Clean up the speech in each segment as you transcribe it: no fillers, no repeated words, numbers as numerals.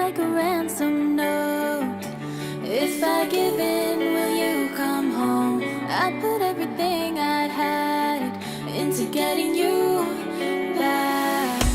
like a ransom note. If I give in, will you come home? I put everything I had into getting you back.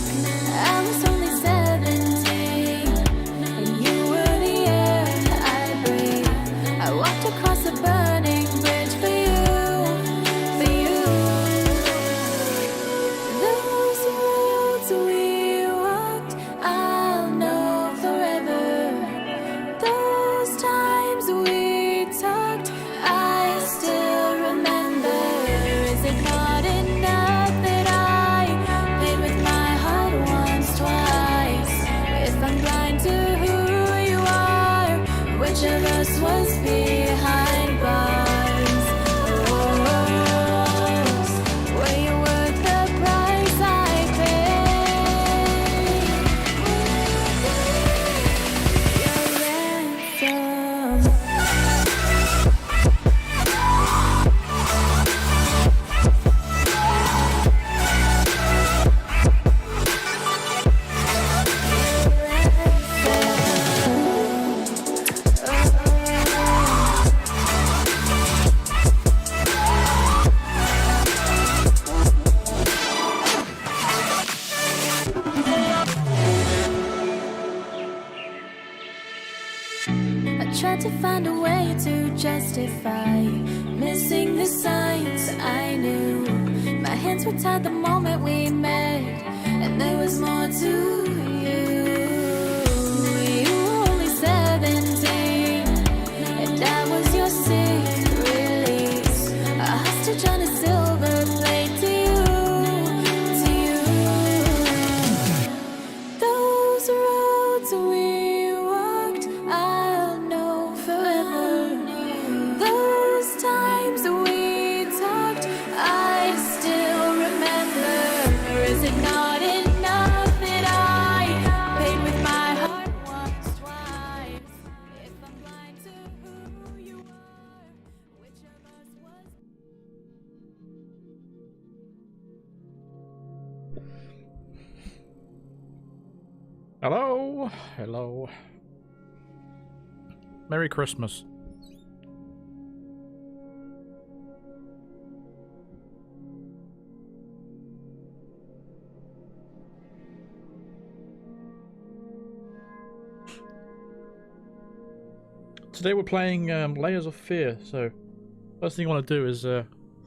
to find a way to justify missing the signs I knew. My hands were tied the moment we met, and there was more to you. You were only 17, and I was your sick release, a hostage on a silver plate to you, to you. Those roads we walked, I'll know forever. Those times we talked, I still remember. Is it not enough that I paid with my heart once, twice? If I'm blind to who you are, which of us was? Hello, hello. Merry Christmas. Today we're playing Layers of Fear, so first thing I want to do is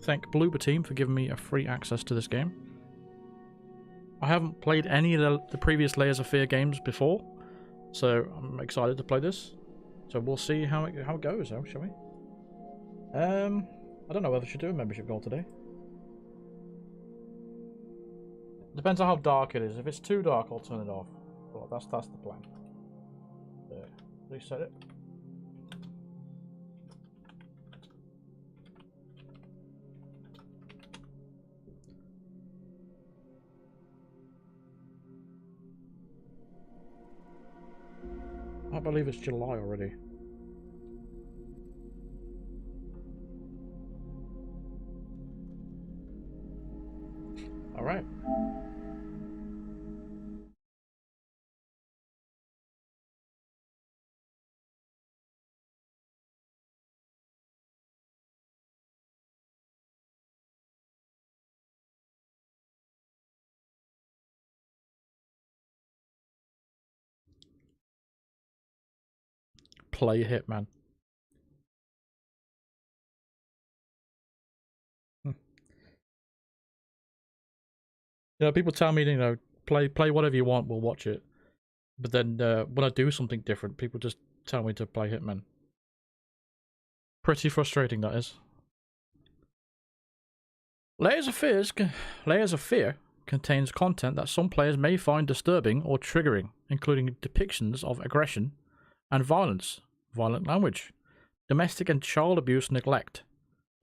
thank Bloober Team for giving me a free access to this game. I haven't played any of the previous Layers of Fear games before, so I'm excited to play this. So we'll see how it goes, shall we? I don't know whether I should do a membership goal today. Depends on how dark it is. If it's too dark, I'll turn it off. Well, that's the plan. There. Reset it. I believe it's July already. All right. Play Hitman. You know, people tell me, you know, play whatever you want, we'll watch it. But then when I do something different, people just tell me to play Hitman. Pretty frustrating, that is. Layers of Fear contains content that some players may find disturbing or triggering, including depictions of aggression and violence, violent language, domestic and child abuse, neglect,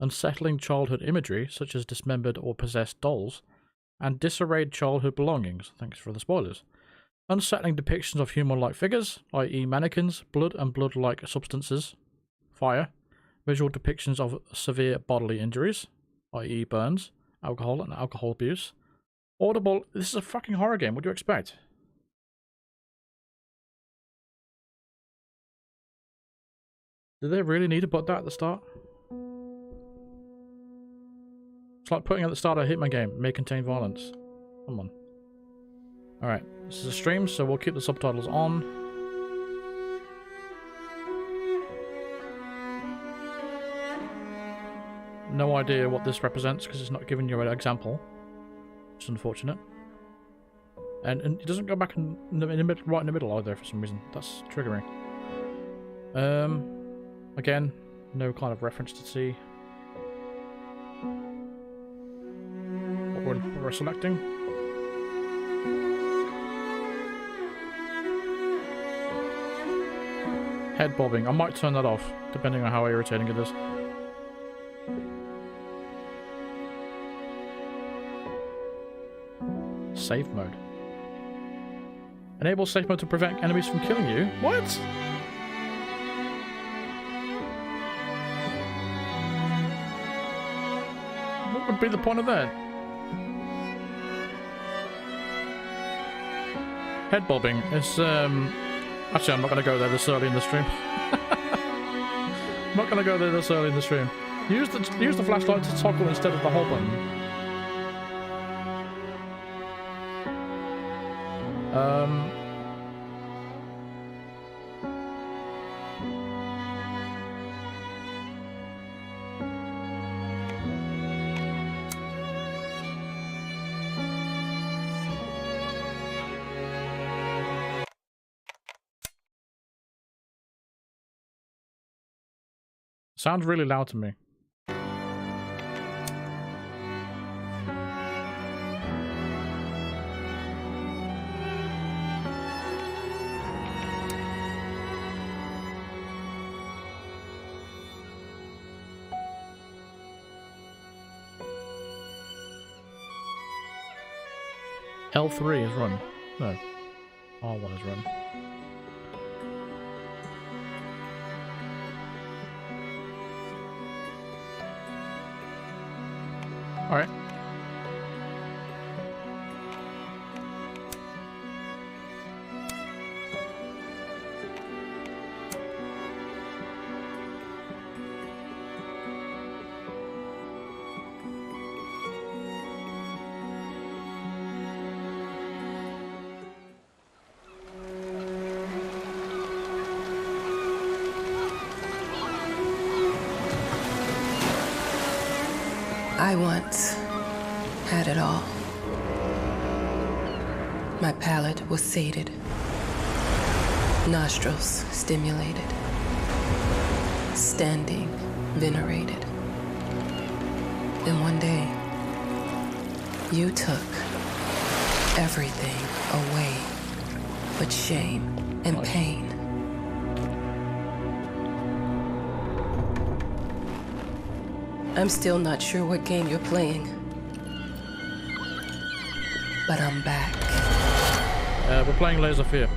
unsettling childhood imagery such as dismembered or possessed dolls, and disarrayed childhood belongings. Thanks for the spoilers. Unsettling depictions of human-like figures, i.e. mannequins, blood and blood-like substances, fire, visual depictions of severe bodily injuries, i.e. burns, alcohol and alcohol abuse. Audible, this is a fucking horror game, what do you expect? Did they really need to put that at the start? It's like putting at the start of a Hitman game, may contain violence. Come on. Alright, this is a stream, so we'll keep the subtitles on. No idea what this represents because it's not giving you an example. It's unfortunate. And it doesn't go back right in the middle either for some reason. That's triggering. Again, no kind of reference to see. What we're selecting. Head bobbing. I might turn that off, depending on how irritating it is. Safe mode. Enable safe mode to prevent enemies from killing you. What? What would be the point of that? Head bobbing is actually, I'm not going to go there this early in the stream. I'm not going to go there this early in the stream. Use the flashlight to toggle instead of the whole button. Sounds really loud to me. L3 is run. No. R1 is run. Alright. I once had it all. My palate was sated, nostrils stimulated, standing venerated. Then one day, you took everything away but shame and pain. I'm still not sure what game you're playing, but I'm back. We're playing Layers of Fear.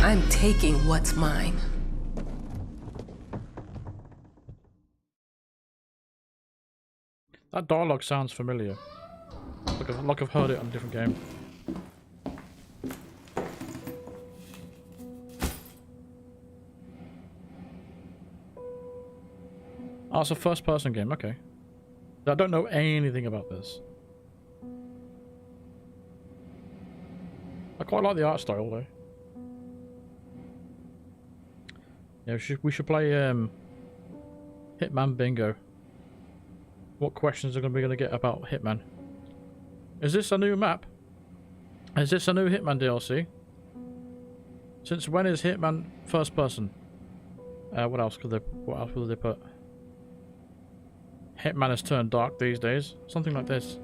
I'm taking what's mine. That dialogue sounds familiar. Like I've heard it on a different game. Oh, it's a first-person game. Okay. I don't know anything about this. I quite like the art style, though. Yeah, we should play Hitman Bingo. What questions are we going to get about Hitman? Is this a new map? Is this a new Hitman DLC? Since when is Hitman first person? What else would they put? Hitman has turned dark these days. Something like this.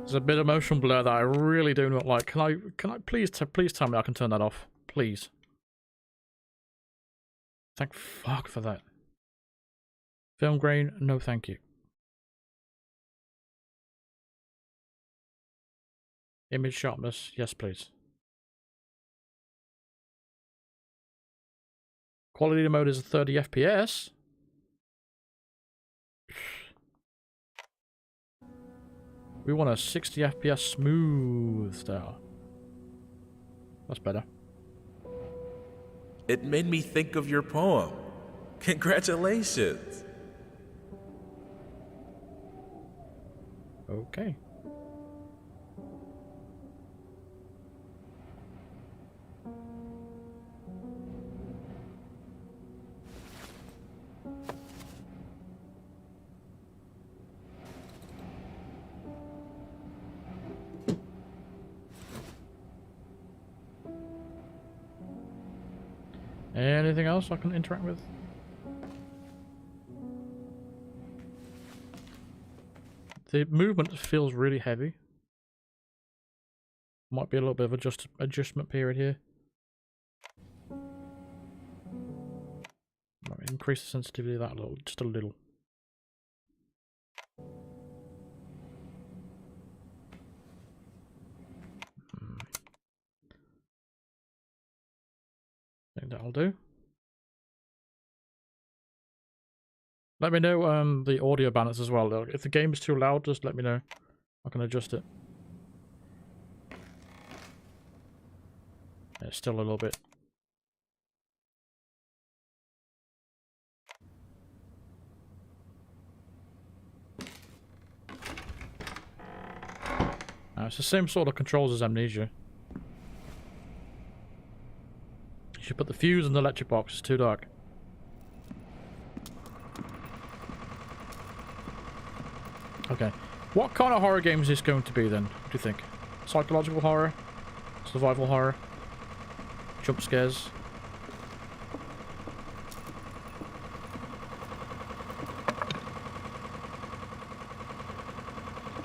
There's a bit of motion blur that I really do not like. Can I please tell me I can turn that off, please? Thank fuck for that. Film grain, no thank you. Image sharpness, yes please. Quality mode is 30 FPS. We want a 60 FPS smooth style. That's better. It made me think of your poem. Congratulations. Okay. Anything else I can interact with? The movement feels really heavy. Might be a little bit of adjustment period here. Might increase the sensitivity of that a little, just a little. I think that'll do. Let me know the audio balance as well. If the game is too loud, just let me know. I can adjust it. Yeah, it's still a little bit. It's the same sort of controls as Amnesia. You should put the fuse in the electric box. It's too dark. Okay. What kind of horror game is this going to be then? What do you think? Psychological horror? Survival horror? Jump scares?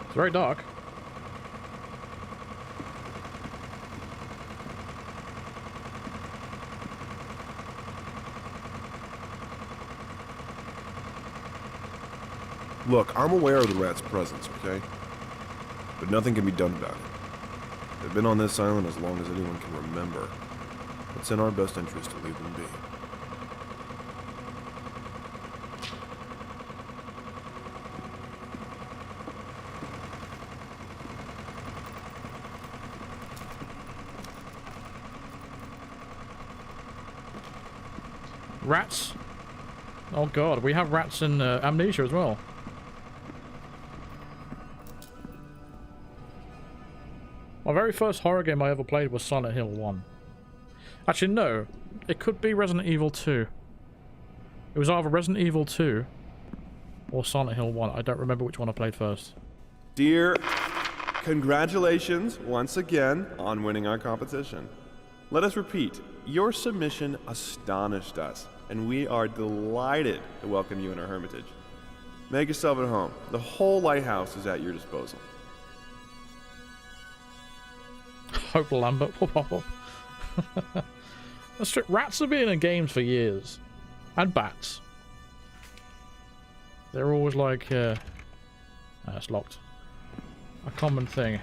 It's very dark. Look, I'm aware of the rat's presence, okay? But nothing can be done about it. They've been on this island as long as anyone can remember. It's in our best interest to leave them be. Rats? Oh god, we have rats in Amnesia as well. My very first horror game I ever played was Silent Hill 1. Actually, no. It could be Resident Evil 2. It was either Resident Evil 2 or Silent Hill 1. I don't remember which one I played first. Dear, congratulations once again on winning our competition. Let us repeat, your submission astonished us, and we are delighted to welcome you in our hermitage. Make yourself at home. The whole lighthouse is at your disposal. Hope Lambert will pop up. That's true. Rats have been in games for years. And bats. They're always like, it's locked. A common thing.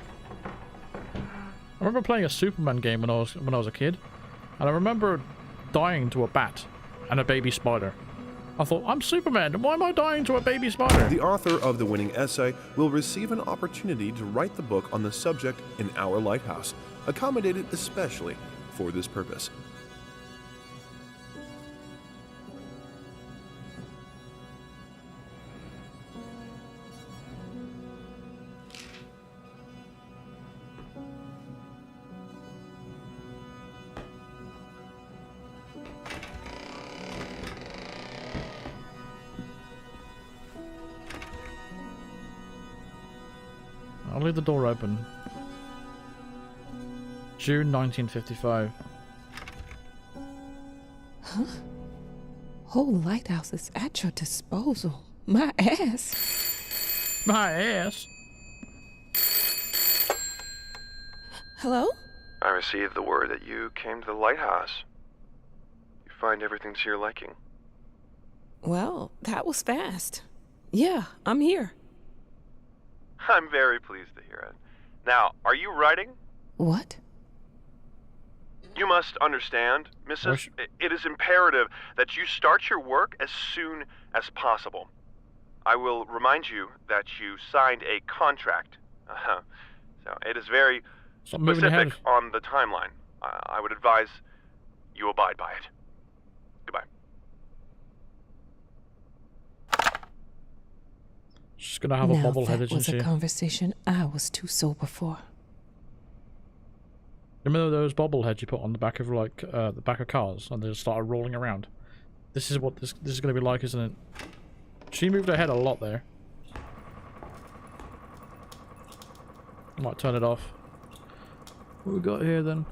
I remember playing a Superman game when I was a kid, and I remember dying to a bat and a baby spider. I thought, I'm Superman, why am I dying to a baby spider? The author of the winning essay will receive an opportunity to write the book on the subject in our lighthouse, accommodated especially for this purpose. I'll leave the door open. June 1955. Huh? Whole lighthouse is at your disposal. My ass. My ass? Hello? I received the word that you came to the lighthouse. You find everything to your liking. Well, that was fast. Yeah, I'm here. I'm very pleased to hear it. Now, are you writing? What? You must understand, Mrs. It is imperative that you start your work as soon as possible. I will remind you that you signed a contract. So it is very specific on the timeline. I would advise you abide by it. Goodbye. She's gonna have a bobblehead, isn't she? That was a conversation I was too sober for. Remember those bobbleheads you put on the back of like the back of cars, and they just started rolling around? This is what this is gonna be like, isn't it? She moved her head a lot there. I might turn it off. What we got here then?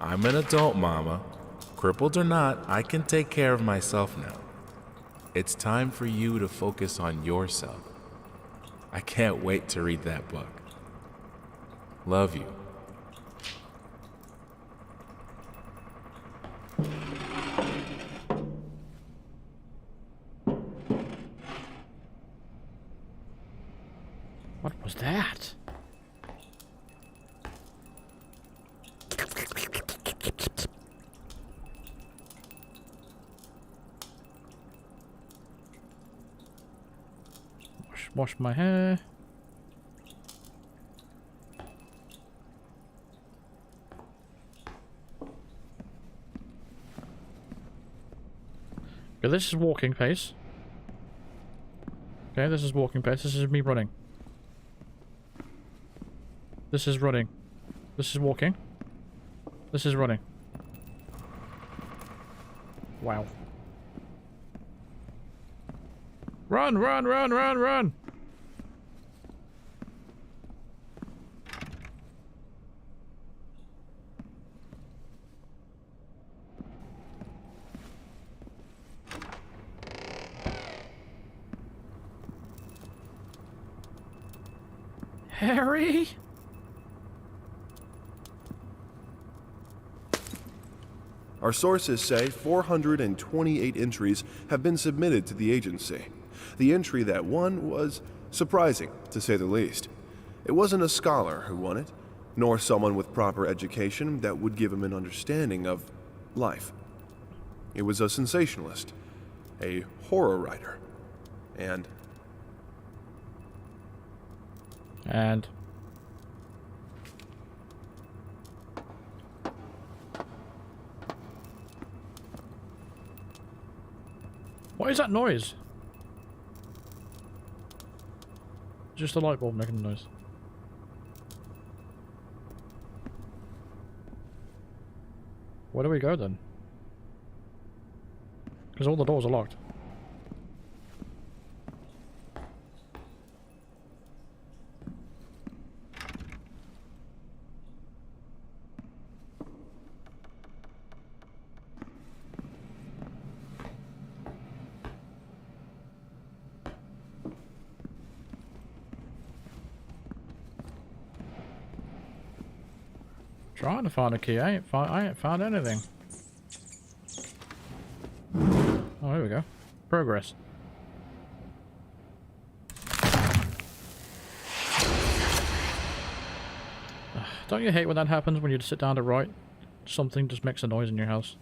I'm an adult, Mama. Crippled or not, I can take care of myself now. It's time for you to focus on yourself. I can't wait to read that book. Love you. What was that? Wash my hair. Okay, this is walking pace. Okay, this is walking pace. This is me running. This is running. This is walking. This is running. Wow. Run, run, run, run, run! Harry? Our sources say 428 entries have been submitted to the agency. The entry that won was surprising, to say the least. It wasn't a scholar who won it, nor someone with proper education that would give him an understanding of life. It was a sensationalist, a horror writer, and... What is that noise? Just a light bulb making a noise. Where do we go then? Because all the doors are locked. Trying to find a key. I ain't found anything. Oh, here we go. Progress. Don't you hate when that happens when you sit down to write? Something just makes a noise in your house.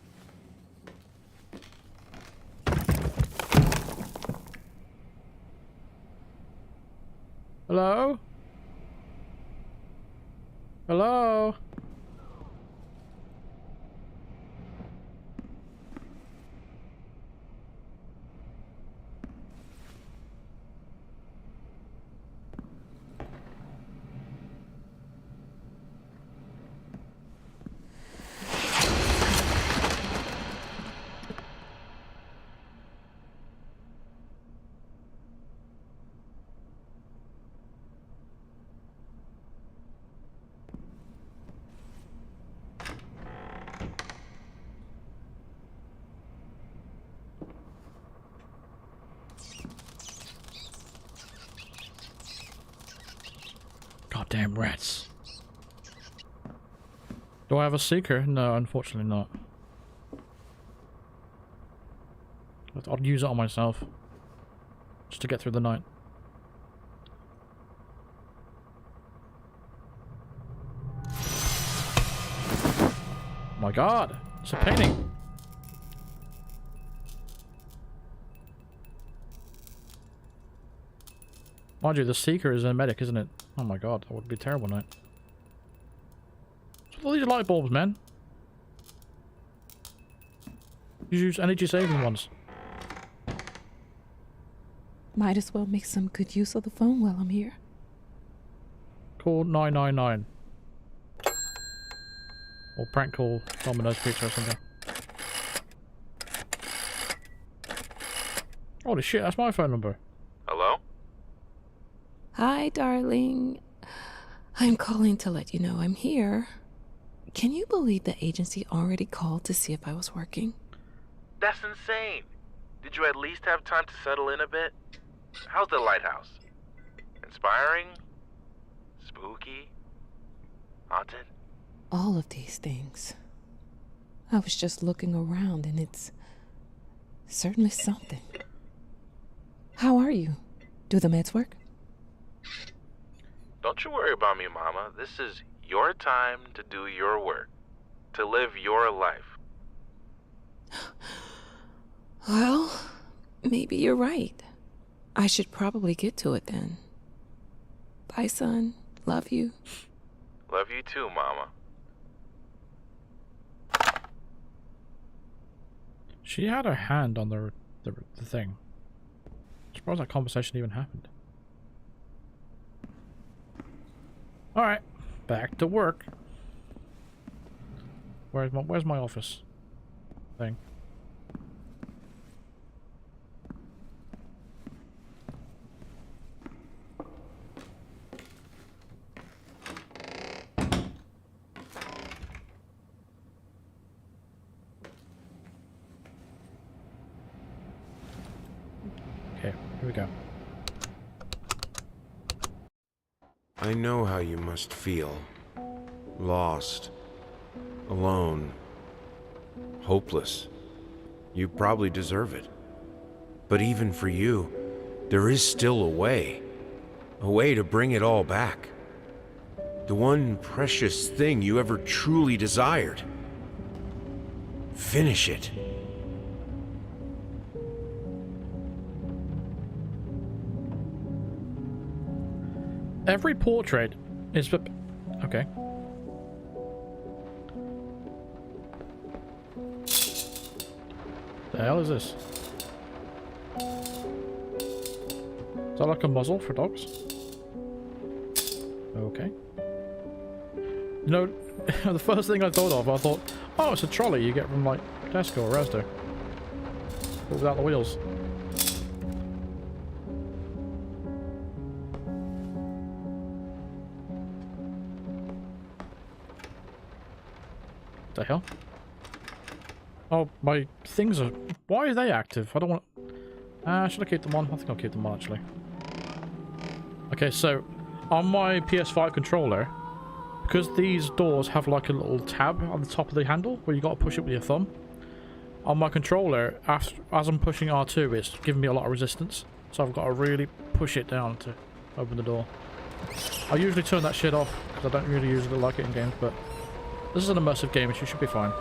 Hello? Hello? Goddamn rats. Do I have a seeker? No, unfortunately not. I'll use it on myself. Just to get through the night. My god! It's a painting! Mind you, the seeker is a medic, isn't it? Oh my god, that would be a terrible night. What's with all these light bulbs, man? You use energy saving ones. Might as well make some good use of the phone while I'm here. Call 999. Or prank call Domino's Pizza or something. Holy shit, that's my phone number. Hello? Hi, darling. I'm calling to let you know I'm here. Can you believe the agency already called to see if I was working? That's insane. Did you at least have time to settle in a bit? How's the lighthouse? Inspiring? Spooky? Haunted? All of these things. I was just looking around and it's certainly something. How are you? Do the meds work? Don't you worry about me, Mama. This is your time to do your work. To live your life. Well, maybe you're right. I should probably get to it then. Bye, son. Love you. Love you too, Mama. She had her hand on the thing. I'm surprised that conversation even happened. Alright, back to work. Where's my office thing? Okay, here we go. I know how you must feel. Lost. Alone. Hopeless. You probably deserve it. But even for you, there is still a way. A way to bring it all back. The one precious thing you ever truly desired. Finish it. Every portrait is for... Okay. The hell is this? Is that like a muzzle for dogs? Okay. You know, the first thing I thought of, I thought, oh, it's a trolley you get from like Tesco or Asda. But without the wheels. The hell? Oh, my things are... Why are they active? I don't want... should I keep them on? I think I'll keep them on, actually. Okay, so... On my PS5 controller, because these doors have like a little tab on the top of the handle, where you got to push it with your thumb. On my controller, as I'm pushing R2, it's giving me a lot of resistance. So I've got to really push it down to open the door. I usually turn that shit off, because I don't really usually like it in games, but... This is an immersive game, so you should be fine.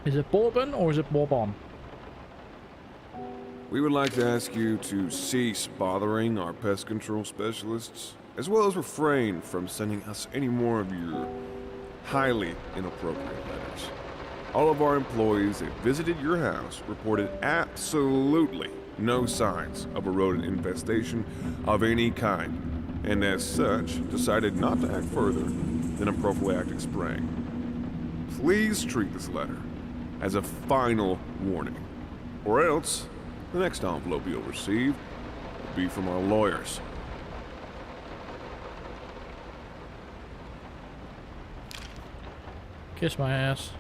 Is it Bourbon or is it Bourbon? We would like to ask you to cease bothering our pest control specialists, as well as refrain from sending us any more of your highly inappropriate letters. All of our employees that visited your house reported absolutely no signs of a rodent infestation of any kind, and as such, decided not to act further than a prophylactic spraying. Please treat this letter as a final warning, or else the next envelope you'll receive will be from our lawyers. Kiss my ass.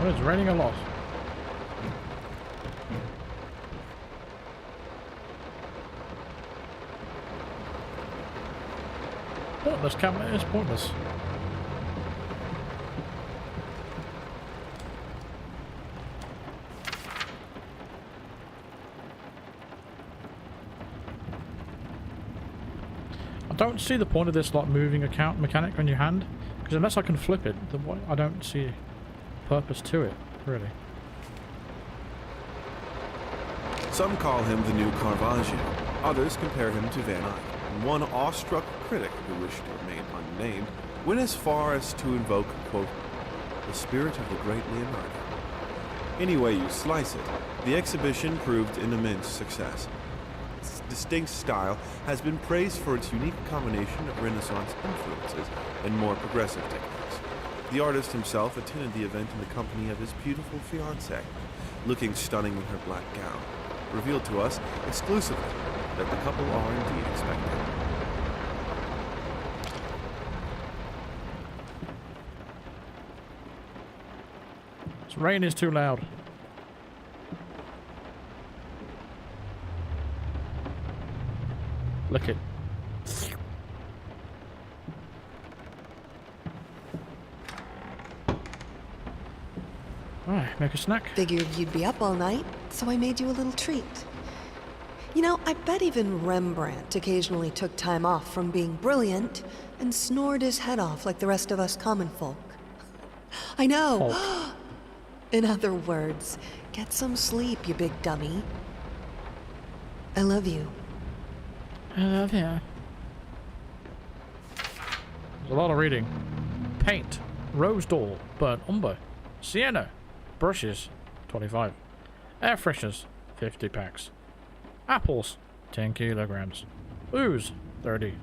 Oh, it's raining a lot. Pointless, camera is pointless. I don't see the point of this like moving account mechanic on your hand, because unless I can flip it, I don't see purpose to it, really. Some call him the new Caravaggio. Others compare him to Van Eyck. One awestruck critic who wished to remain unnamed went as far as to invoke, quote, the spirit of the great Leonardo. Any way you slice it, the exhibition proved an immense success. Its distinct style has been praised for its unique combination of Renaissance influences and more progressive techniques. The artist himself attended the event in the company of his beautiful fiancée, looking stunning in her black gown, revealed to us exclusively that the couple are indeed expecting. This rain is too loud. Lick it. Alright, make a snack. Figured you'd be up all night, so I made you a little treat. You know, I bet even Rembrandt occasionally took time off from being brilliant and snored his head off like the rest of us common folk. I know. Folk. In other words, get some sleep, you big dummy. I love you. I love you. There's a lot of reading. Paint. Rose doll. Burnt umber. Sienna. Brushes. 25. Air fresheners. 50 packs. Apples. 10 kilograms. Ooze. 30.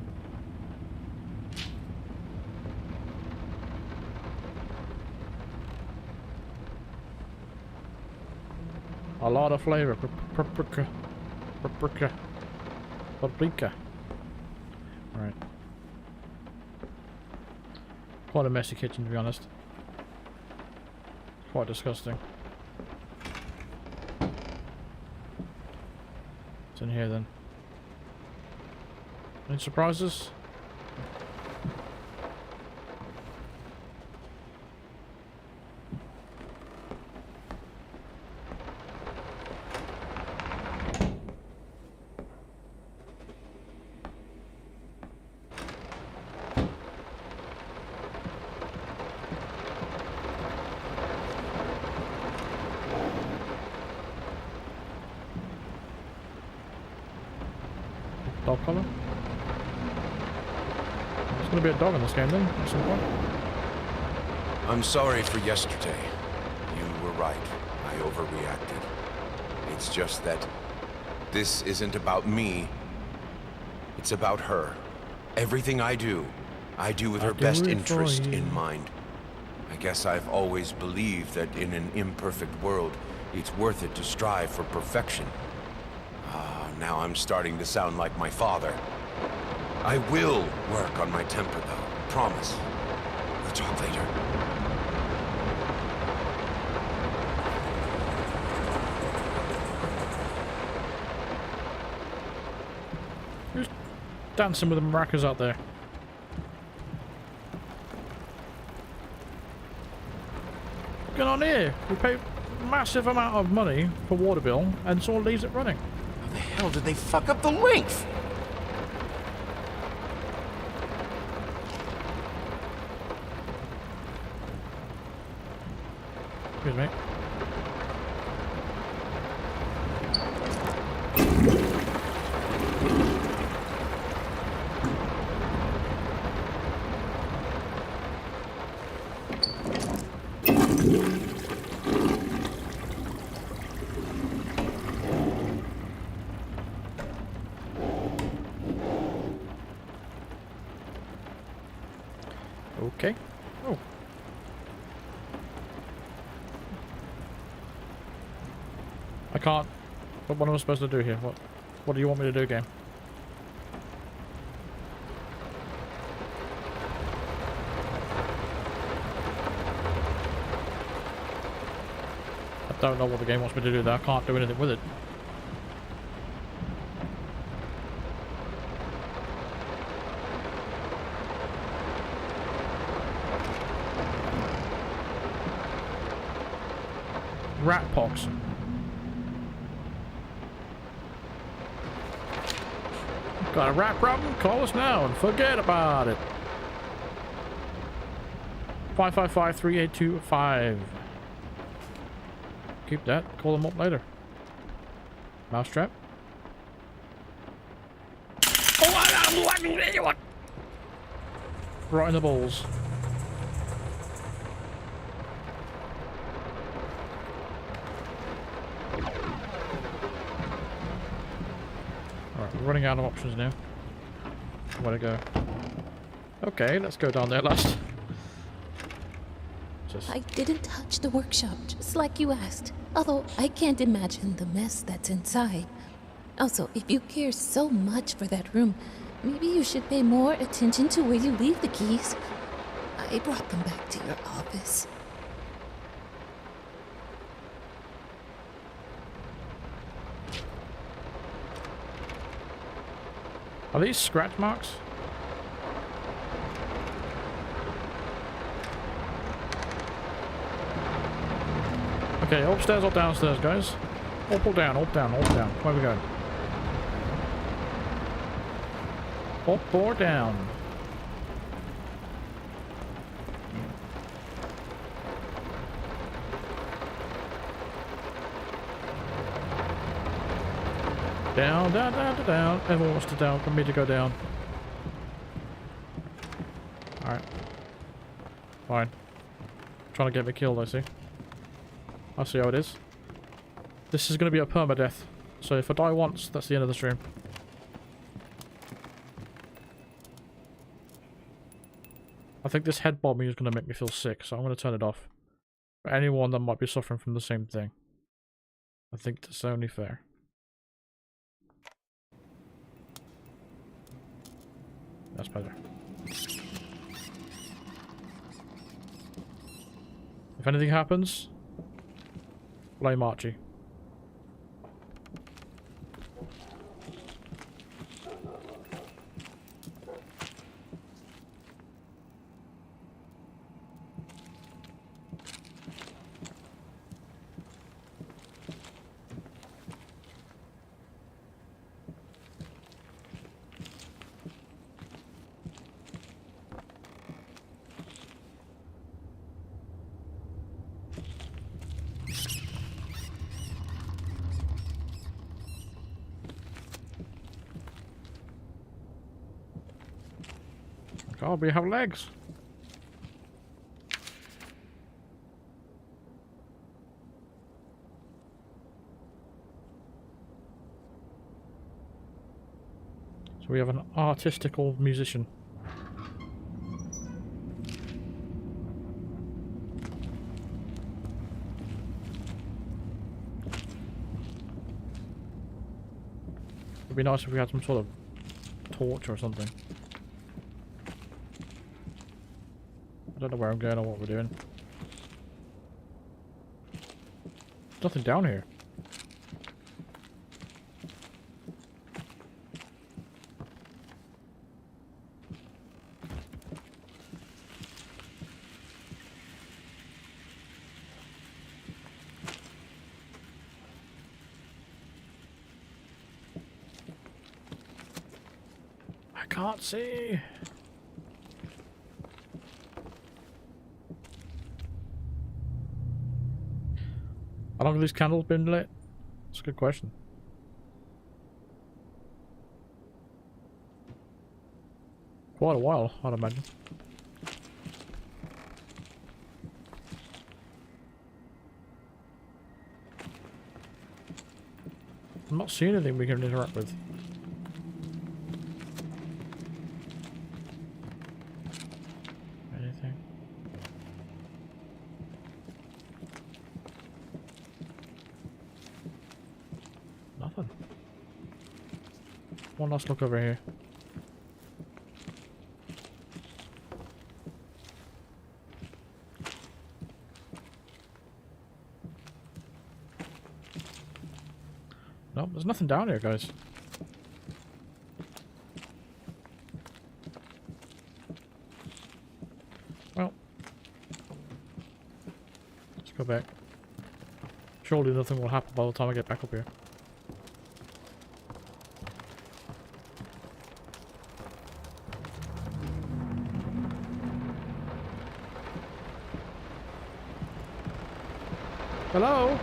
A lot of flavor. Paprika. Paprika. Paprika. Alright. Quite a messy kitchen, to be honest. Quite disgusting. What's in here then? Any surprises? Dog collar? There's gonna be a dog in this game then, at some point. I'm sorry for yesterday. You were right. I overreacted. It's just that this isn't about me. It's about her. Everything I do with her best interest in mind. I guess I've always believed that in an imperfect world, it's worth it to strive for perfection. Now I'm starting to sound like my father. I will work on my temper, though. Promise. We'll talk later. Who's dancing with the maracas out there? What's going on here? We pay a massive amount of money for water bill and someone leaves it running. How the hell did they fuck up the length? Excuse me. Okay. Oh. I can't. What am I supposed to do here? What do you want me to do, game? I don't know what the game wants me to do there. I can't do anything with it. Rat pox. Got a rat problem? Call us now and forget about it. 555-3825. Keep that. Call them up later. Mousetrap. Oh, right in the balls. We're running out of options now. Where to go? Okay, let's go down there last. I didn't touch the workshop, just like you asked. Although I can't imagine the mess that's inside. Also, if you care so much for that room, maybe you should pay more attention to where you leave the keys. I brought them back to your office. Are these scratch marks? Okay, upstairs or downstairs, guys? Up or down, up, down, up, down. Where are we going? Up or down? Down, down, down, down, down. Everyone wants to down. For me to go down. Alright. Fine. Trying to get me killed, I see. I see how it is. This is going to be a permadeath. So if I die once, that's the end of the stream. I think this head bombing is going to make me feel sick, so I'm going to turn it off. For anyone that might be suffering from the same thing. I think that's only fair. That's better. If anything happens, blame Archie. Oh, we have legs. So we have an artistical musician. It'd be nice if we had some sort of torch or something. I don't know where I'm going or what we're doing. There's nothing down here. I can't see. How long have these candles been lit? That's a good question. Quite a while, I'd imagine. I'm not seeing anything we can interact with. Anything? Nothing. One last look over here. Nope, there's nothing down here, guys. Well, let's go back. Surely nothing will happen by the time I get back up here. Hello?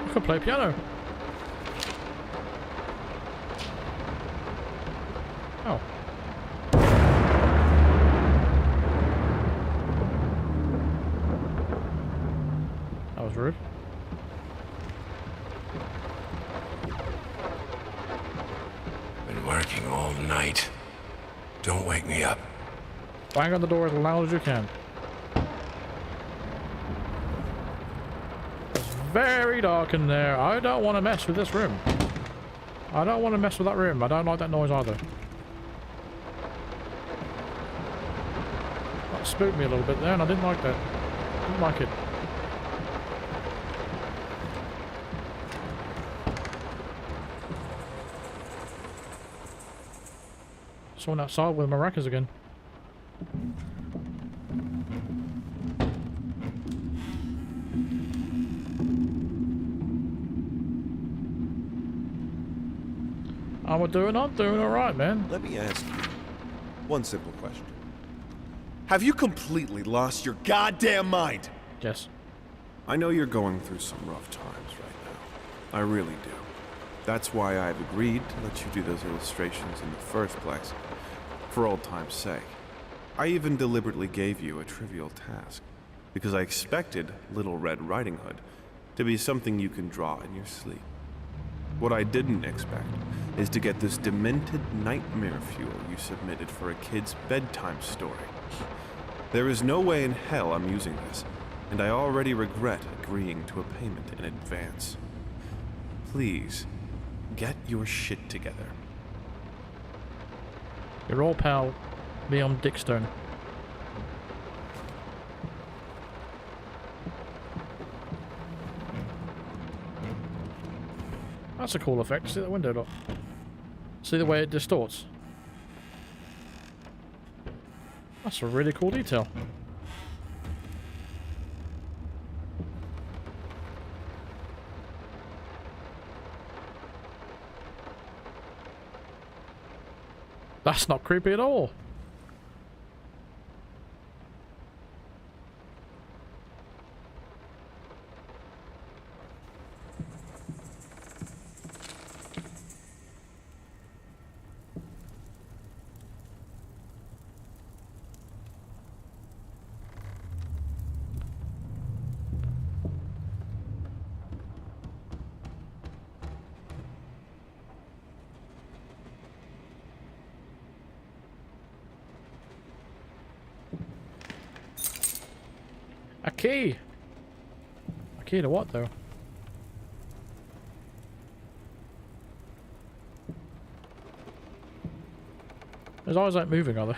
I could play piano. Oh. That was rude. Been working all night. Don't wake me up. Bang on the door as loud as you can. Very dark in there. I don't want to mess with this room. I don't want to mess with that room. I don't like that noise either. spooked me a little bit there, and I didn't like that. Didn't like it. Someone outside with maracas again. I'm doing alright, man. Let me ask you one simple question. Have you completely lost your goddamn mind? Yes. I know you're going through some rough times right now. I really do. That's why I've agreed to let you do those illustrations in the first place. For old time's sake. I even deliberately gave you a trivial task, because I expected Little Red Riding Hood to be something you can draw in your sleep. What I didn't expect is to get this demented nightmare fuel you submitted for a kid's bedtime story. There is no way in hell I'm using this, and I already regret agreeing to a payment in advance. Please, get your shit together. Your old pal, Leon Dickstone. That's a cool effect. See that window, look. See the way it distorts. That's a really cool detail. That's not creepy at all. A key! A key to what, though? His eyes aren't moving, are they?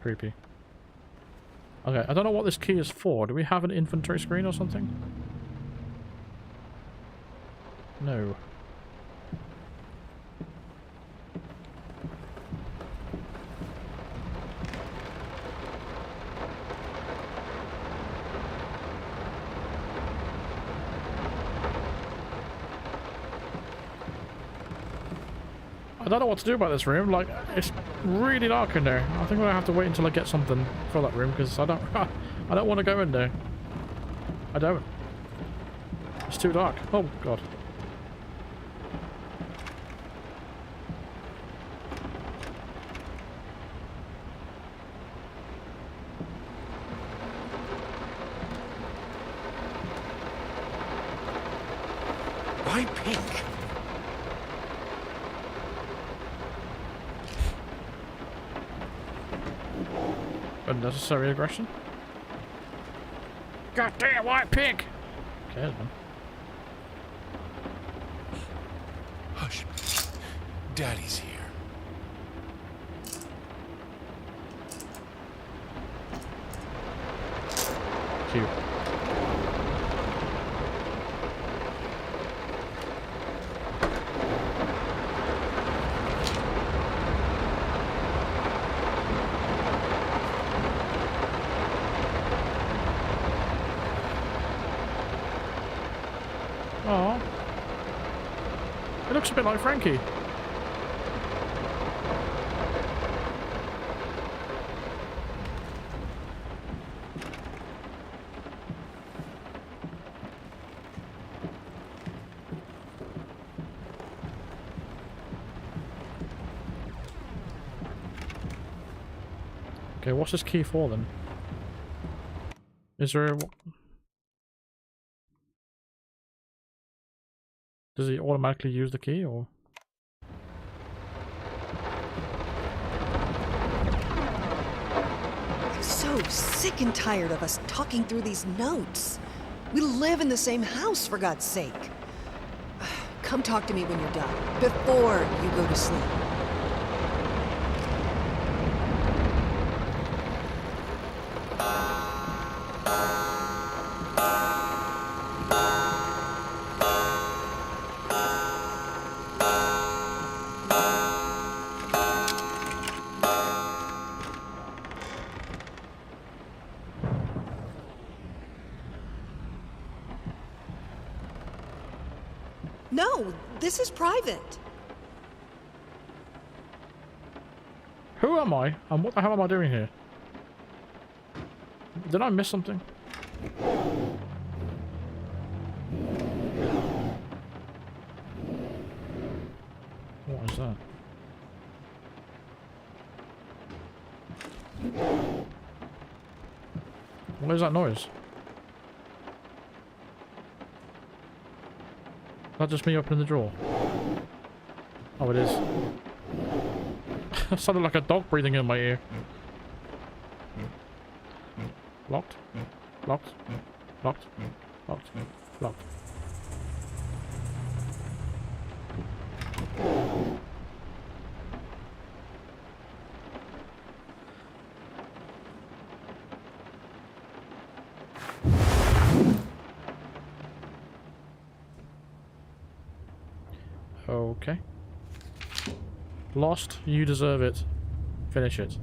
Creepy. Okay, I don't know what this key is for. Do we have an inventory screen or something? No. I don't know what to do about this room. Like, it's really dark in there. I think I'm gonna have to wait until I get something for that room because I don't want to go in there. I don't. It's too dark. Oh god. Why pink? Unnecessary aggression. God damn, white pig! Okay, man. Hush. Daddy's here. Cute. Oh, it looks a bit like Frankie. Okay, what's this key for then? Is there a... Does he automatically use the key, or? I'm so sick and tired of us talking through these notes. We live in the same house, for God's sake. Come talk to me when you're done, before you go to sleep. No, this is private. Who am I? And what the hell am I doing here? Did I miss something? What is that? What is that noise? Is that just me opening the drawer? Oh, it is. It sounded like a dog breathing in my ear. Locked. Locked. Locked. Locked. Locked. Okay. Lost, you deserve it. Finish it.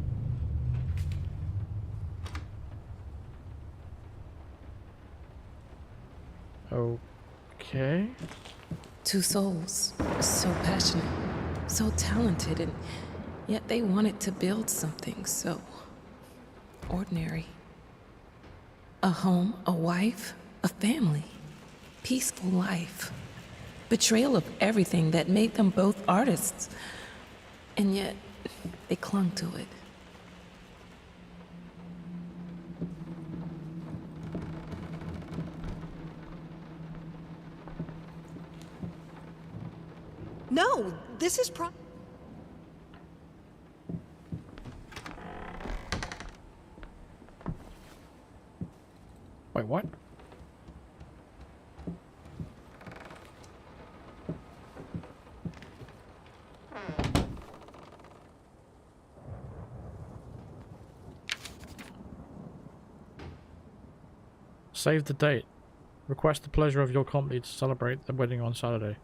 Okay. Two souls, so passionate, so talented, and yet they wanted to build something so ordinary. A home, a wife, a family, peaceful life. Betrayal of everything that made them both artists. And yet, they clung to it. No, this is Wait, what? Save the date. Request the pleasure of your company to celebrate the wedding on Saturday,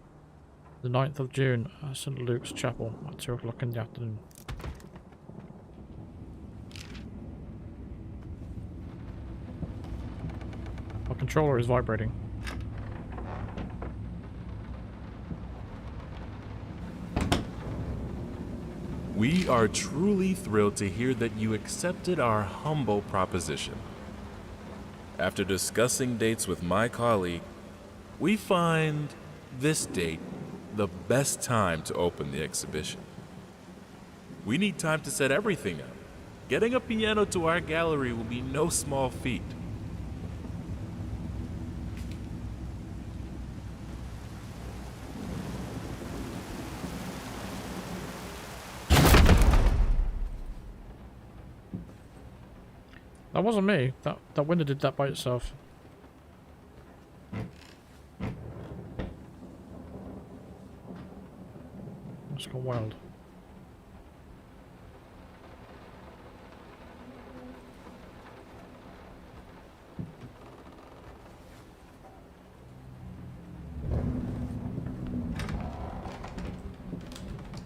the 9th of June at St. Luke's Chapel at 2 o'clock in the afternoon. My controller is vibrating. We are truly thrilled to hear that you accepted our humble proposition. After discussing dates with my colleague, we find this date the best time to open the exhibition. We need time to set everything up. Getting a piano to our gallery will be no small feat. That wasn't me. That window did that by itself. Let's go wild.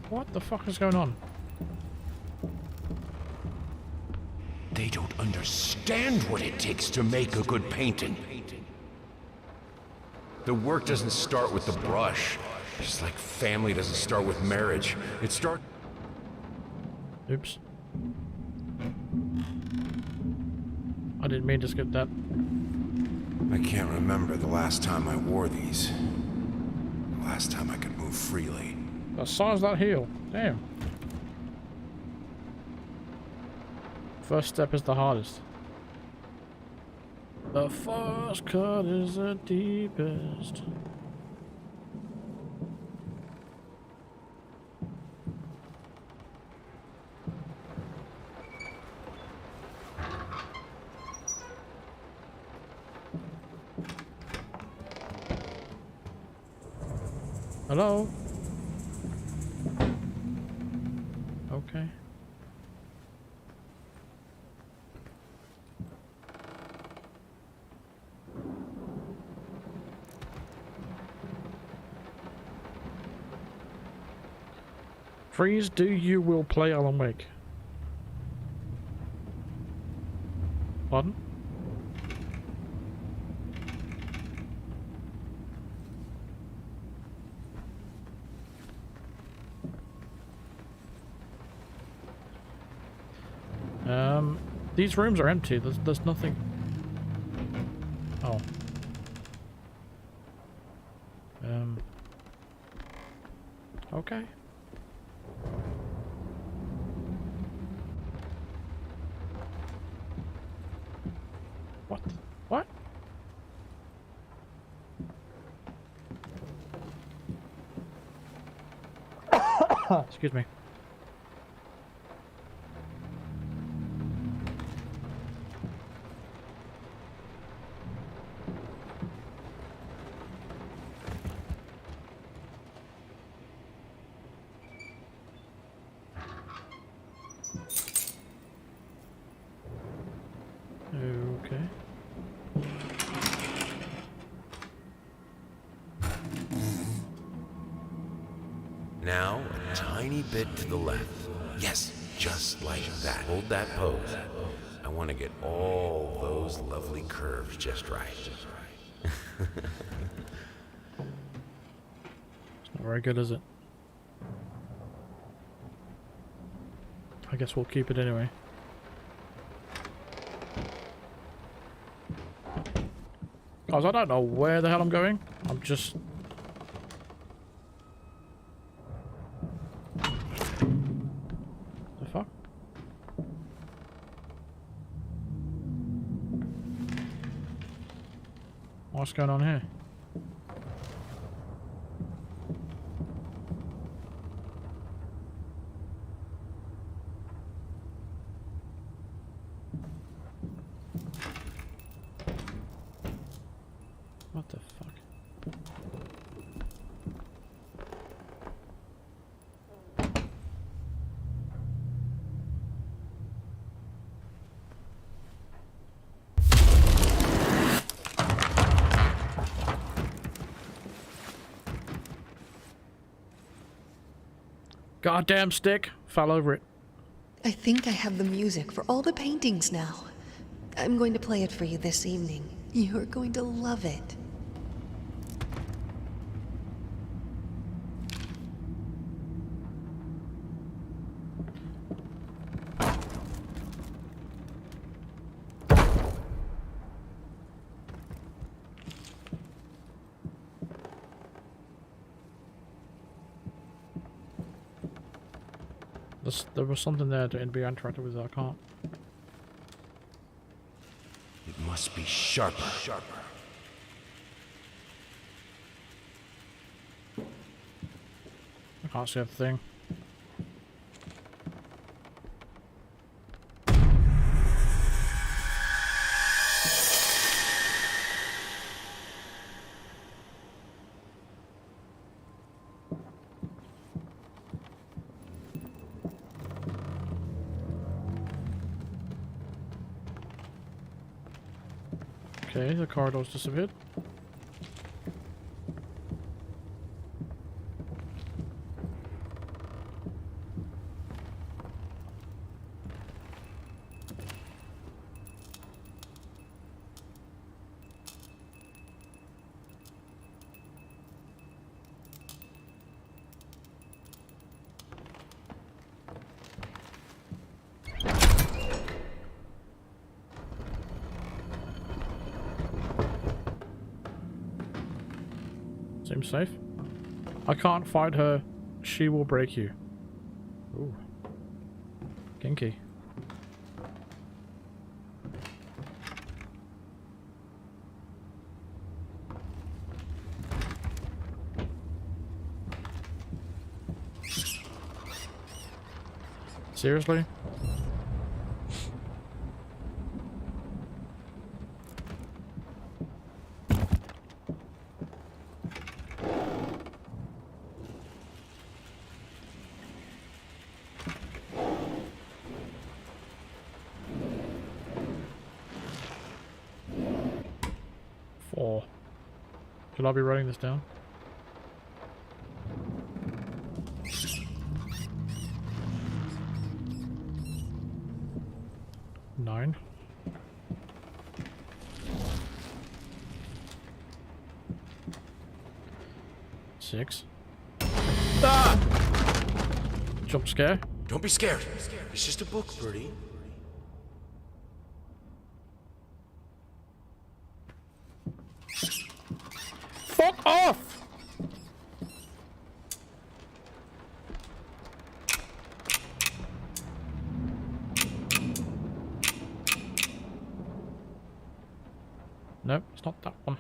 What the fuck is going on? They don't understand what it takes to make a good painting. The work doesn't start with the brush. Just like family doesn't start with marriage. It starts... Oops. I didn't mean to skip that. I can't remember the last time I wore these. The last time I could move freely. The size that heel. Damn. First step is the hardest. The first cut is the deepest. Hello? Okay. Freeze, do you will play Alan Wake? Pardon? These rooms are empty. There's nothing. Oh. Okay. What? What? Excuse me. Okay. Now, a tiny bit to the left. Yes, just like that. Hold that pose. I want to get all those lovely curves just right. It's not very good, is it? I guess we'll keep it anyway. Guys, I don't know where the hell I'm going. I'm just... The fuck? What's going on here? What the fuck? Goddamn stick! Fell over it. I think I have the music for all the paintings now. I'm going to play it for you this evening. You're going to love it. There was something there to be interacted with. I can't. It must be sharper. I can't see a thing. Okay, the corridor's disappeared. Seems safe. I can't fight her. She will break you. Ooh. Kinky. Seriously? Should I be writing this down? 9. Six. Ah! Jump scare. Don't be scared. It's just a book, Birdie. Fuck off! No, it's not that one.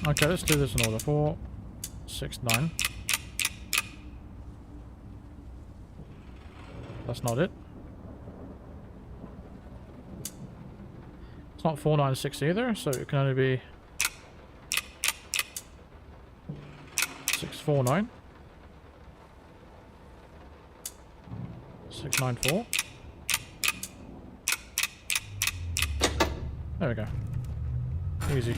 Okay, let's do this in order. 4, 6, 9. That's not it. It's not 4, 9, 6 either, so it can only be 6, 4, 9. 6, 9, 4. There we go. Easy.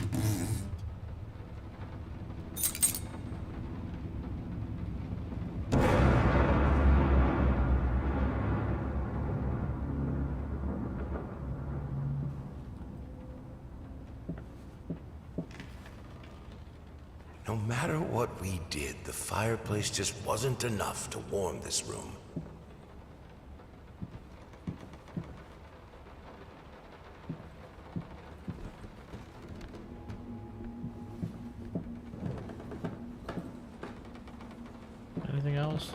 No matter what we did, the fireplace just wasn't enough to warm this room. Anything else?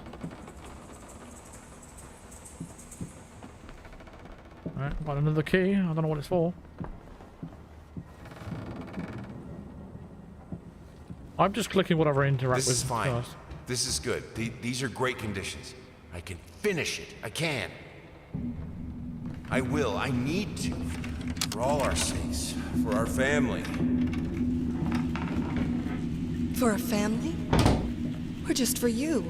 Alright, got another key. I don't know what it's for. I'm just clicking whatever I interact This with is fine. first. This is good. These are great conditions. I can finish it. I can. I will. I need to. For all our sakes. For our family. For a family? Or just for you?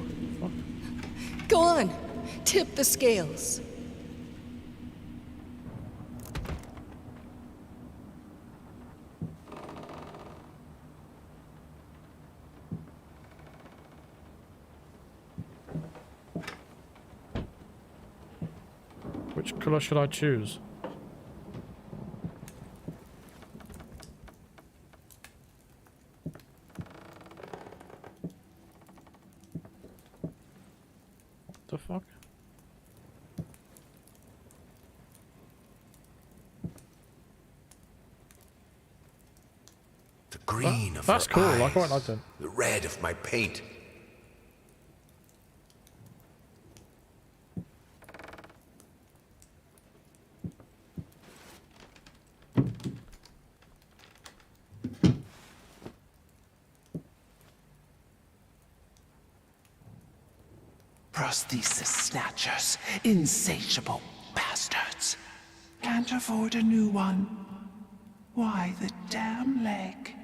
Go on, tip the scales. Which color should I choose? What the fuck? The green of That's her cool. eyes. I quite like that. The red of my paint. Prosthesis snatchers, insatiable bastards. Can't afford a new one. Why the damn leg?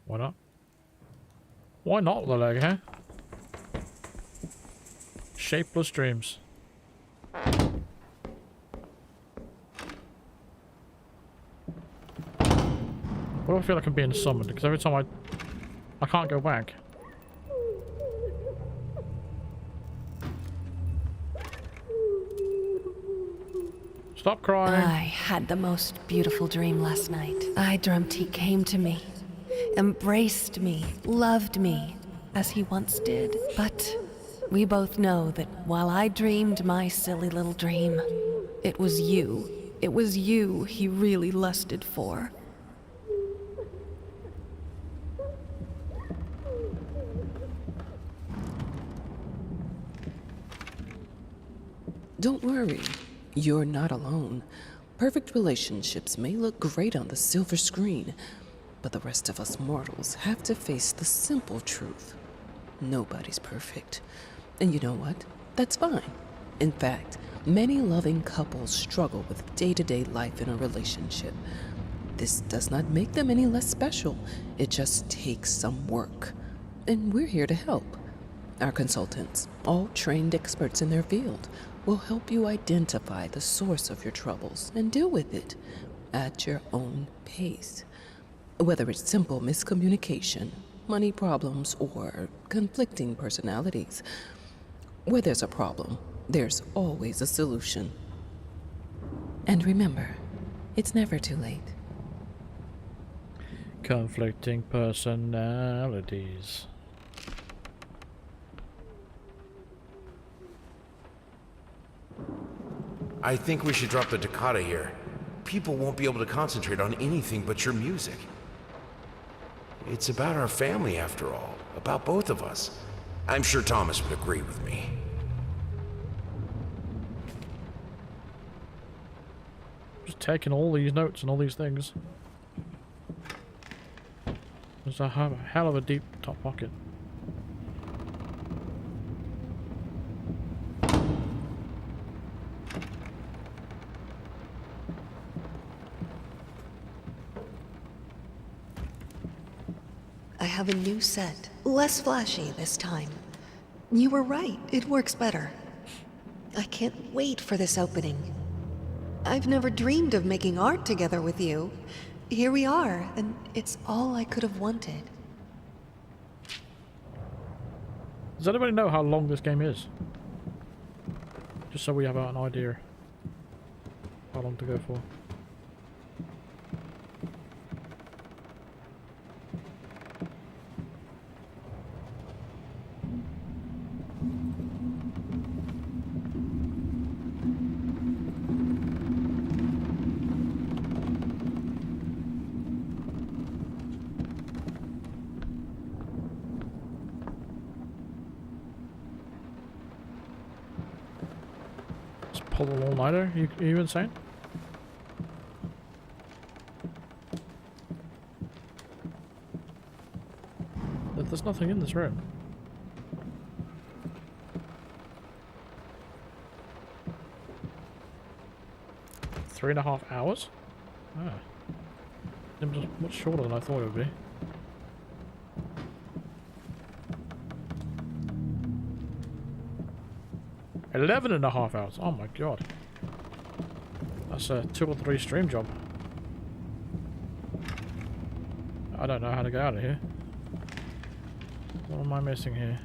Why not? Why not the leg, huh? Shapeless dreams. Why do I feel like I'm being summoned? Because every time I can't go back. Stop crying. I had the most beautiful dream last night. I dreamt he came to me, embraced me, loved me, as he once did. But we both know that while I dreamed my silly little dream, it was you. It was you he really lusted for. Don't worry, you're not alone. Perfect relationships may look great on the silver screen, but the rest of us mortals have to face the simple truth. Nobody's perfect. And you know what? That's fine. In fact, many loving couples struggle with day-to-day life in a relationship. This does not make them any less special. It just takes some work. And we're here to help. Our consultants, all trained experts in their field, will help you identify the source of your troubles and deal with it at your own pace. Whether it's simple miscommunication, money problems, or conflicting personalities, where there's a problem, there's always a solution. And remember, it's never too late. Conflicting personalities. I think we should drop the toccata here. People won't be able to concentrate on anything but your music. It's about our family, after all. About both of us. I'm sure Thomas would agree with me. Just taking all these notes and all these things. There's a hell of a deep top pocket. I have a new set. Less flashy this time. You were right, it works better. I can't wait for this opening. I've never dreamed of making art together with you. Here we are, and it's all I could have wanted. Does anybody know how long this game is? Just so we have an idea how long to go for. Pull an all-nighter? You insane? There's nothing in this room. Three and a half hours? Ah. It was much shorter than I thought it would be. Eleven and a half hours. Oh my god. That's a 2 or 3 stream job. I don't know how to get out of here. What am I missing here?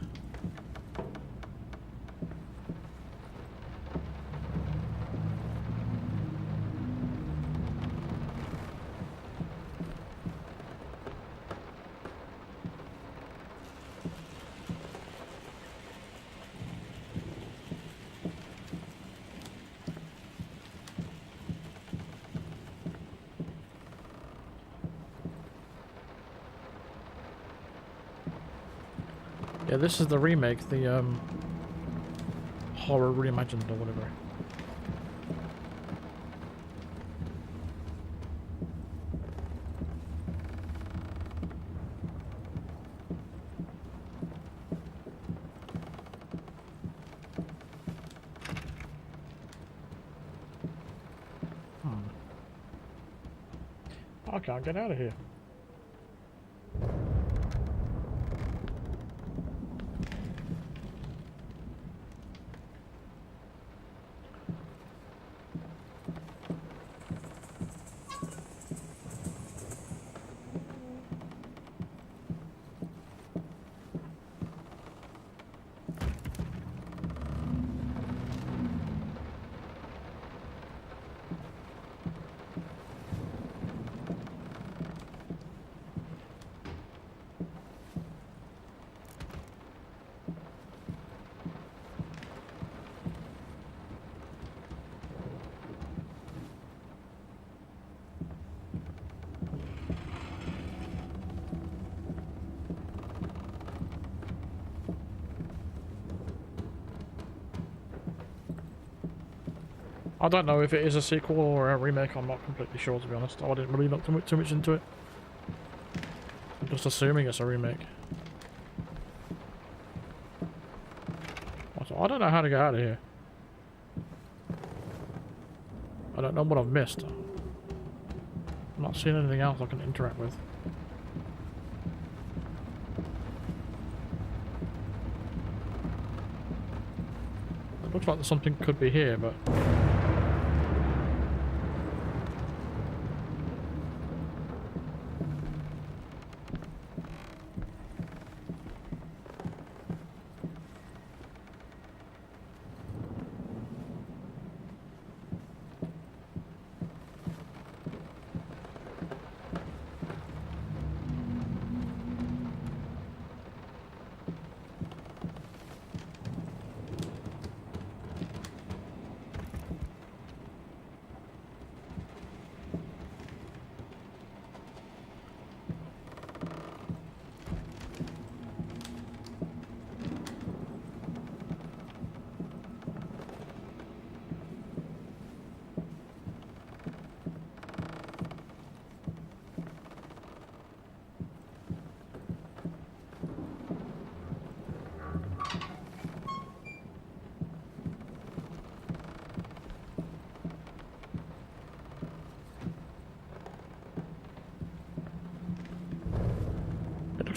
Yeah, this is the remake, the horror reimagined or whatever. I can't get out of here. I don't know if it is a sequel or a remake, I'm not completely sure to be honest. I didn't really look too much into it. I'm just assuming it's a remake. I don't know how to get out of here. I don't know what I've missed. I'm not seeing anything else I can interact with. It looks like something could be here, but...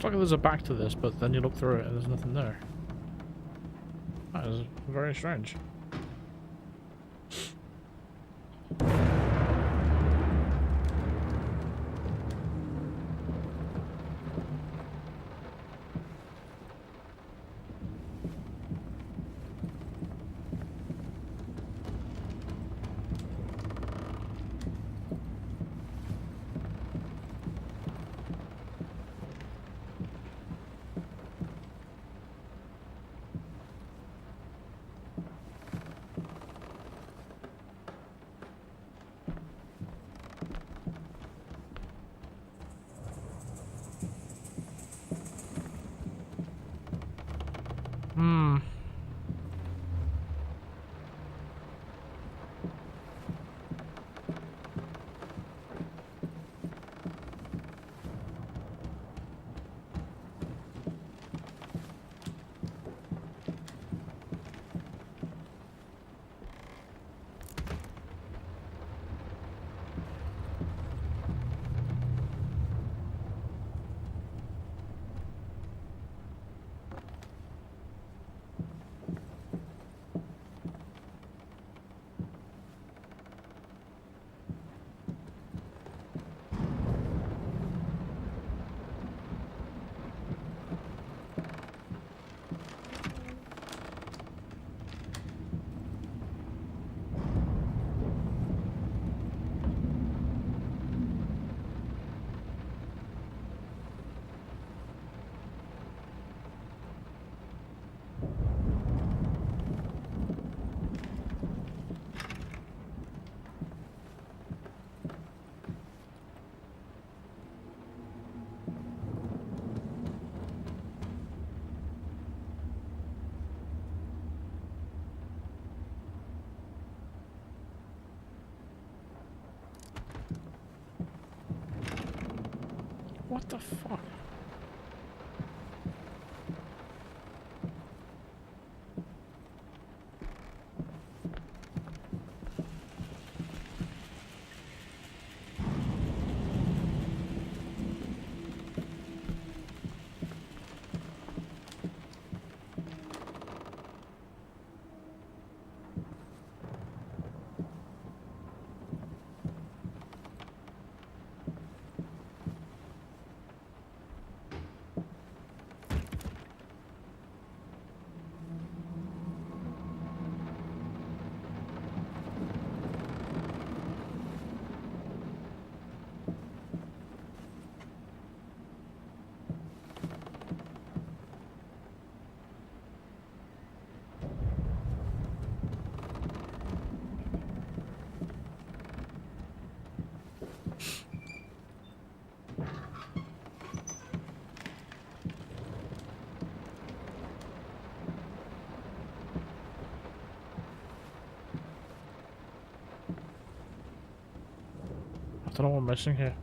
Looks like there's a back to this, but then you look through it and there's nothing there. That is very strange. What the fuck? I don't know what I'm missing here.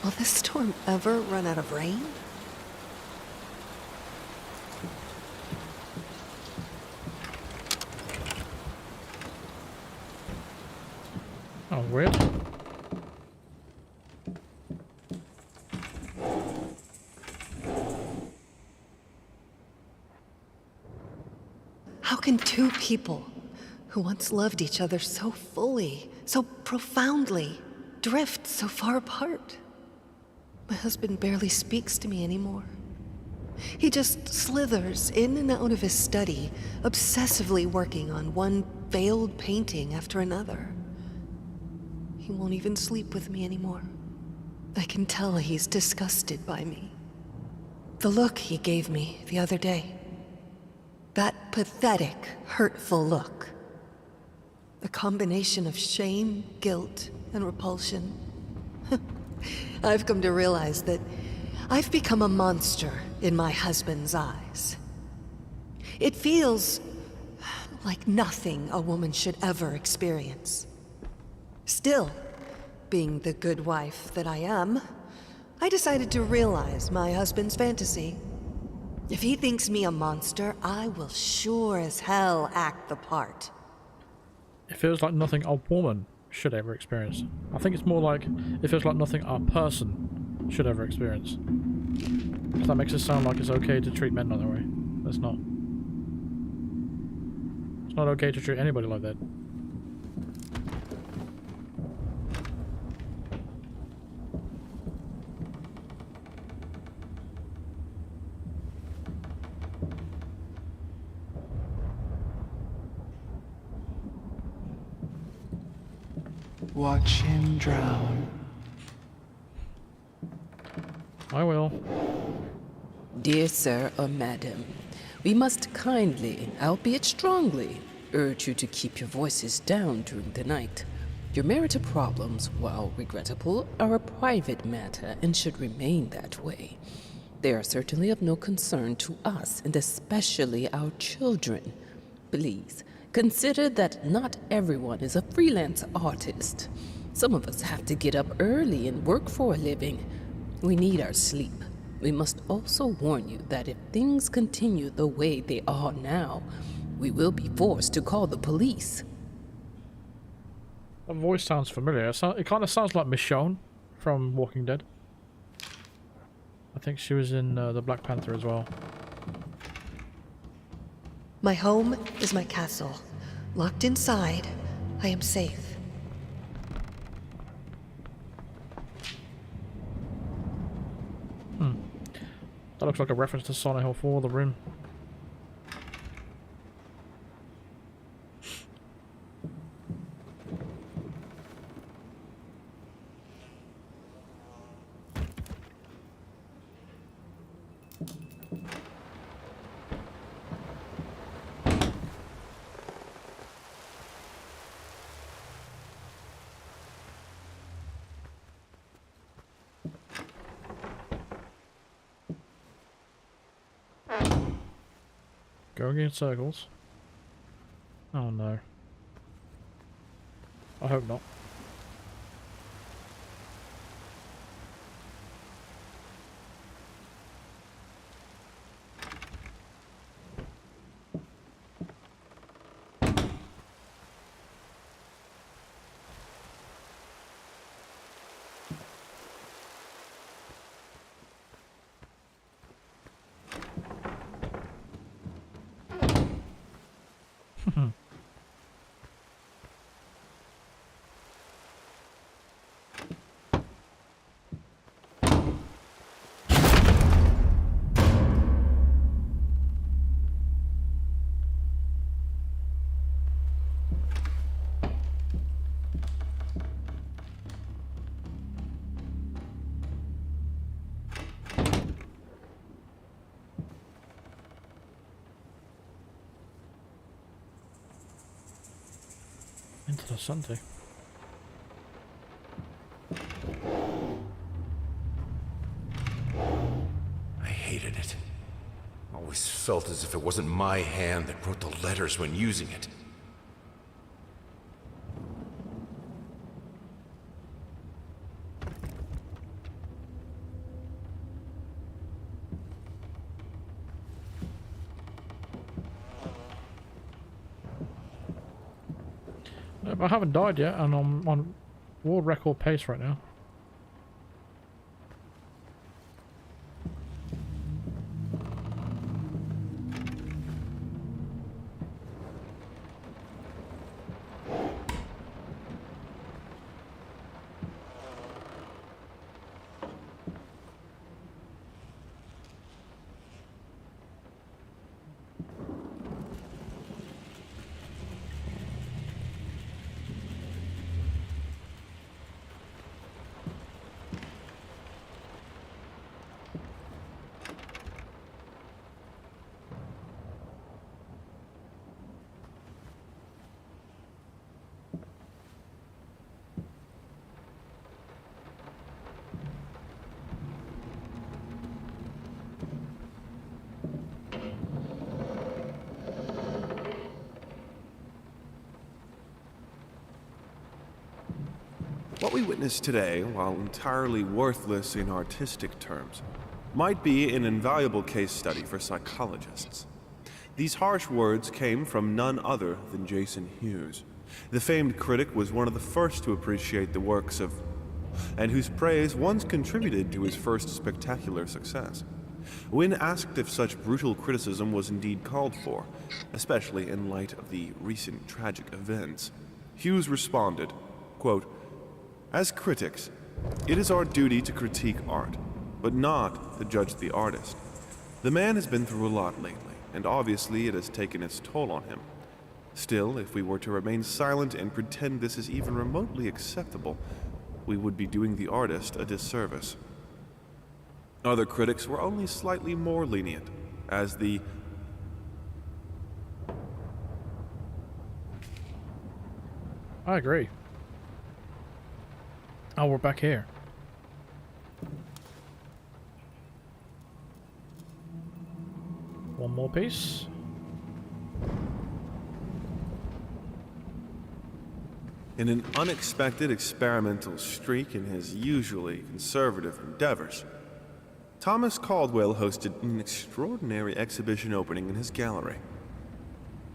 Will this storm ever run out of rain? Oh, weird. How can two people who once loved each other so fully, so profoundly, drift so far apart? My husband barely speaks to me anymore. He just slithers in and out of his study, obsessively working on one failed painting after another. He won't even sleep with me anymore. I can tell he's disgusted by me. The look he gave me the other day. That pathetic, hurtful look. The combination of shame, guilt, and repulsion. I've come to realize that I've become a monster in my husband's eyes. It feels like nothing a woman should ever experience. Still, being the good wife that I am, I decided to realize my husband's fantasy. If he thinks me a monster, I will sure as hell act the part. It feels like nothing a woman should ever experience. I think it's more like it feels like nothing a person should ever experience. If that makes it sound like it's okay to treat men that way. That's not. It's not okay to treat anybody like that. Watch him drown. I will. Dear sir or madam, we must kindly, albeit strongly, urge you to keep your voices down during the night. Your marital problems, while regrettable, are a private matter and should remain that way. They are certainly of no concern to us, and especially our children. Please, consider that not everyone is a freelance artist. Some of us have to get up early and work for a living. We need our sleep. We must also warn you that if things continue the way they are now, we will be forced to call the police. That voice sounds familiar. It kind of sounds like Michonne from Walking Dead. I think she was in the Black Panther as well. My home is my castle. Locked inside, I am safe. That looks like a reference to Silent Hill 4, The Room. Going in circles. Oh no. I hope not. Into the Sunday. I hated it. Always felt as if it wasn't my hand that wrote the letters when using it. I haven't died yet, and I'm on world record pace right now. What we witness today, while entirely worthless in artistic terms, might be an invaluable case study for psychologists. These harsh words came from none other than Jason Hughes. The famed critic was one of the first to appreciate the works of, and whose praise once contributed to his first spectacular success. When asked if such brutal criticism was indeed called for, especially in light of the recent tragic events, Hughes responded, quote, "As critics, it is our duty to critique art, but not to judge the artist. The man has been through a lot lately, and obviously it has taken its toll on him. Still, if we were to remain silent and pretend this is even remotely acceptable, we would be doing the artist a disservice." Other critics were only slightly more lenient, as the I agree. Oh, we're back here. One more piece. in an unexpected experimental streak in his usually conservative endeavors, Thomas Caldwell hosted an extraordinary exhibition opening in his gallery.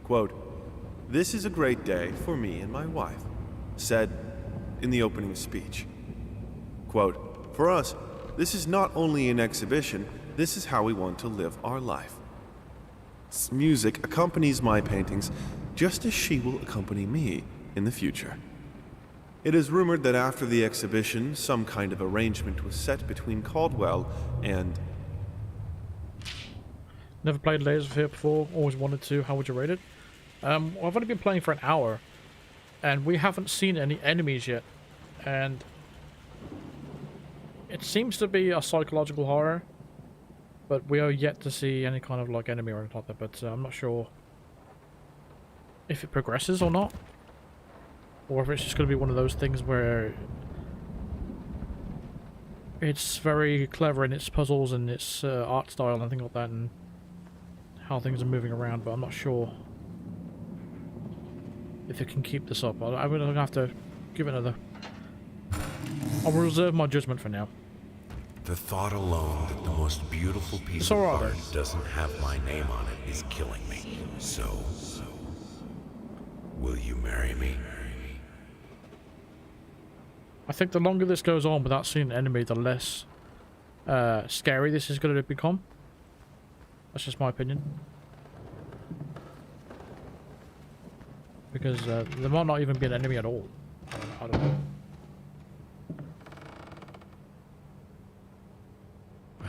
Quote, "This is a great day for me and my wife," said in the opening speech. Quote, "For us, this is not only an exhibition, this is how we want to live our life. Music accompanies my paintings just as she will accompany me in the future." It is rumored that after the exhibition, some kind of arrangement was set between Caldwell and... Never played Lasersphere before, always wanted to. How would you rate it? I've only been playing for an hour, and we haven't seen any enemies yet. And it seems to be a psychological horror, but we are yet to see any kind of like enemy or anything like that. But I'm not sure if it progresses or not, or if it's just going to be one of those things where it's very clever in its puzzles and its art style and things like that, and how things are moving around. But I'm not sure if it can keep this up. I'm going to have to give it another... I'll reserve my judgment for now. The thought alone that the most beautiful piece So of are art there. doesn't have my name on it is killing me. So, will you marry me? I think the longer this goes on without seeing an enemy, the less scary this is going to become. That's just my opinion. Because there might not even be an enemy at all. I don't know.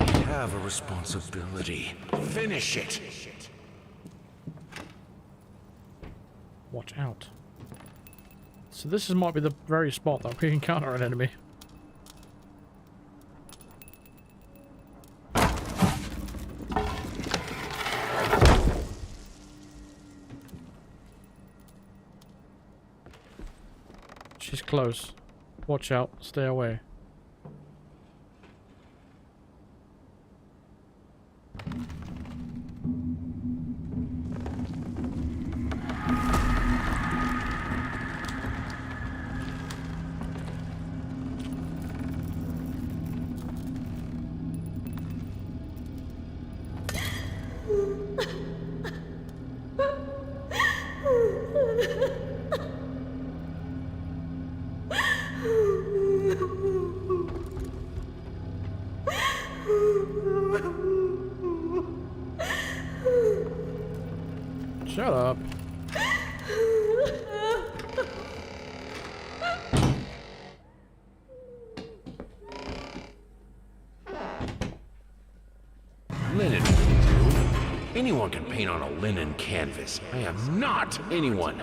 I have a responsibility. Finish it! Watch out. So this might be the very spot that we encounter an enemy. She's close. Watch out. Stay away. Shut up. Linen. Anyone can paint on a linen canvas. I am not anyone.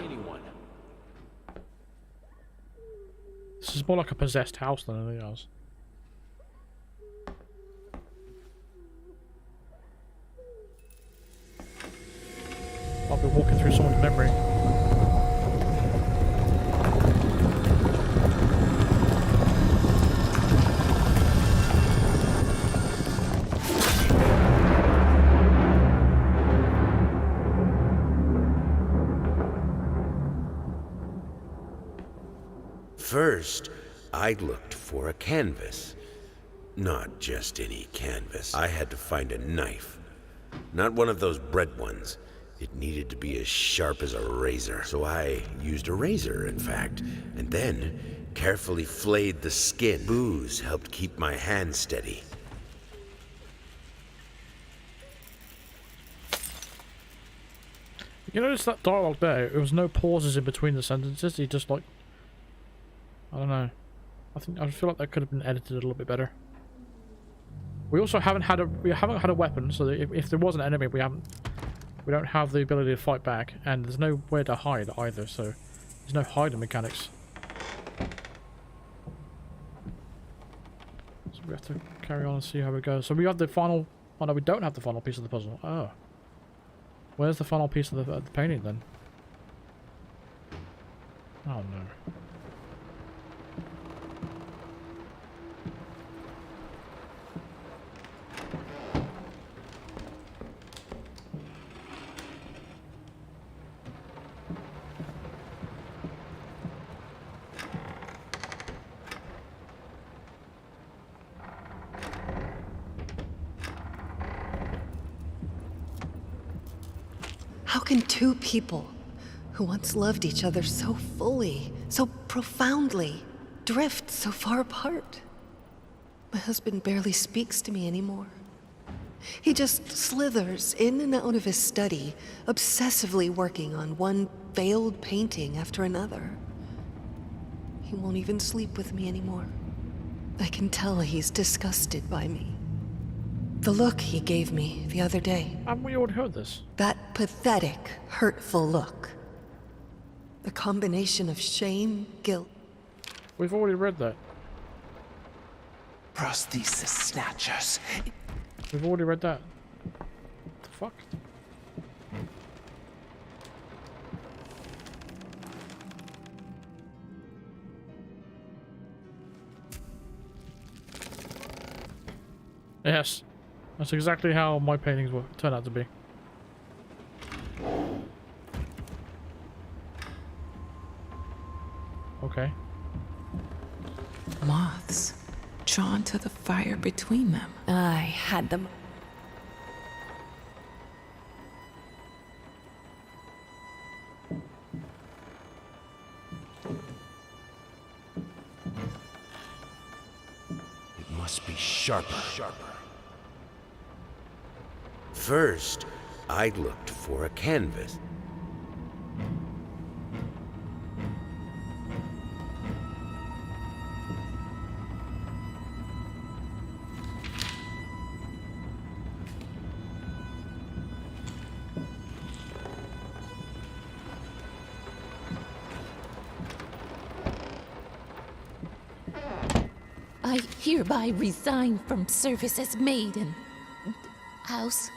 This is more like a possessed house than anything else. I'll be walking through someone's memory. First, I looked for a canvas. Not just any canvas. I had to find a knife. Not one of those bread ones. It needed to be as sharp as a razor. So I used a razor, in fact, and then carefully flayed the skin. Booze helped keep my hand steady. You notice that dialogue there? There was no pauses in between the sentences. He just like, I don't know. I feel like that could have been edited a little bit better. We also haven't had a weapon, so that if there was an enemy, we don't have the ability to fight back, and there's nowhere to hide either. So there's no hiding mechanics. So we have to carry on and see how it goes. So we have the final. Oh no, we don't have the final piece of the puzzle. Oh. Where's the final piece of the painting then? Oh no. How can two people who once loved each other so fully, so profoundly, drift so far apart? My husband barely speaks to me anymore. He just slithers in and out of his study, obsessively working on one failed painting after another. He won't even sleep with me anymore. I can tell he's disgusted by me. The look he gave me the other day. Haven't we already heard this? That pathetic, hurtful look. The combination of shame, guilt. We've already read that. Prosthesis snatchers. We've already read that. What the fuck? Yes. That's exactly how my paintings will turn out to be. Okay. Moths drawn to the fire between them. I had them. It must be sharper. First, I looked for a canvas. I hereby resign from service as maid in house.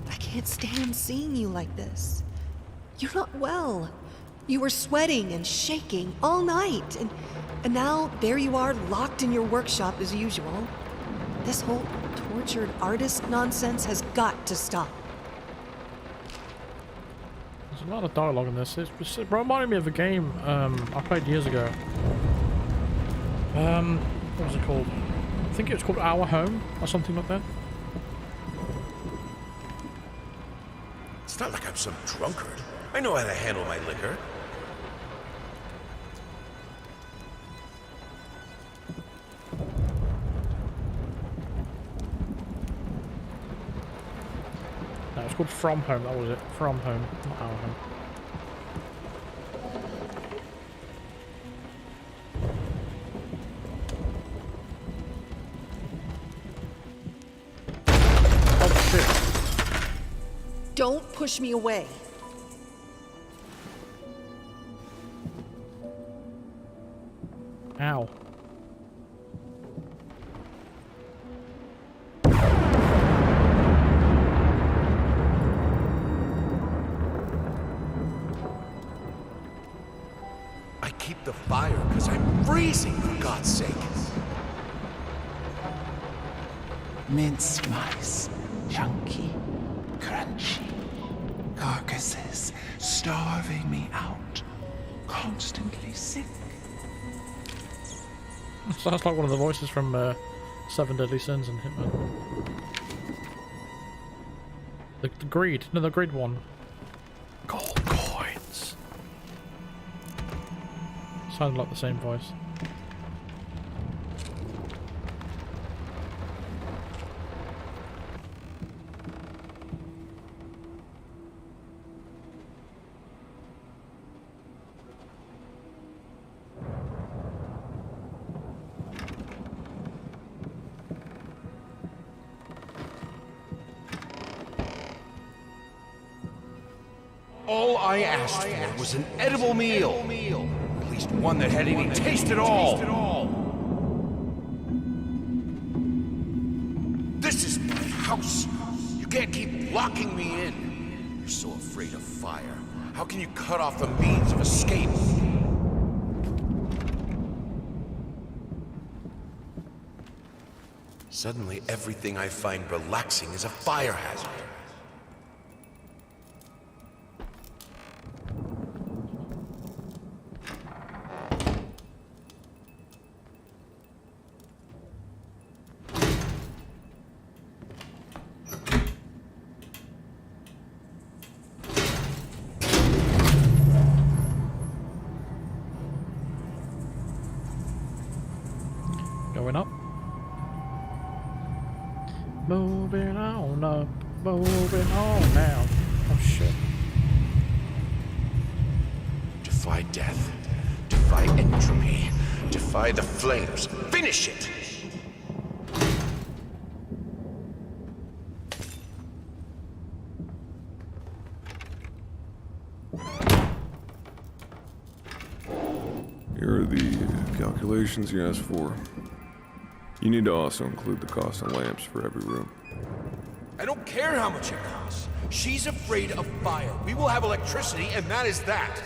I can't stand seeing you like this. You're not well. You were sweating and shaking all night, and now there you are, locked in your workshop as usual. This whole tortured artist nonsense has got to stop. There's a lot of dialogue in this. It's reminding me of a game I played years ago. What was it called? I think it was called Our Home or something like that. It's not like I'm some drunkard. I know how to handle my liquor. No, it's called From Home. That was it. From Home, not Our Home. Oh shit! Don't push me away. Ow. I keep the fire because I'm freezing. Mince mice, chunky, crunchy. Carcasses starving me out, constantly sick. Sounds like one of the voices from Seven Deadly Sins and Hitman. The greed, no, the greed one. Gold coins. Sounded like the same voice. All I asked for was an edible meal. At least one that had any taste at all. This is my house. You can't keep locking me in. You're so afraid of fire. How can you cut off the means of escape? Suddenly, everything I find relaxing is a fire hazard. Going up. Moving on up. Moving on now. Oh shit. Defy death. Defy entropy. Defy the flames. Finish it! Here are the calculations you asked for. You need to also include the cost of lamps for every room. I don't care how much it costs. She's afraid of fire. We will have electricity, and that is that.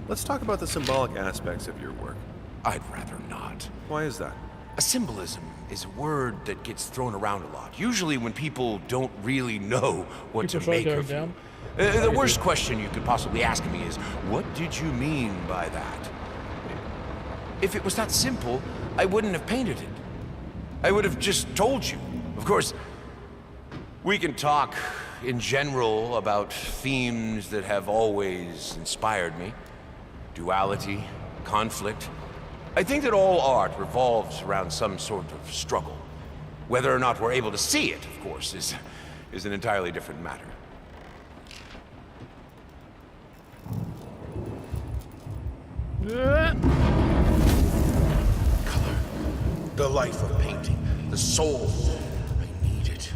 Let's talk about the symbolic aspects of your work. I'd rather not. Why is that? A symbolism is a word that gets thrown around a lot, usually when people don't really know what to make of you. The worst question you could possibly ask me is, what did you mean by that? If it was that simple, I wouldn't have painted it. I would have just told you. Of course, we can talk in general about themes that have always inspired me. Duality, conflict. I think that all art revolves around some sort of struggle. Whether or not we're able to see it, of course, is an entirely different matter. Color. The life of painting. The soul. I need it.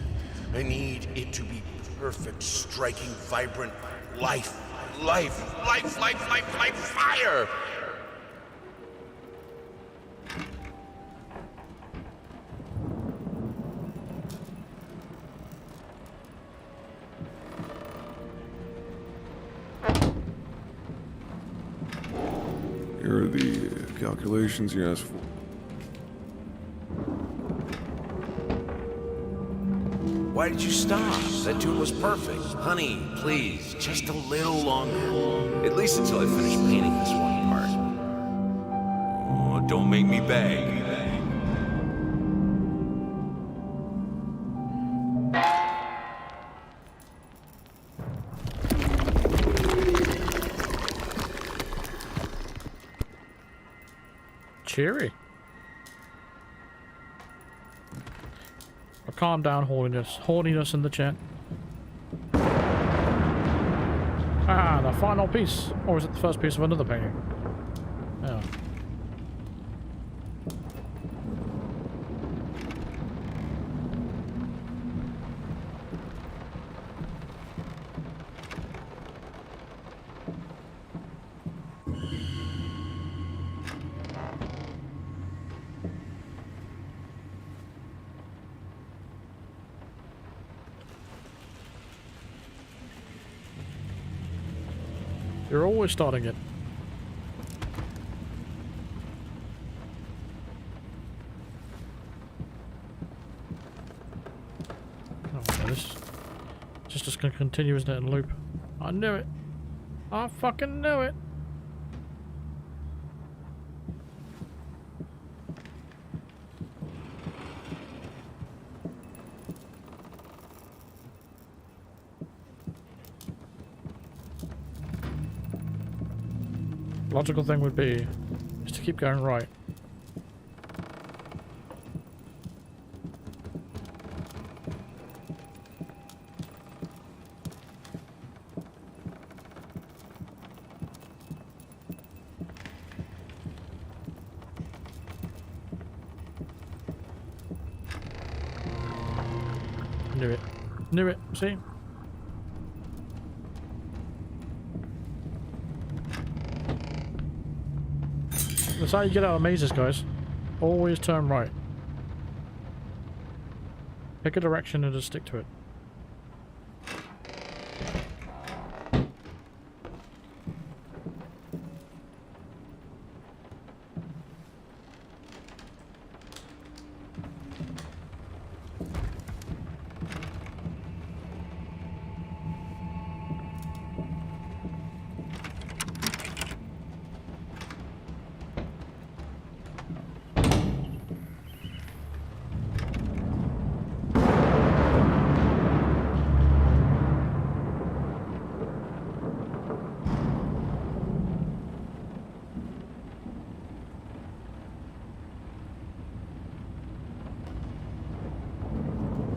I need it to be perfect, striking, vibrant life. Life, life, life, life, life, fire! Here are the calculations you asked for. Why did you stop? That tune was perfect. Honey, please, just a little longer. At least until I finish painting this one part. Oh, don't make me beg. Cheery. Or calm down, holiness. Holiness in the chat. Ah, the final piece. Or is it the first piece of another painting? Yeah. You're always starting it. Oh, this is just gonna continue, isn't it, in loop? I knew it. I fucking knew it. Logical thing would be is to keep going right. Knew it. Knew it. See? That's how you get out of mazes, guys. Always turn right. Pick a direction and just stick to it.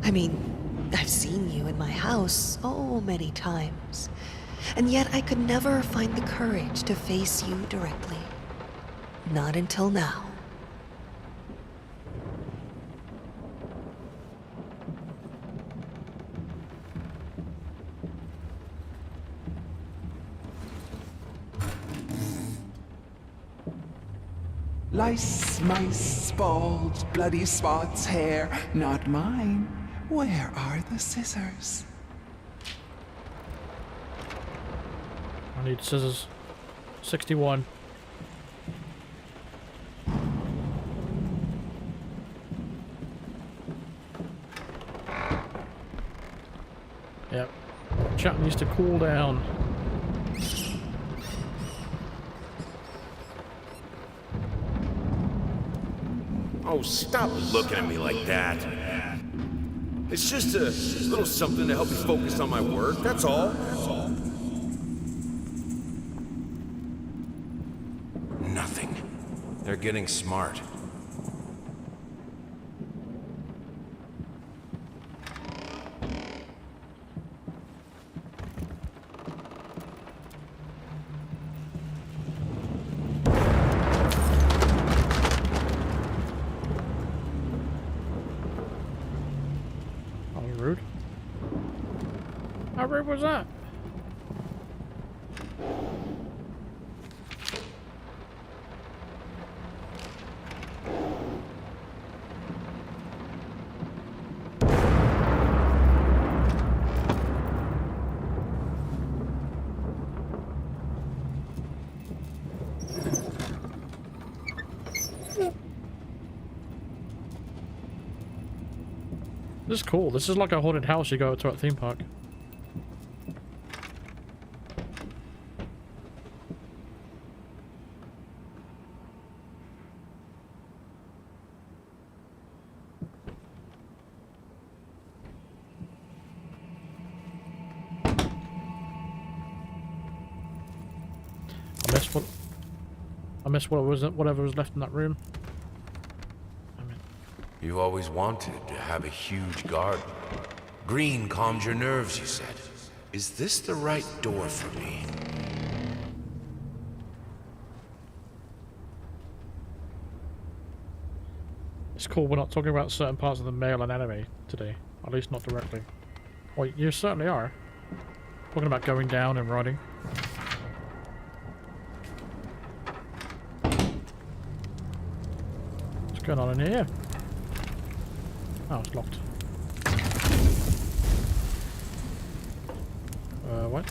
I mean, I've seen you in my house so many times, and yet I could never find the courage to face you directly. Not until now. Lice, mice, bald, bloody spots, hair, not mine. Where are the scissors? I need scissors. 61. Yep. Chat needs to cool down. Oh, stop looking at me like that. It's just a little something to help me focus on my work, that's all. Nothing. They're getting smart. Rude. How rude was that? This is cool. This is like a haunted house you go to at a theme park. I missed whatever was left in that room. You always wanted to have a huge garden. Green calmed your nerves, you said. Is this the right door for me? It's cool we're not talking about certain parts of the male and anime today. At least not directly. Well, you certainly are. Talking about going down and riding. What's going on in here? Oh, it's locked. What?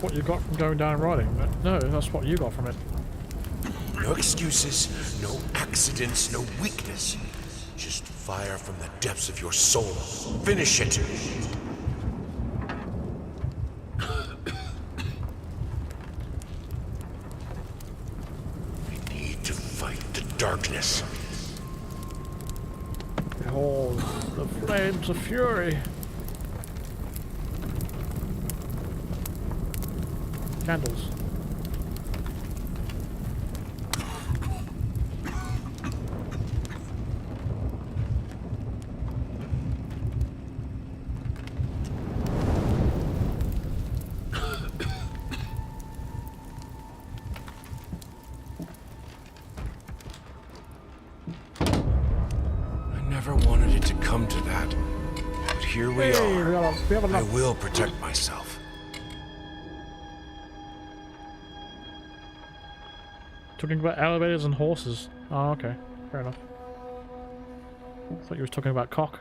what you got from going down and riding. No, that's what you got from it. No excuses, no accidents, no weakness. Just fire from the depths of your soul. Finish it. I need to fight the darkness. Behold, the flames of fury. Candles. To that. But here we are. I will protect myself. Talking about elevators and horses. Oh, okay. Fair enough. I thought you were talking about cock.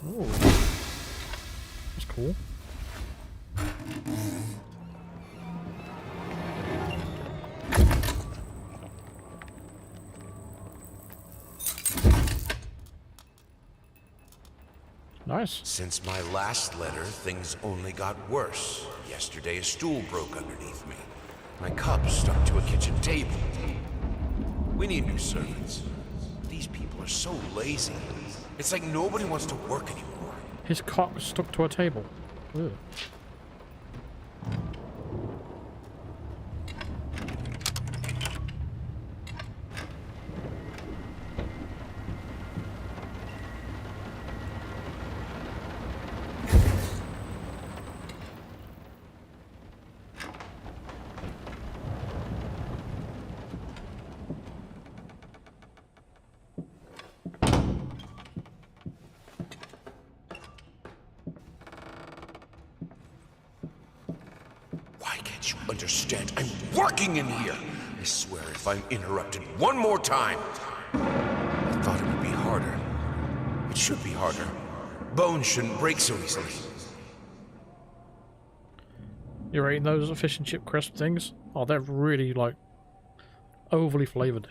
Ooh. That's cool. Nice. Since my last letter, things only got worse. Yesterday, a stool broke underneath me. My cup stuck to a kitchen table. We need new servants. These people are so lazy. It's like nobody wants to work anymore. His cock stuck to a table. Ugh. Understand? I'm working in here. I swear if I'm interrupted one more time. I thought it would be harder. It should be harder. Bones shouldn't break so easily. You're eating those fish and chip crisp things? Oh, they're really, like, overly flavored.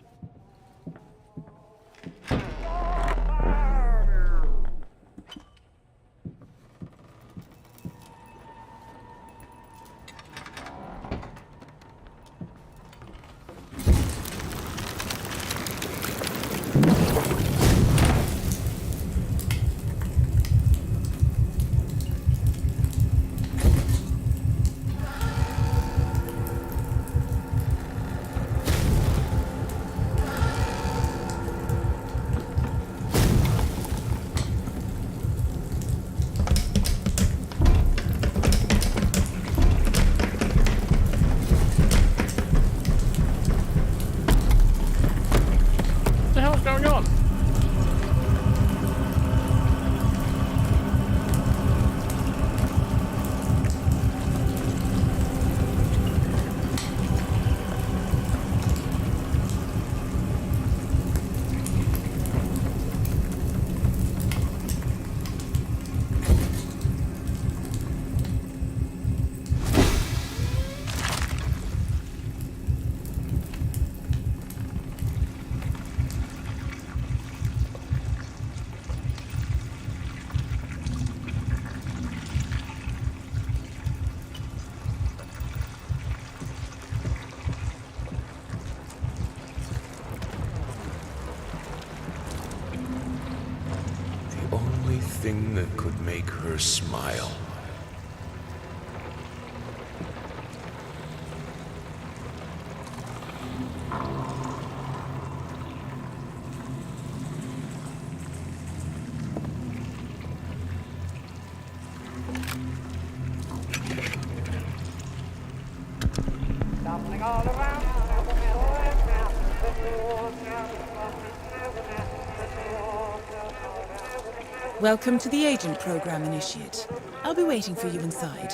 Thing that could make her smile. Welcome to the Agent Program, Initiate. I'll be waiting for you inside.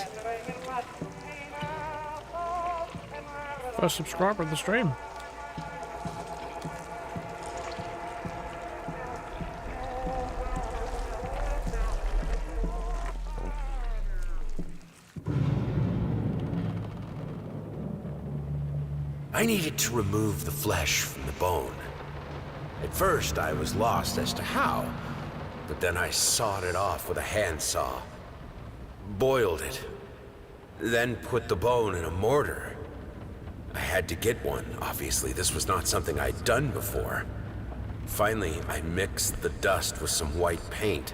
First subscriber of the stream. I needed to remove the flesh from the bone. At first, I was lost as to how, but then I sawed it off with a handsaw, boiled it, then put the bone in a mortar. I had to get one. Obviously, this was not something I'd done before. Finally, I mixed the dust with some white paint.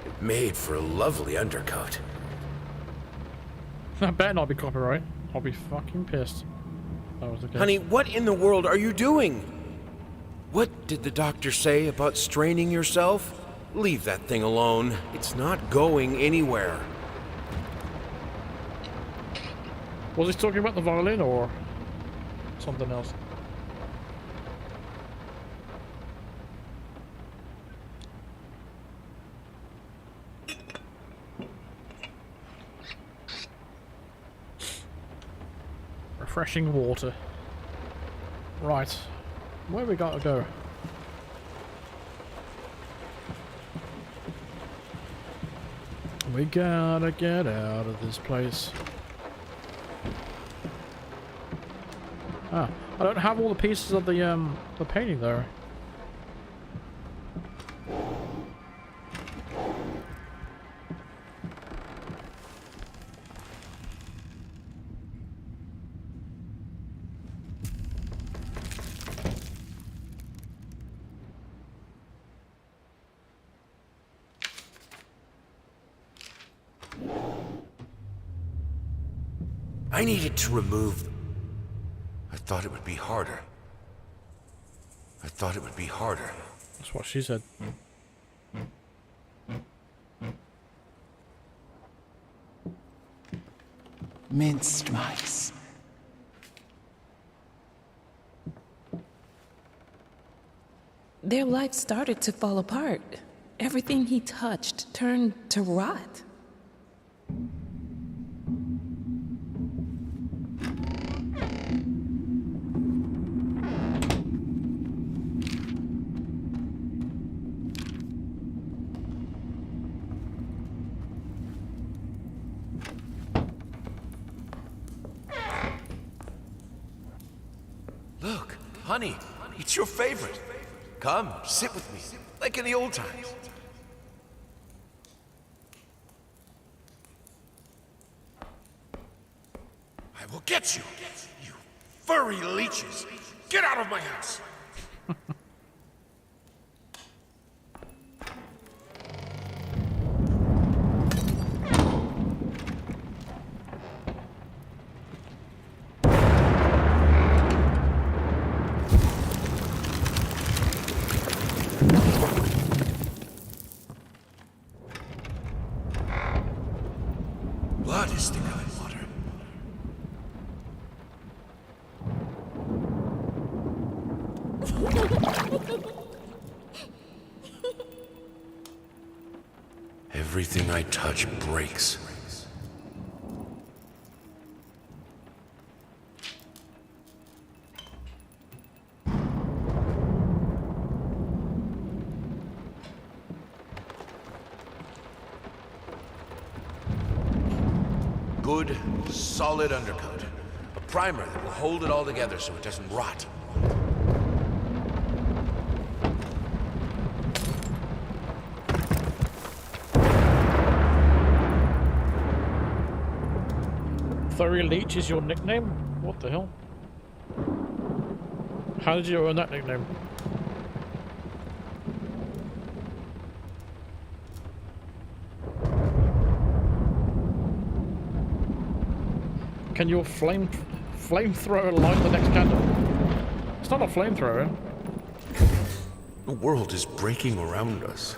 It made for a lovely undercoat. That better not be copyright. I'll be fucking pissed. That was the case. Honey, what in the world are you doing? What did the doctor say about straining yourself? Leave that thing alone. It's not going anywhere. Was he talking about the violin or something else? Refreshing water. Right. Where we gotta go? We gotta get out of this place. Ah, I don't have all the pieces of the painting though. I needed to remove... I thought it would be harder. I thought it would be harder. That's what she said. Minced mice. Their life started to fall apart. Everything he touched turned to rot. Look, honey, it's your favorite. Come, sit with me, like in the old times. I will get you, you furry leeches. Get out of my house. Blood is thicker than water. Everything I touch breaks. Good, solid undercoat. A primer that will hold it all together so it doesn't rot. Furry Leech is your nickname? What the hell? How did you earn that nickname? Can your flamethrower light the next candle? It's not a flamethrower. The world is breaking around us.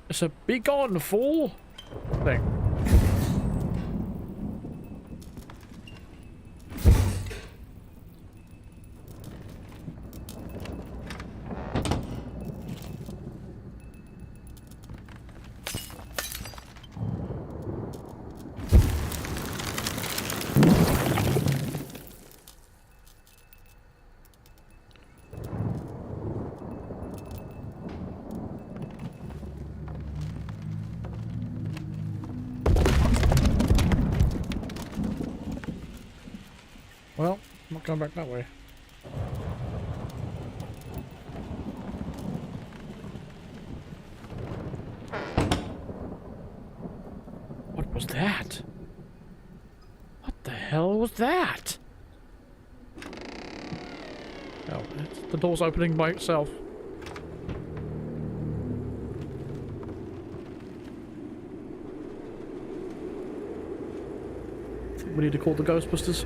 It's a be gone fool thing. Well, I'm not going back that way. What was that? What the hell was that? Oh, the door's opening by itself. We need to call the Ghostbusters.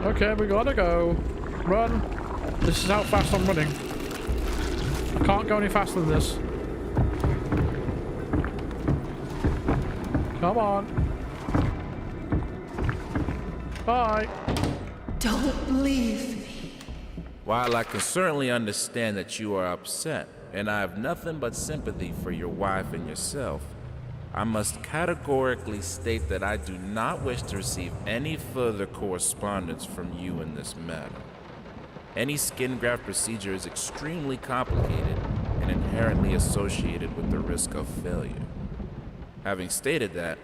Okay, we gotta go. Run. This is how fast I'm running. I can't go any faster than this. Come on. Bye. Don't leave me. While I can certainly understand that you are upset, and I have nothing but sympathy for your wife and yourself, I must categorically state that I do not wish to receive any further correspondence from you in this matter. Any skin graft procedure is extremely complicated and inherently associated with the risk of failure. Having stated that,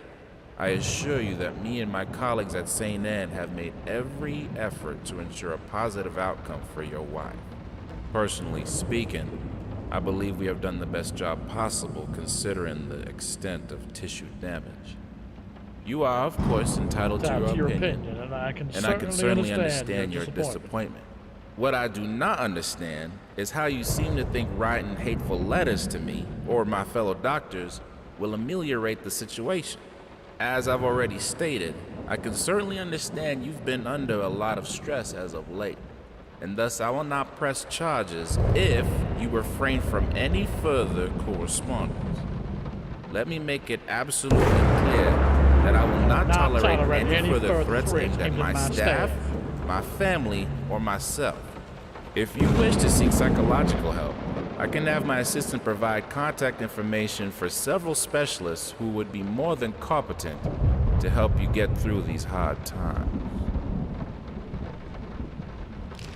I assure you that me and my colleagues at St. Anne have made every effort to ensure a positive outcome for your wife. Personally speaking, I believe we have done the best job possible considering the extent of tissue damage. You are, of course, entitled to your opinion, and I can certainly understand your disappointment. What I do not understand is how you seem to think writing hateful letters to me, or my fellow doctors, will ameliorate the situation. As I've already stated, I can certainly understand you've been under a lot of stress as of late, and thus I will not press charges if you refrain from any further correspondence. Let me make it absolutely clear that I will not tolerate any further threats aimed at my staff, my family, or myself. If you wish to seek psychological help, I can have my assistant provide contact information for several specialists who would be more than competent to help you get through these hard times.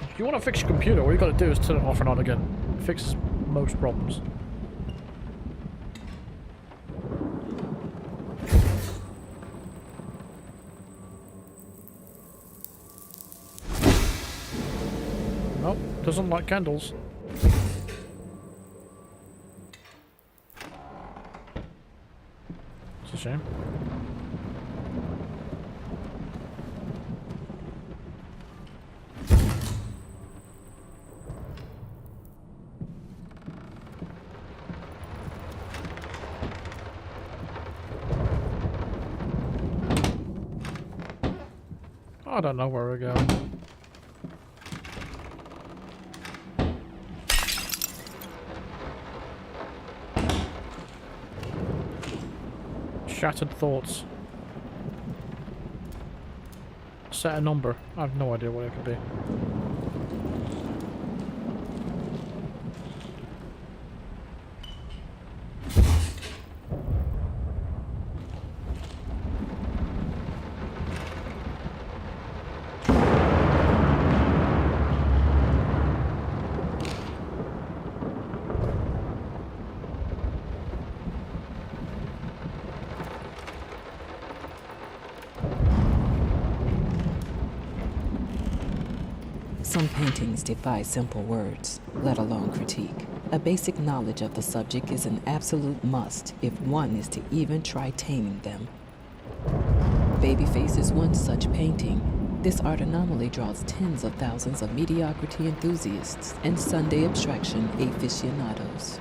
If you want to fix your computer, all you gotta do is turn it off and on again. It fixes most problems. Nope, doesn't like candles. It's a shame. I don't know where we're going. Shattered thoughts. Set a number. I have no idea what it could be. Some paintings defy simple words, let alone critique. A basic knowledge of the subject is an absolute must if one is to even try taming them. Babyface is one such painting. This art anomaly draws tens of thousands of mediocrity enthusiasts and Sunday abstraction aficionados.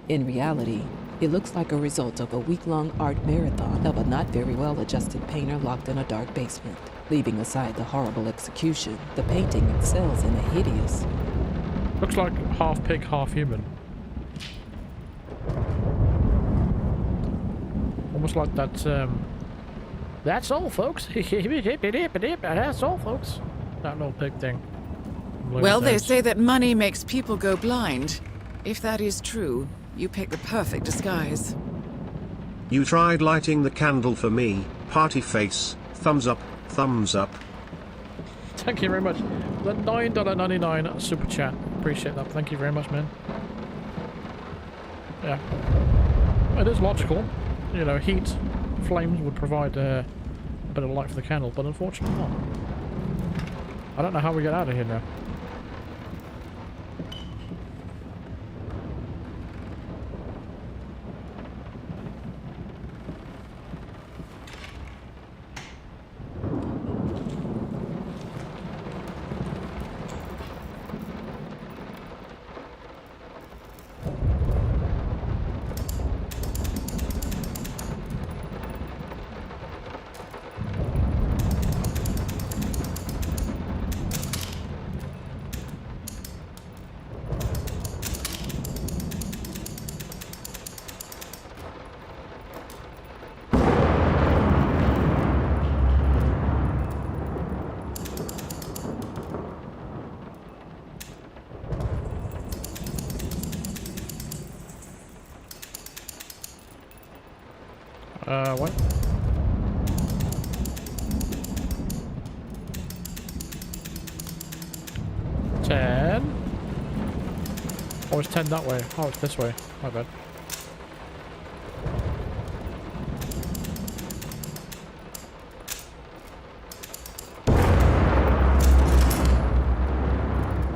In reality, it looks like a result of a week-long art marathon of a not very well-adjusted painter locked in a dark basement. Leaving aside the horrible execution, the painting excels in a hideous... Looks like half pig, half human. Almost like that, that's all, folks. That's all, folks. That little pig thing. Blue Well, they nose. say that money makes people go blind. If that is true, you pick the perfect disguise. You tried lighting the candle for me, party face, thumbs up, thumbs up. Thank you very much. The $9.99 super chat. Appreciate that. Thank you very much, man. Yeah. It is logical. You know, heat, flames would provide a bit of light for the candle, but unfortunately not. I don't know how we get out of here now. What? $10? Oh, it's 10 that way. Oh, it's this way. My bad.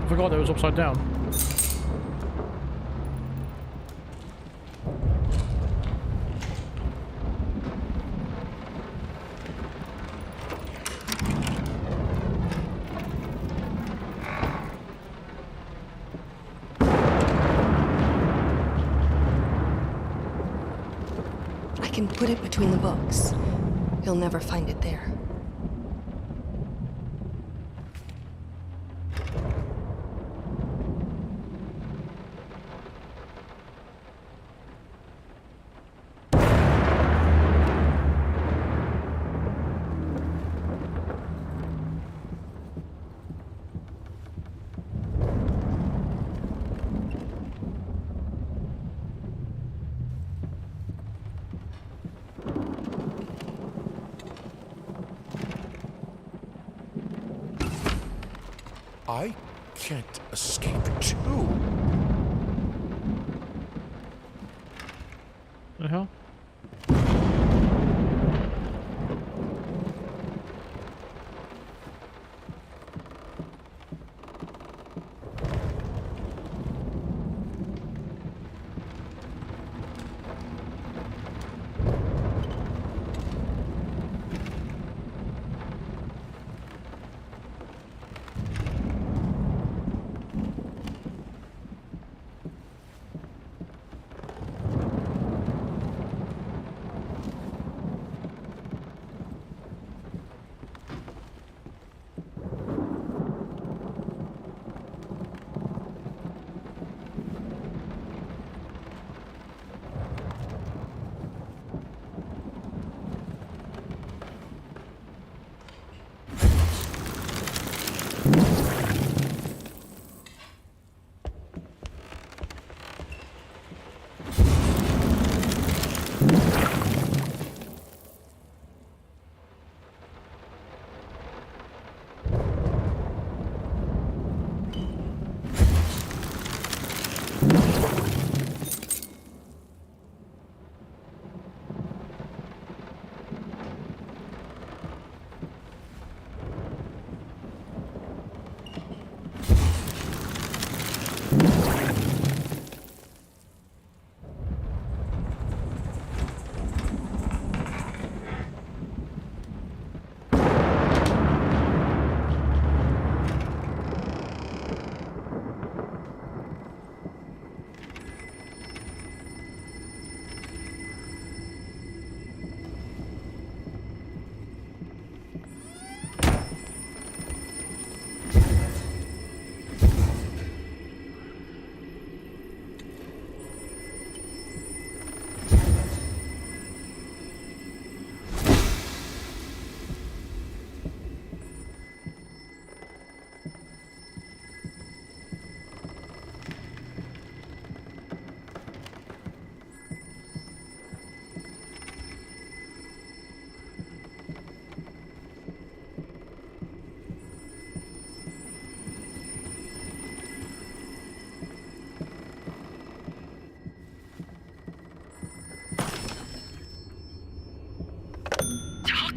I forgot it was upside down. I can put it between the books. He'll never find it there. I can't escape too. The hell?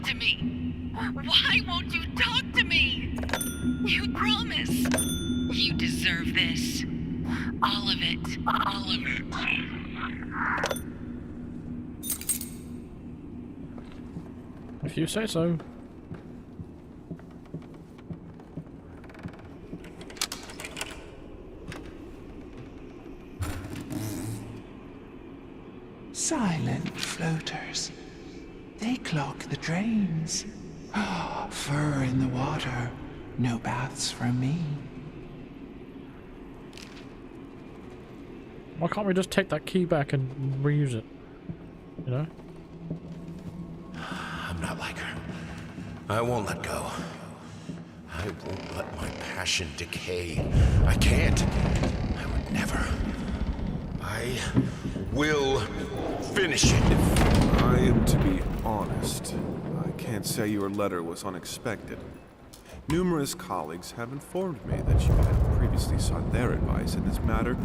to me? Why won't you talk to me? You promise. You deserve this. All of it. All of it. If you say so. Silent floaters. They clog the drains. Fur in the water. No baths from me. Why can't we just take that key back and reuse it? You know? I'm not like her. I won't let go. I won't let my passion decay. I can't. I would never. I will finish it. If I am to be honest, I can't say your letter was unexpected. Numerous colleagues have informed me that you had previously sought their advice in this matter,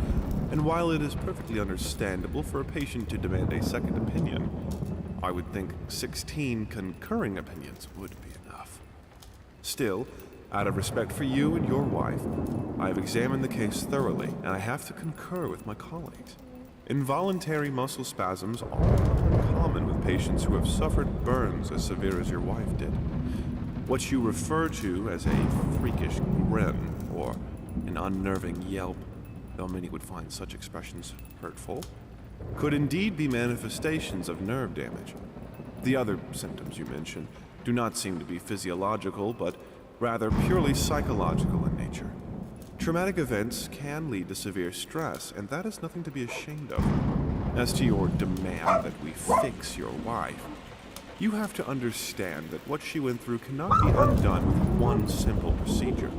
and while it is perfectly understandable for a patient to demand a second opinion, I would think 16 concurring opinions would be enough. Still, out of respect for you and your wife, I have examined the case thoroughly, and I have to concur with my colleagues. Involuntary muscle spasms are uncommon with patients who have suffered burns as severe as your wife did. What you refer to as a freakish grin or an unnerving yelp, though many would find such expressions hurtful, could indeed be manifestations of nerve damage. The other symptoms you mention do not seem to be physiological, but rather purely psychological in nature. Traumatic events can lead to severe stress, and that is nothing to be ashamed of. As to your demand that we fix your wife, you have to understand that what she went through cannot be undone with one simple procedure.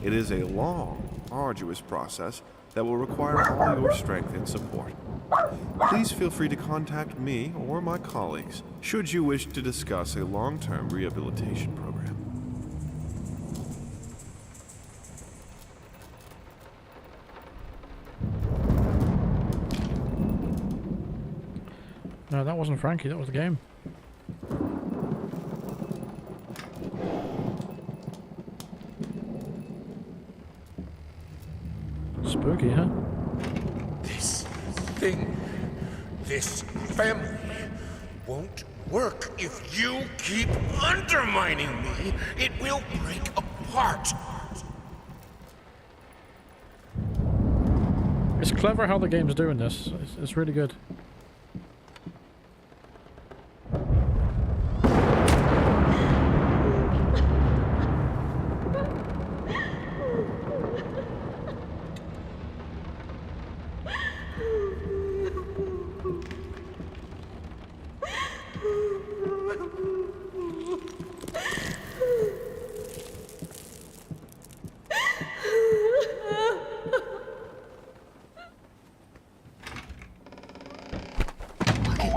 It is a long, arduous process that will require all your strength and support. Please feel free to contact me or my colleagues should you wish to discuss a long-term rehabilitation program. No, that wasn't Frankie, that was the game. Spooky, huh? This thing, this family, won't work if you keep undermining me. It will break apart. It's clever how the game's doing this. It's really good.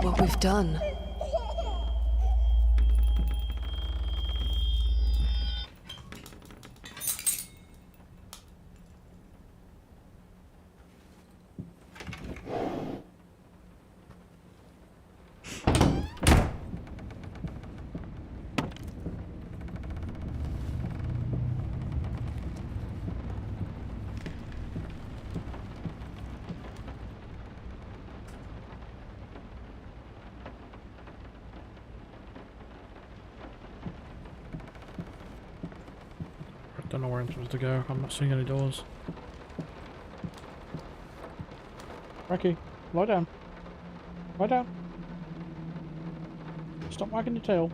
What we've done. Don't know where I'm supposed to go. I'm not seeing any doors. Frankie, lie down. Lie down. Stop wagging your tail.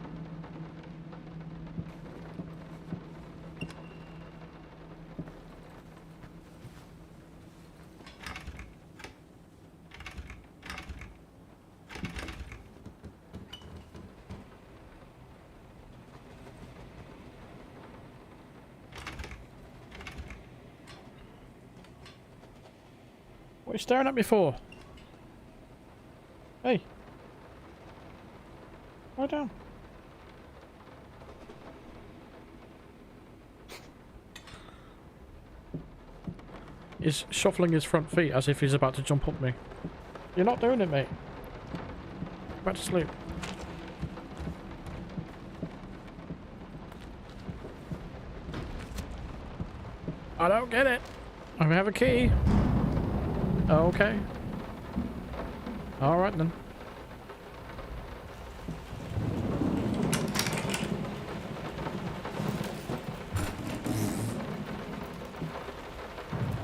What are you staring at me for? Hey. Lie down. He's shuffling his front feet as if he's about to jump up me. You're not doing it, mate. Go back to sleep. I don't get it. I have a key. Okay. Alright then.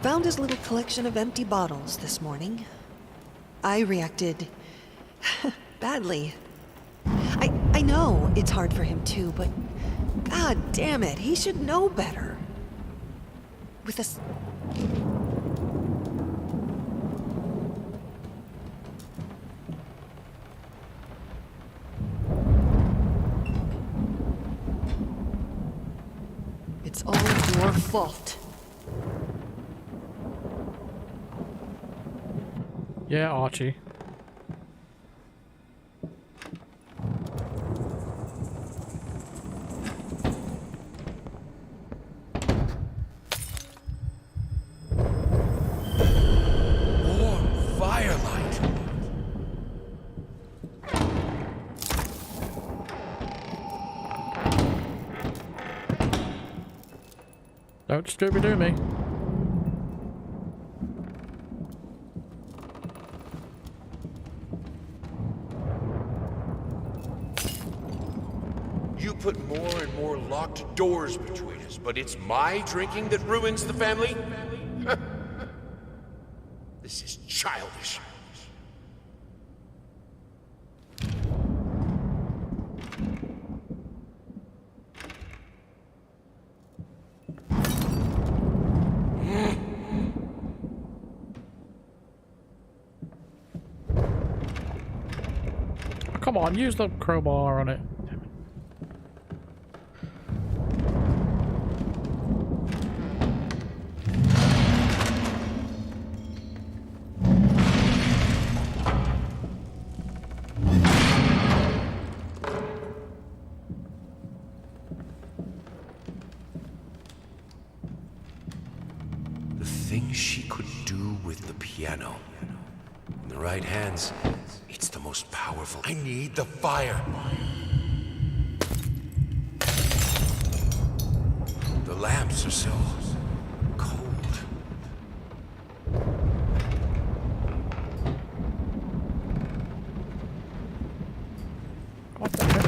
Found his little collection of empty bottles this morning. I reacted badly. I know it's hard for him too, but god damn it, he should know better. With us. It's all your fault. Yeah, Archie. Warm firelight. Don't Scooby-Doo me. You put more and more locked doors between us, but it's my drinking that ruins the family? This is childish. Come on, use the crowbar on it. The things she could do with the piano. In the right hands, it's the most powerful. I need the fire. The lamps are so cold. What the heck?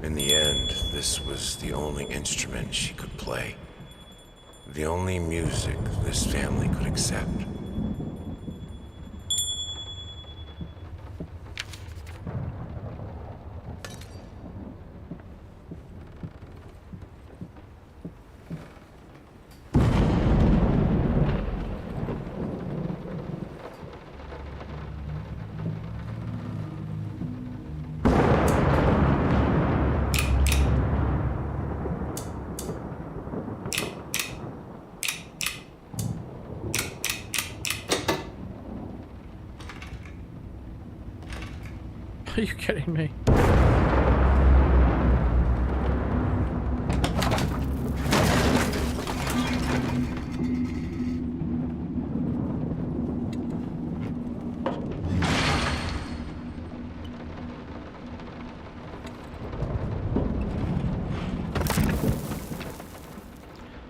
In the end, this was the only instrument she could play. The only music this family could accept. Are you kidding me?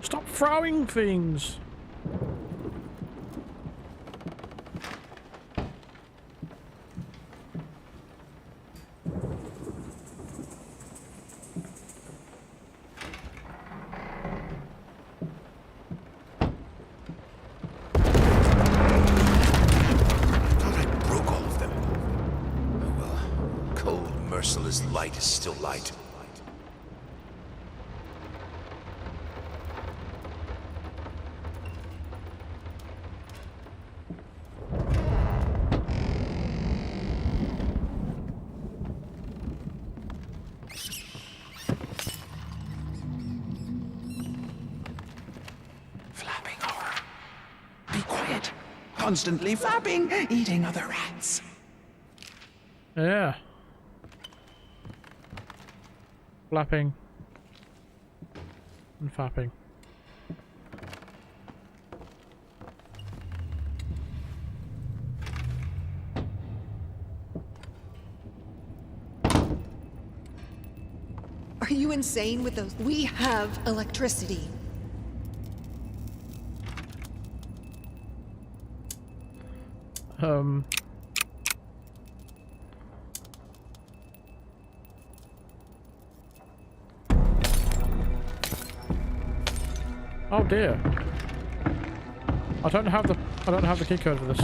Stop throwing things! Merciless light is still light. Flapping horror. Be quiet. Constantly flapping, eating other rats. Yeah. Flapping. And fapping. Are you insane with those? We have electricity. Oh dear. I don't have the key code for this.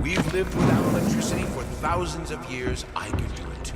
We've lived without electricity for thousands of years. I can do it too.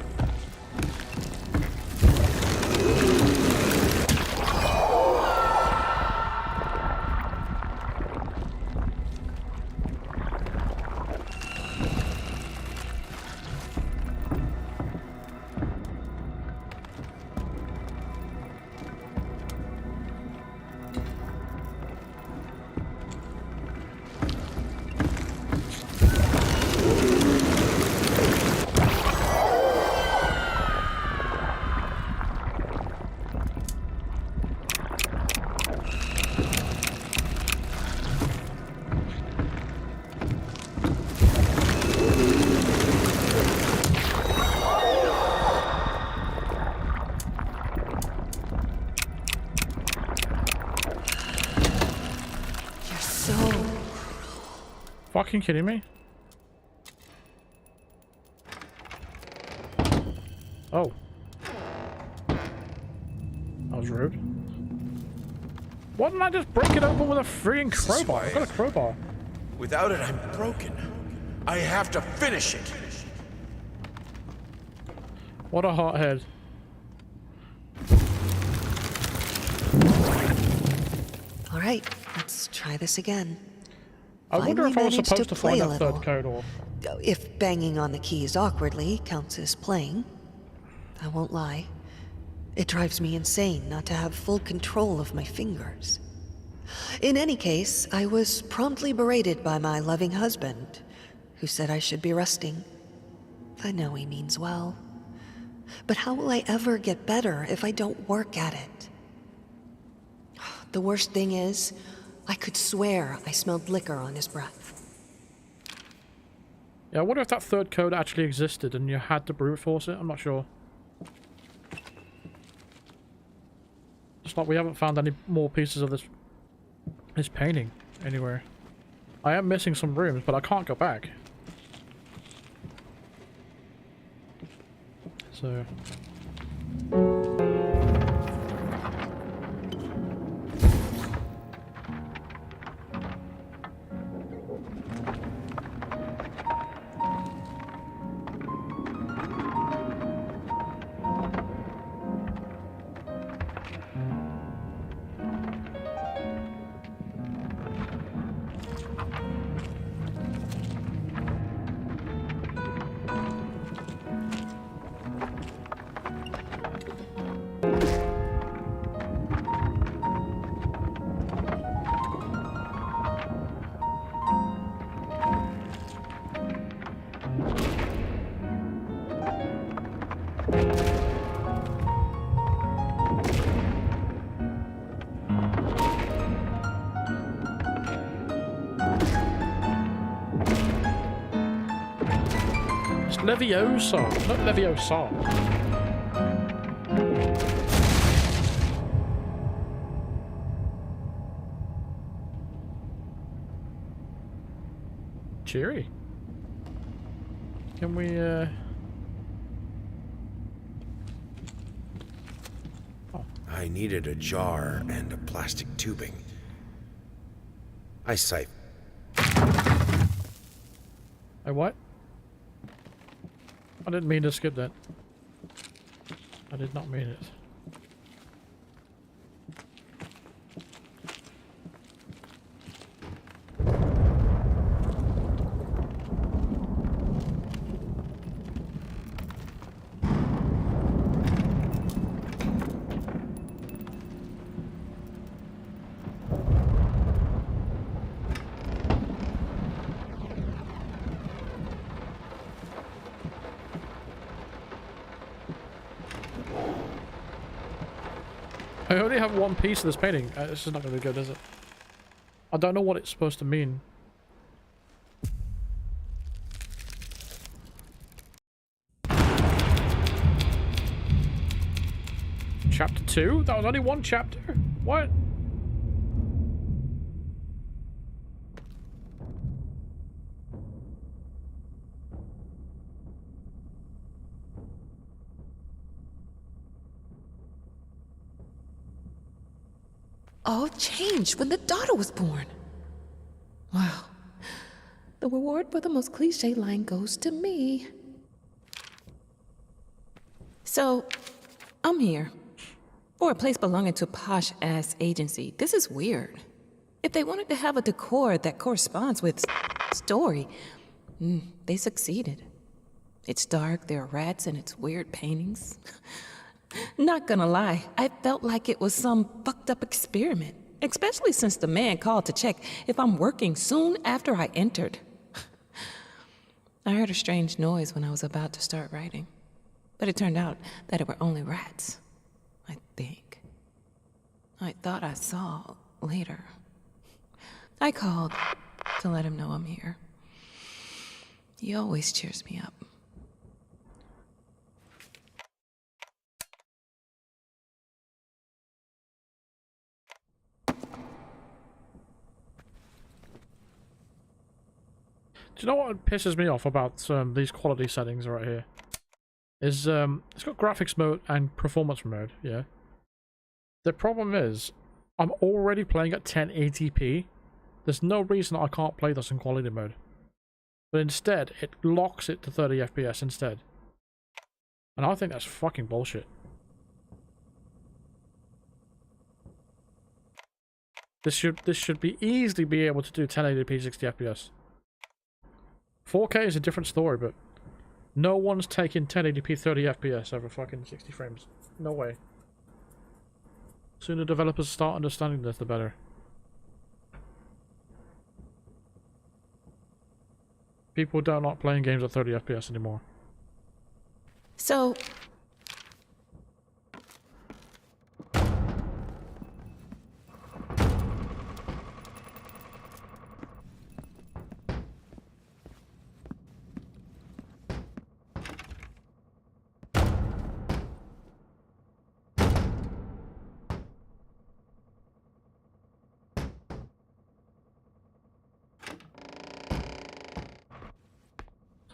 Fucking kidding me? Oh. That was rude. Why didn't I just break it open with a freaking crowbar? I've got a crowbar. Without it, I'm broken. I have to finish it. What a hothead. All right, let's try this again. I wonder if I was Finally supposed to play find a that third little. code or... If banging on the keys awkwardly counts as playing. I won't lie. It drives me insane not to have full control of my fingers. In any case, I was promptly berated by my loving husband, who said I should be resting. I know he means well. But how will I ever get better if I don't work at it? The worst thing is, I could swear I smelled liquor on his breath. Yeah, I wonder if that third code actually existed and you had to brute force it. I'm not sure. Just like we haven't found any more pieces of this painting anywhere. I am missing some rooms, but I can't go back. So... Leviosa, not Leviosa. cheery. Can we, I needed a jar and a plastic tubing. I siphoned. Hey, what? I didn't mean to skip that. I did not mean it. I only have one piece of this painting. This is not going to be good, is it? I don't know what it's supposed to mean. Chapter 2? That was only one chapter? What? All changed when the daughter was born. Wow. The reward for the most cliche line goes to me. So, I'm here. For a place belonging to a posh-ass agency. This is weird. If they wanted to have a decor that corresponds with story, they succeeded. It's dark, there are rats, and it's weird paintings. Not gonna lie, I felt like it was some fucked up experiment, especially since the man called to check if I'm working soon after I entered. I heard a strange noise when I was about to start writing, but it turned out that it were only rats, I think. I thought I saw later. I called to let him know I'm here. He always cheers me up. Do you know what pisses me off about these quality settings right here? Is it's got graphics mode and performance mode, yeah. The problem is, I'm already playing at 1080p. There's no reason I can't play this in quality mode. But instead, it locks it to 30 FPS instead. And I think that's fucking bullshit. This should be easily be able to do 1080p 60 FPS. 4K is a different story, but no one's taking 1080p 30 FPS over fucking 60 frames. No way. Sooner developers start understanding this, the better. People don't like playing games at 30 FPS anymore. So,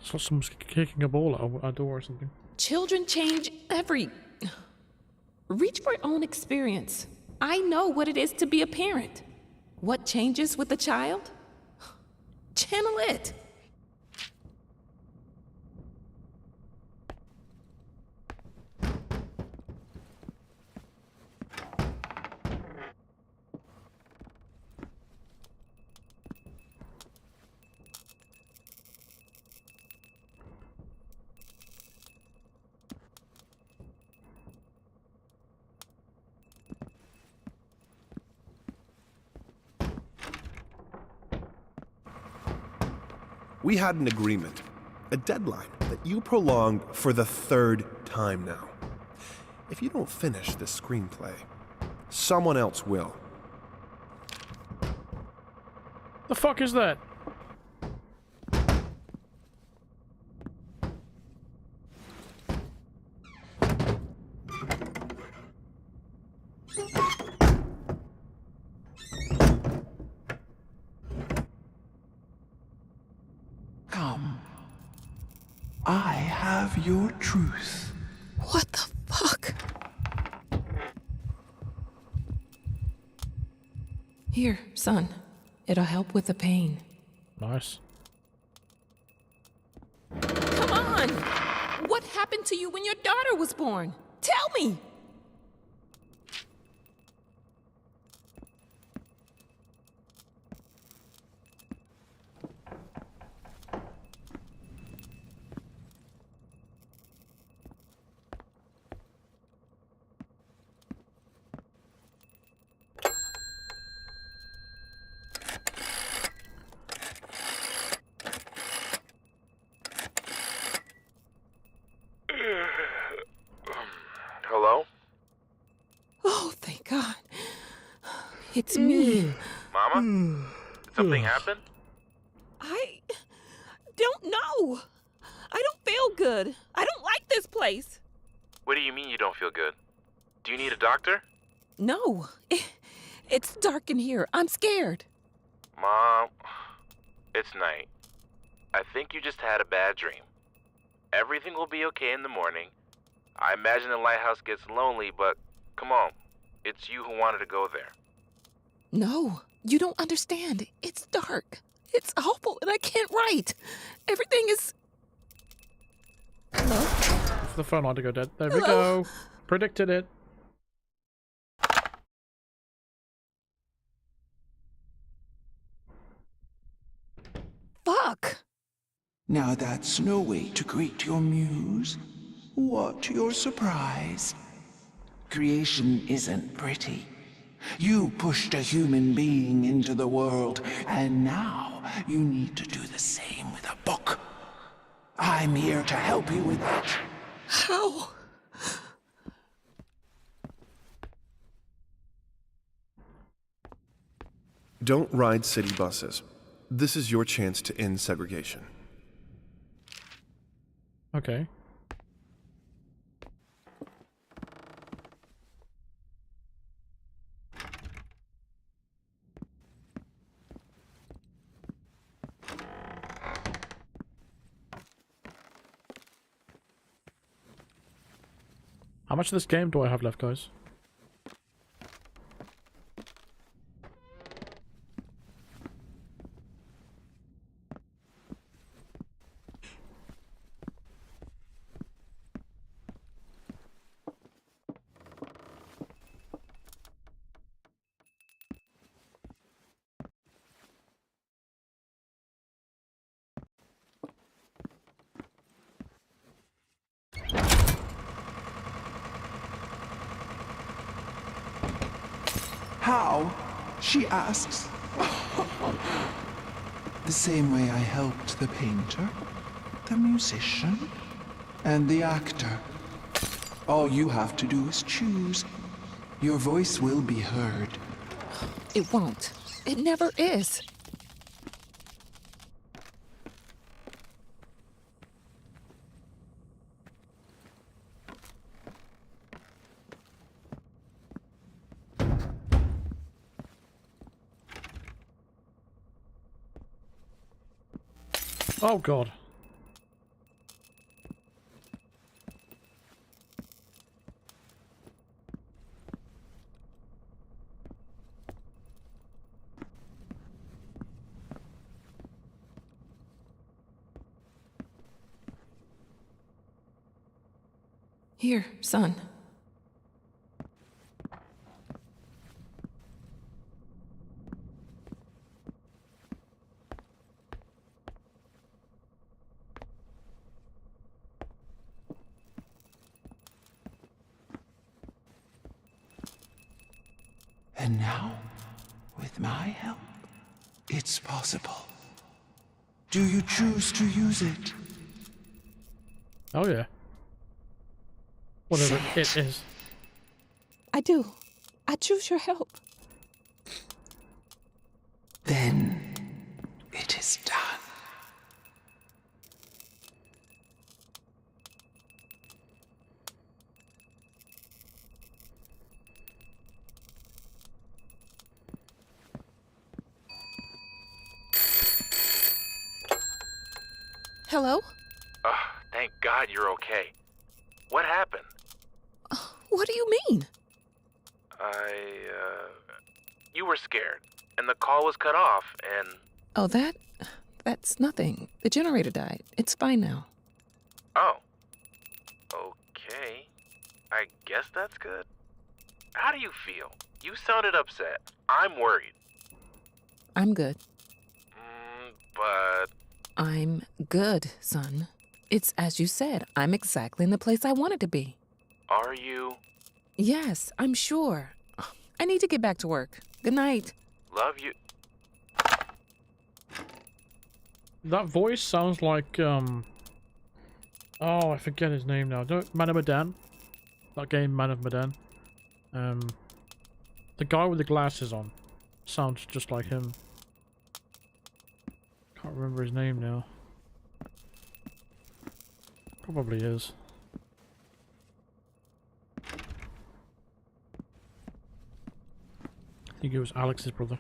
It's like someone's kicking a ball at a door or something. children change Reach for your own experience. I know what it is to be a parent. What changes with the child? Channel it. We had an agreement, a deadline that you prolonged for the third time now. If you don't finish this screenplay, someone else will. The fuck is that? I have your truth. What the fuck? Here, son. It'll help with the pain. Nice. Come on! What happened to you when your daughter was born? Tell me! Hello? Oh, thank God. It's me. Mama? Did something happen? I don't know. I don't feel good. I don't like this place. What do you mean you don't feel good? Do you need a doctor? No. It's dark in here. I'm scared. Mom, it's night. I think you just had a bad dream. Everything will be okay in the morning. I imagine the lighthouse gets lonely, but come on. It's you who wanted to go there. No, you don't understand. It's dark. It's awful, and I can't write. Everything is... Hello? For the phone line to go dead. There we go. Predicted it. Fuck. Now that's no way to greet your muse. What your surprise? Creation isn't pretty. You pushed a human being into the world, and now you need to do the same with a book. I'm here to help you with that. How? Don't ride city buses. This is your chance to end segregation. Okay. How much of this game do I have left, guys? How? She asks. The same way I helped the painter, the musician, and the actor. All you have to do is choose. Your voice will be heard. It won't. It never is. Oh god. Here, son. And now, with my help, it's possible. Do you choose to use it? Oh yeah. Whatever it is. I do. I choose your help. Then it is done. Hello? God you're okay. What happened? What do you mean? You were scared, and the call was cut off, and... Oh, that's nothing. The generator died. It's fine now. Oh. Okay. I guess that's good. How do you feel? You sounded upset. I'm worried. I'm good. But... I'm good, son. It's as you said. I'm exactly in the place I wanted to be. Are you? Yes, I'm sure. I need to get back to work. Good night. Love you. That voice sounds like, oh, I forget his name now. Man of Medan. That game, Man of Medan. The guy with the glasses on. Sounds just like him. Can't remember his name now. Probably is. I think it was Alex's brother.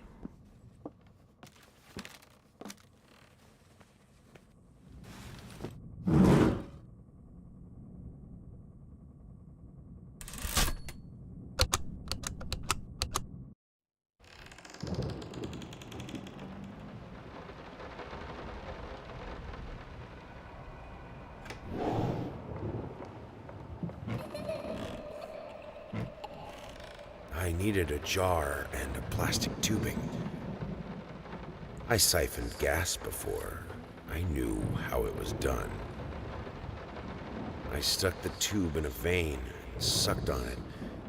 I needed a jar and a plastic tubing. I siphoned gas before. I knew how it was done. I stuck the tube in a vein and sucked on it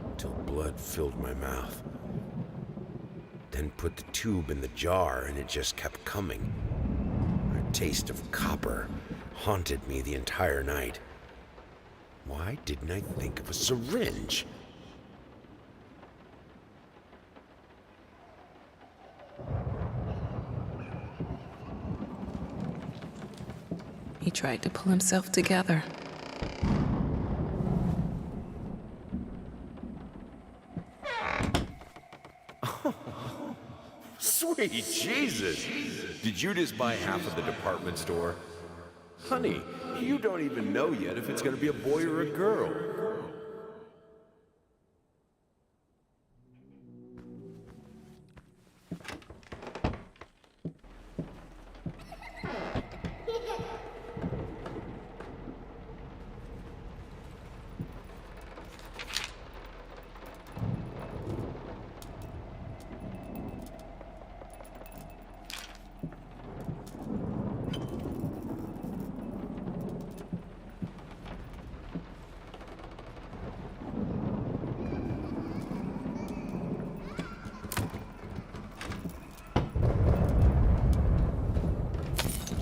until blood filled my mouth. Then put the tube in the jar and it just kept coming. A taste of copper haunted me the entire night. Why didn't I think of a syringe? He tried to pull himself together. Sweet Jesus! Did you just buy half of the department store? Honey, you don't even know yet if it's gonna be a boy or a girl.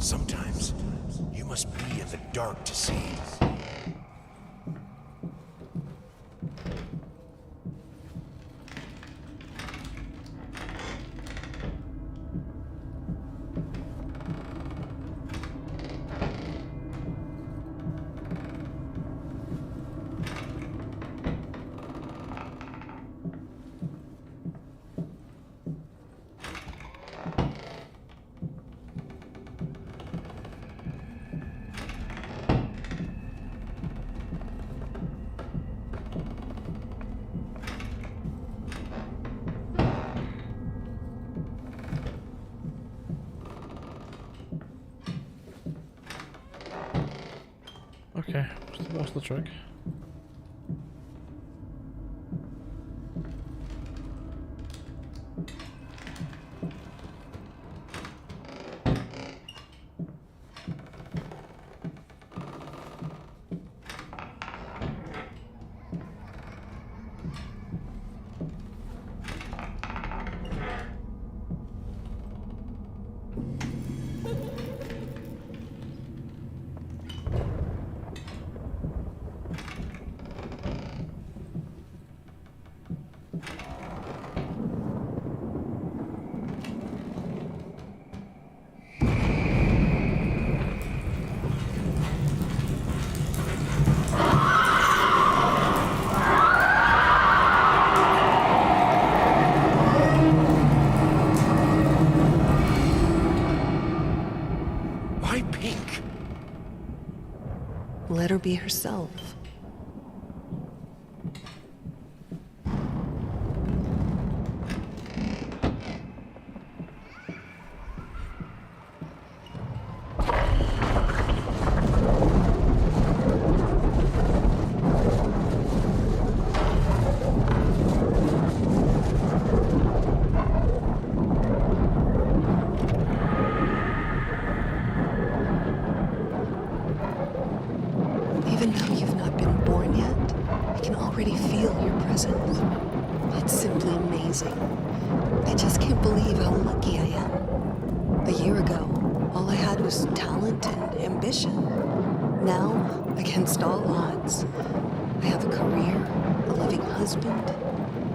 Sometimes you must be in the dark to see. Okay, what's the trick? let her be herself. Even though you've not been born yet, I can already feel your presence. It's simply amazing. I just can't believe how lucky I am. A year ago, all I had was talent and ambition. Now, against all odds, I have a career, a loving husband,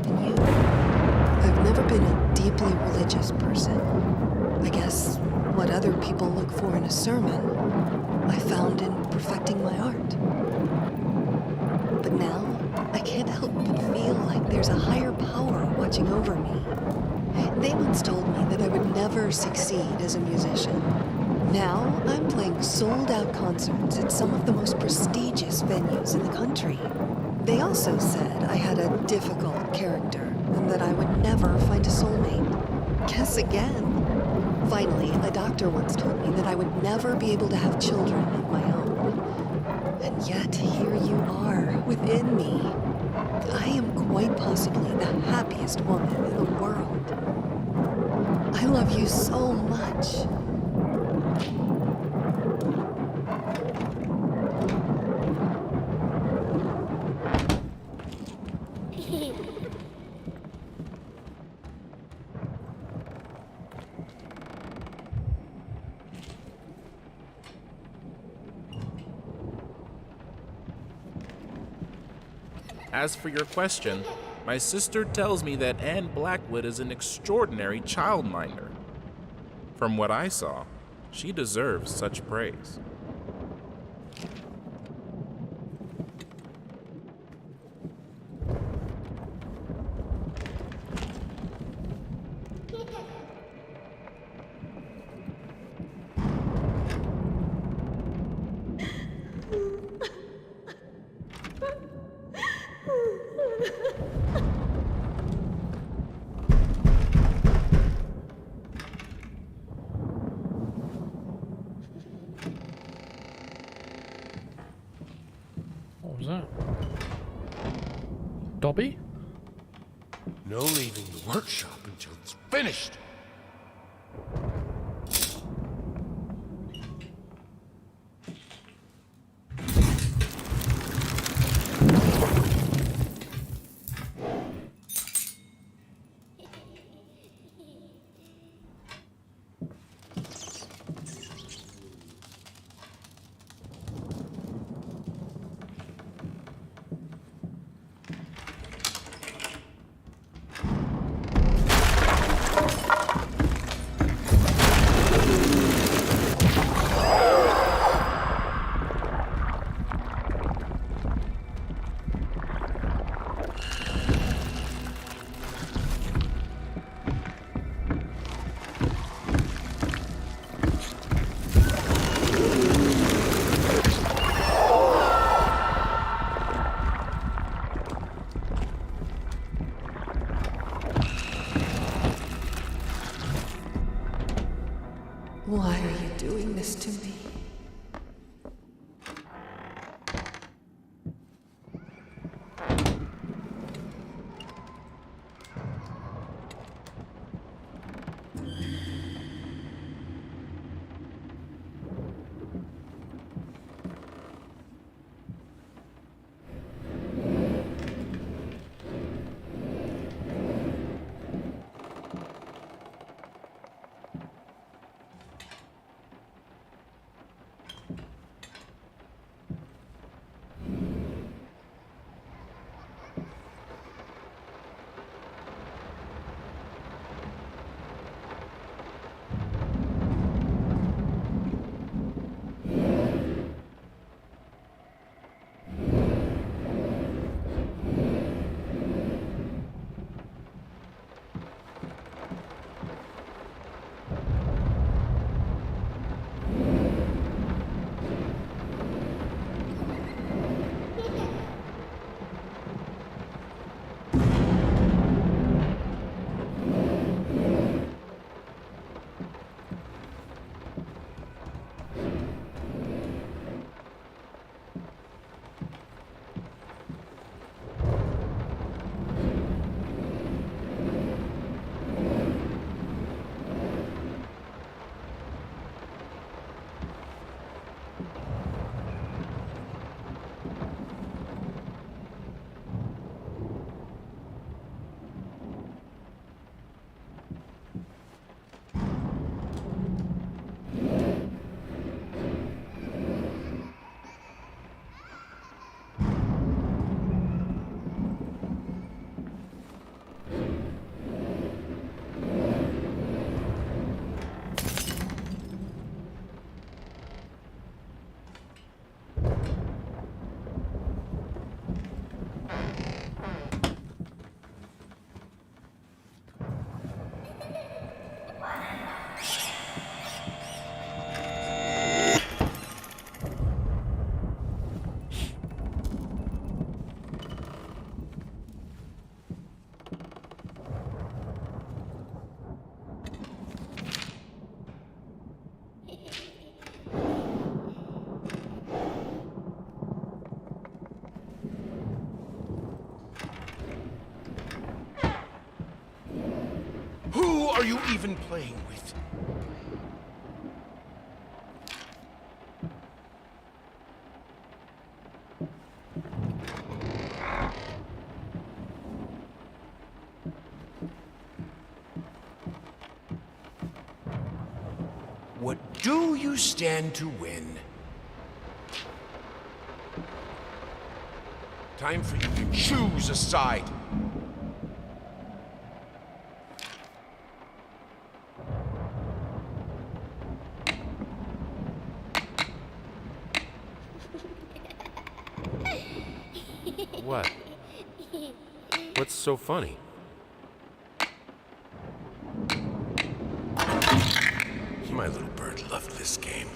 and you. I've never been a deeply religious person. I guess what other people look for in a sermon, I found in perfecting my art. But now, I can't help but feel like there's a higher power watching over me. They once told me that I would never succeed as a musician. Now, I'm playing sold-out concerts at some of the most prestigious venues in the country. They also said I had a difficult character and that I would never find a soulmate. Guess again. Finally, a doctor once told me that I would never be able to have children of my own. And yet, here you are, within me. I am quite possibly the happiest woman in the world. I love you so much. As for your question, my sister tells me that Anne Blackwood is an extraordinary childminder. From what I saw, she deserves such praise. What was that? Dobby? No leaving the workshop until it's finished. you even playing with? What do you stand to win? Time for you to choose a side. What? What's so funny? My little bird loved this game.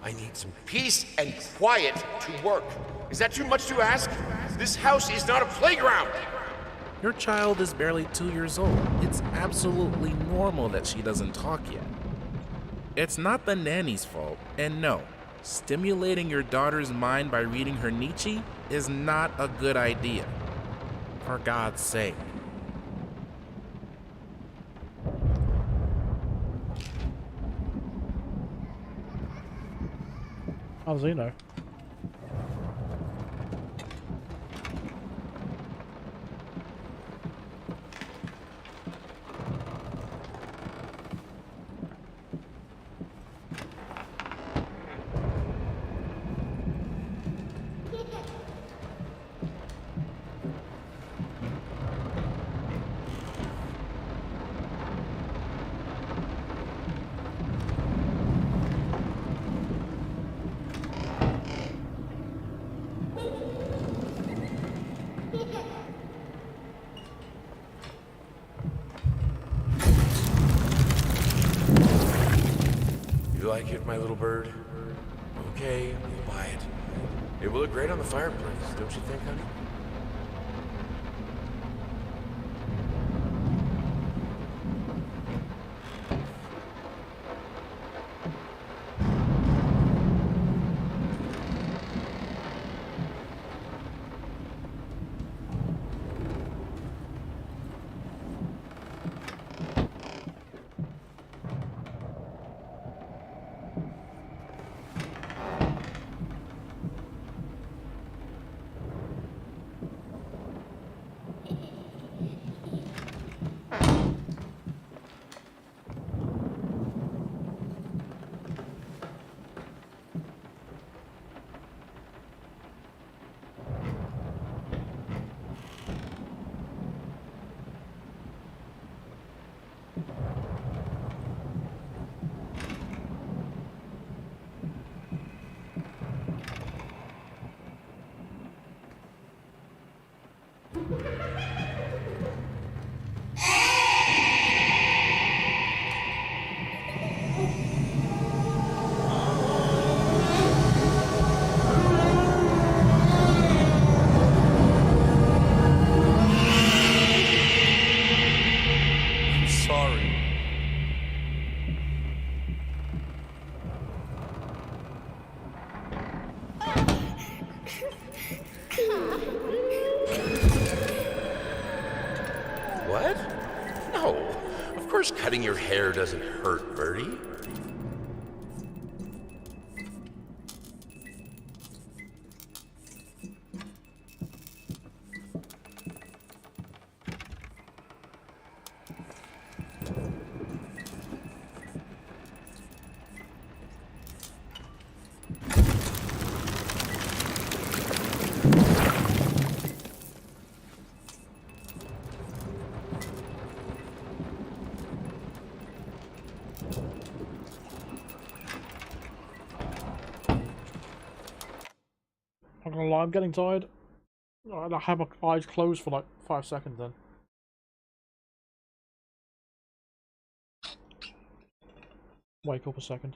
I need some peace and quiet to work. Is that too much to ask? This house is not a playground. Your child is barely 2 years old. It's absolutely normal that she doesn't talk yet. It's not the nanny's fault, and no, stimulating your daughter's mind by reading her Nietzsche is not a good idea. For God's sake. How does he know? You like it, my little bird? Okay, we'll buy it. It will look great on the fireplace, don't you think, honey? What? No. Of course cutting your hair doesn't hurt, Birdie. I'm not gonna lie, I'm getting tired. I have my eyes closed for like 5 seconds then. Wake up a second.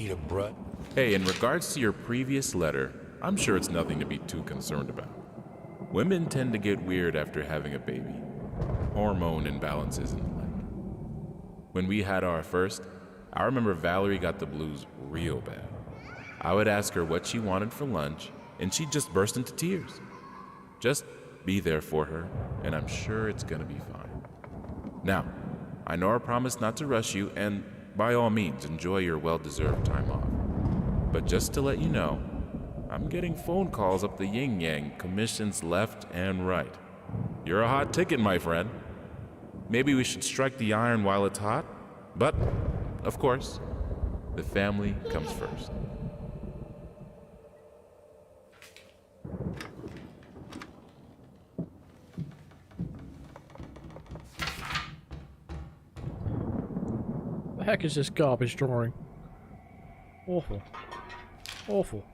need a brush. Hey, in regards to your previous letter, I'm sure it's nothing to be too concerned about. Women tend to get weird after having a baby. Hormone imbalances and the like. When we had our first, I remember Valerie got the blues real bad. I would ask her what she wanted for lunch, and she'd just burst into tears. Just be there for her, and I'm sure it's gonna be fine. Now, I know I promised not to rush you, and by all means, enjoy your well-deserved time off. But just to let you know, I'm getting phone calls up the yin-yang, commissions left and right. You're a hot ticket, my friend. Maybe we should strike the iron while it's hot, but, of course, the family comes first. The heck is this garbage drawing? Awful. Awful.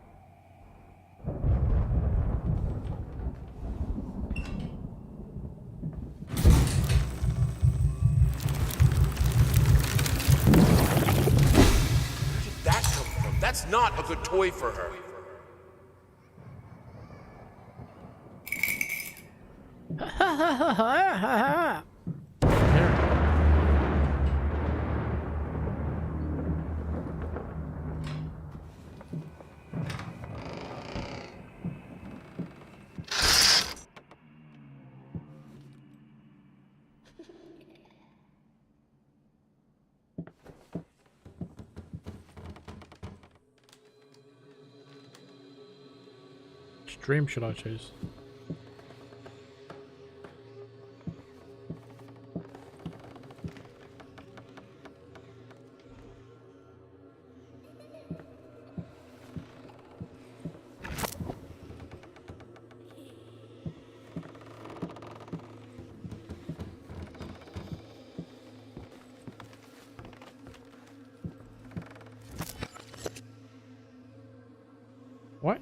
Where did that come from? That's not a good toy for her. Which dream should I choose? What?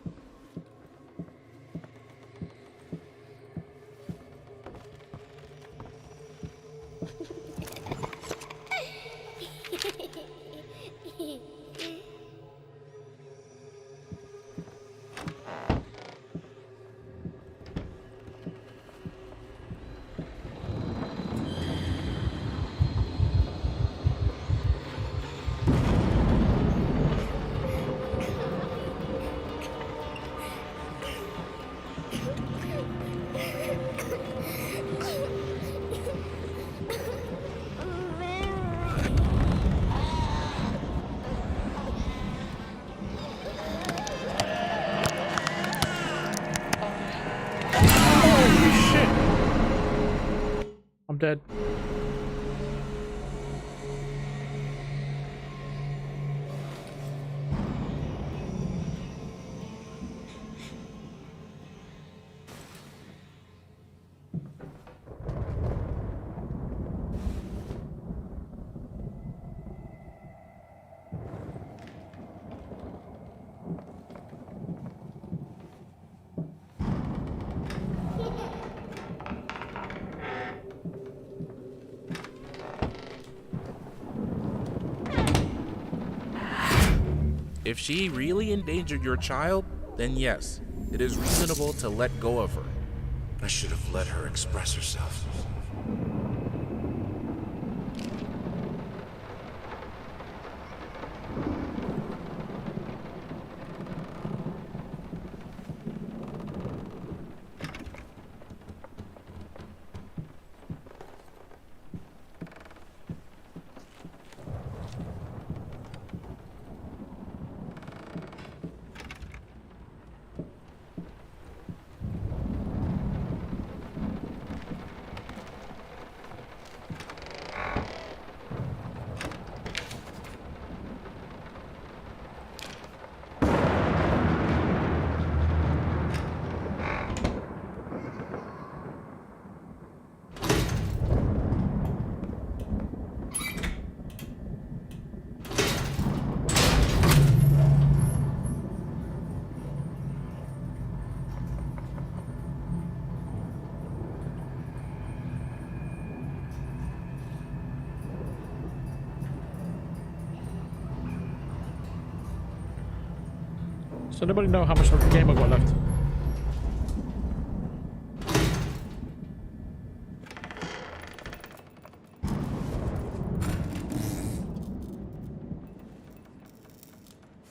I'm dead. If she really endangered your child, then yes, it is reasonable to let go of her. I should have let her express herself. Does anybody know how much of the game I've got left?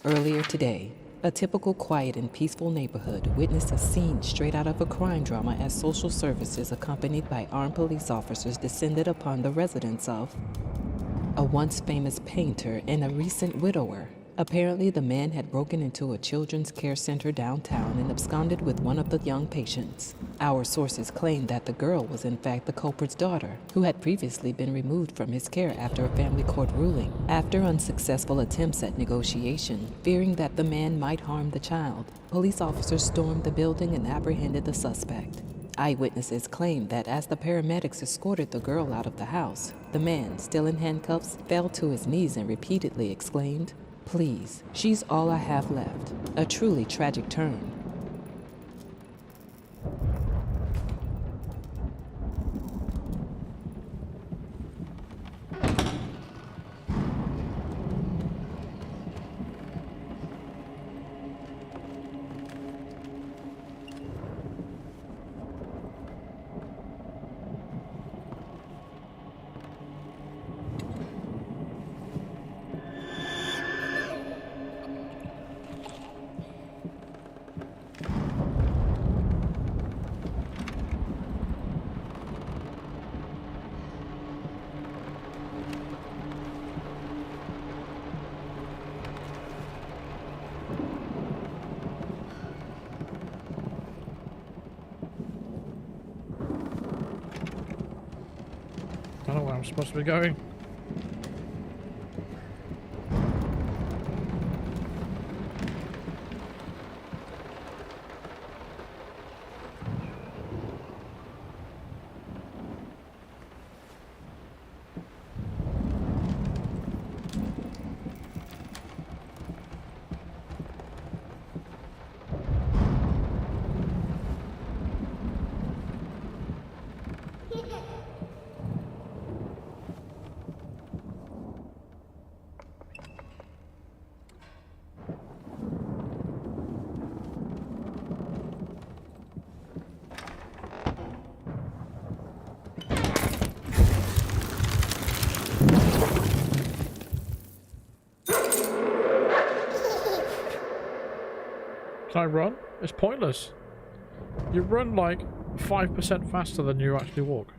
Earlier today, a typical quiet and peaceful neighborhood witnessed a scene straight out of a crime drama as social services accompanied by armed police officers descended upon the residence of a once famous painter and a recent widower. Apparently, the man had broken into a children's care center downtown and absconded with one of the young patients. Our sources claim that the girl was in fact the culprit's daughter, who had previously been removed from his care after a family court ruling. After unsuccessful attempts at negotiation, fearing that the man might harm the child, police officers stormed the building and apprehended the suspect. Eyewitnesses claim that as the paramedics escorted the girl out of the house, the man, still in handcuffs, fell to his knees and repeatedly exclaimed, "Please, she's all I have left." A truly tragic turn. I don't know where I'm supposed to be going. Can I run? It's pointless. You run like 5% faster than you actually walk.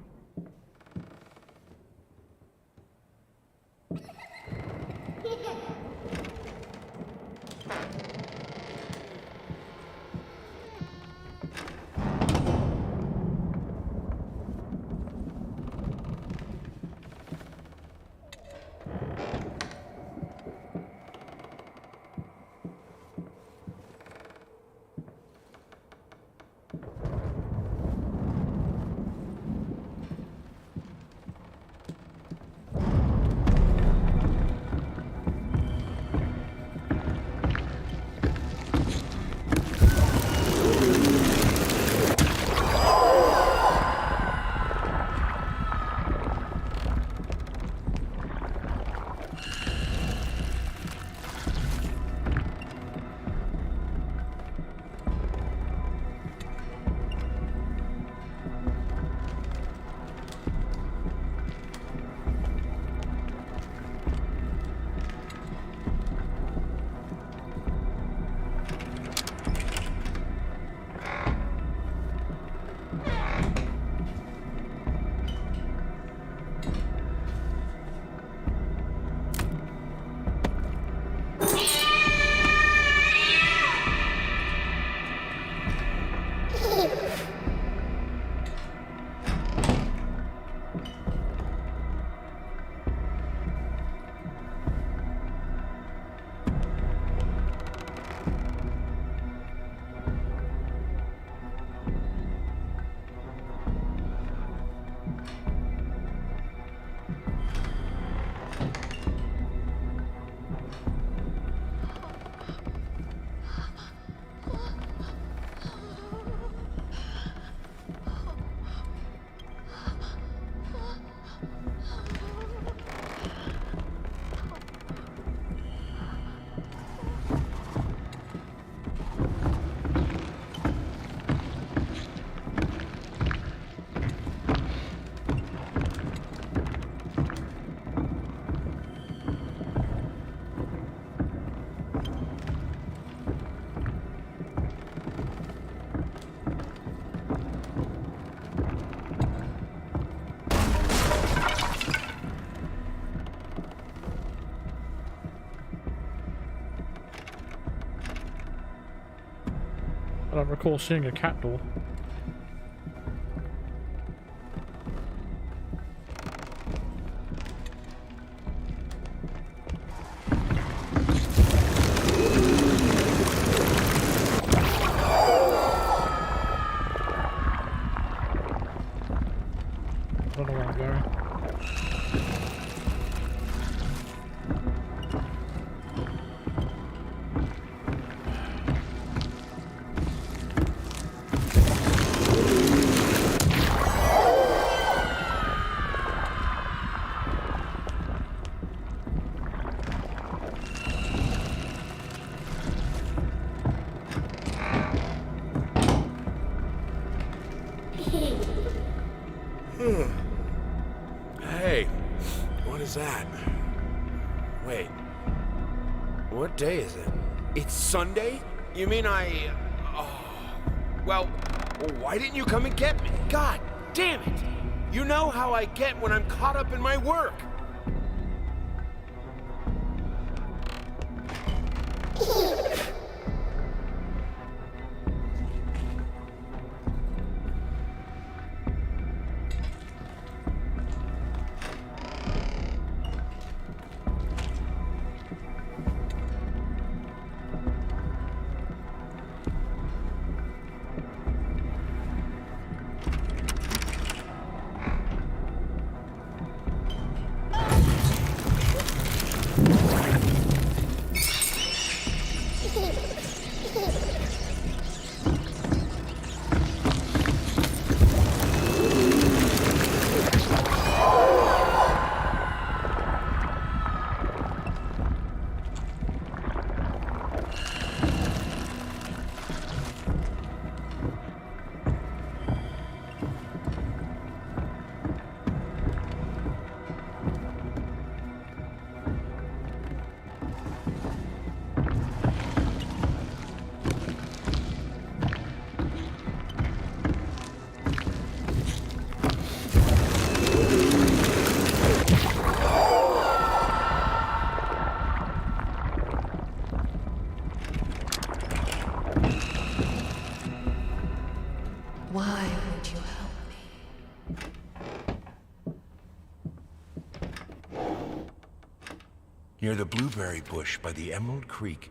don't recall seeing a cat door. I don't know where I'm going. Hey, what is that? Wait, what day is it? It's Sunday? You mean well, why didn't you come and get me? God damn it! You know how I get when I'm caught up in my work. Why won't you help me? Near the blueberry bush by the Emerald Creek.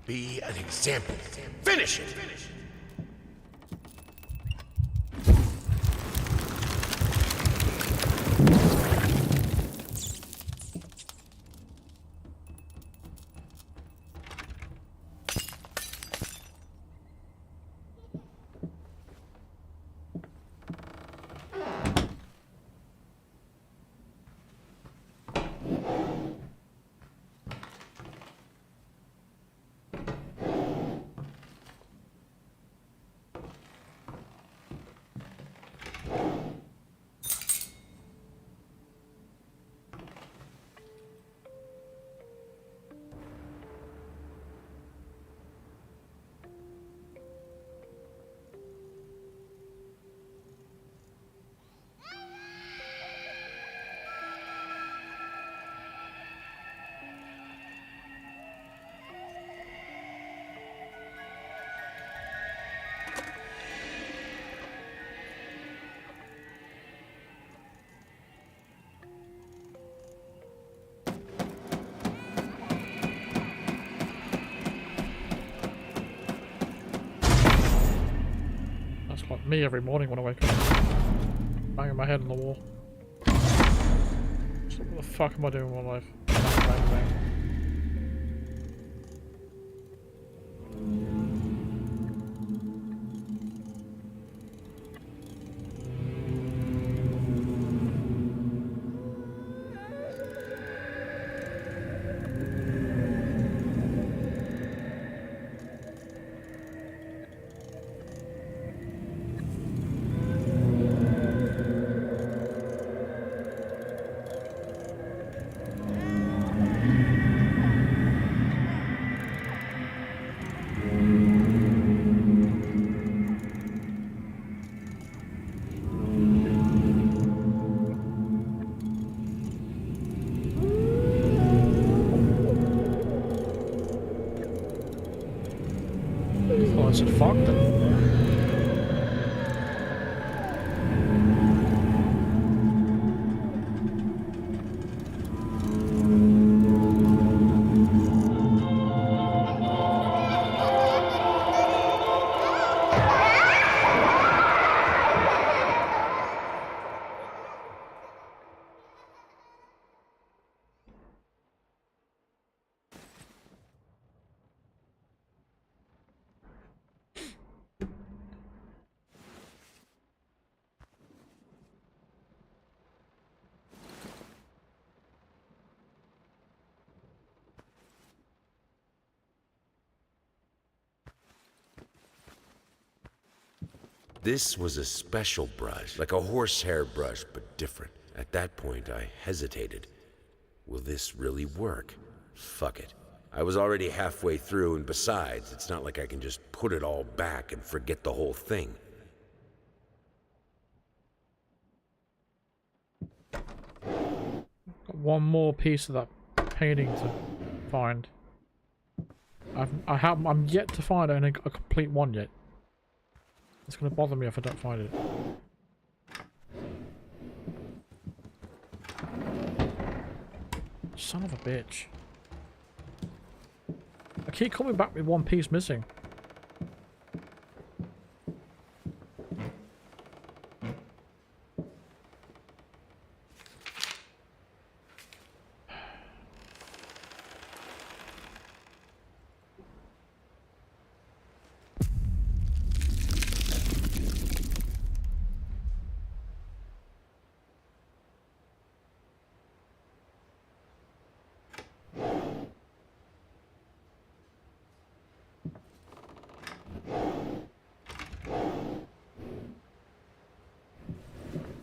Be an example. Finish it! That's like me every morning when I wake up. Banging my head on the wall. So what the fuck am I doing with my life? Bang, bang, bang. said fog then. This was a special brush, like a horsehair brush, but different. At that point, I hesitated. Will this really work? Fuck it. I was already halfway through, and besides, it's not like I can just put it all back and forget the whole thing. Got one more piece of that painting to find. I'm yet to find a complete one yet. It's gonna bother me if I don't find it. Son of a bitch. I keep coming back with one piece missing.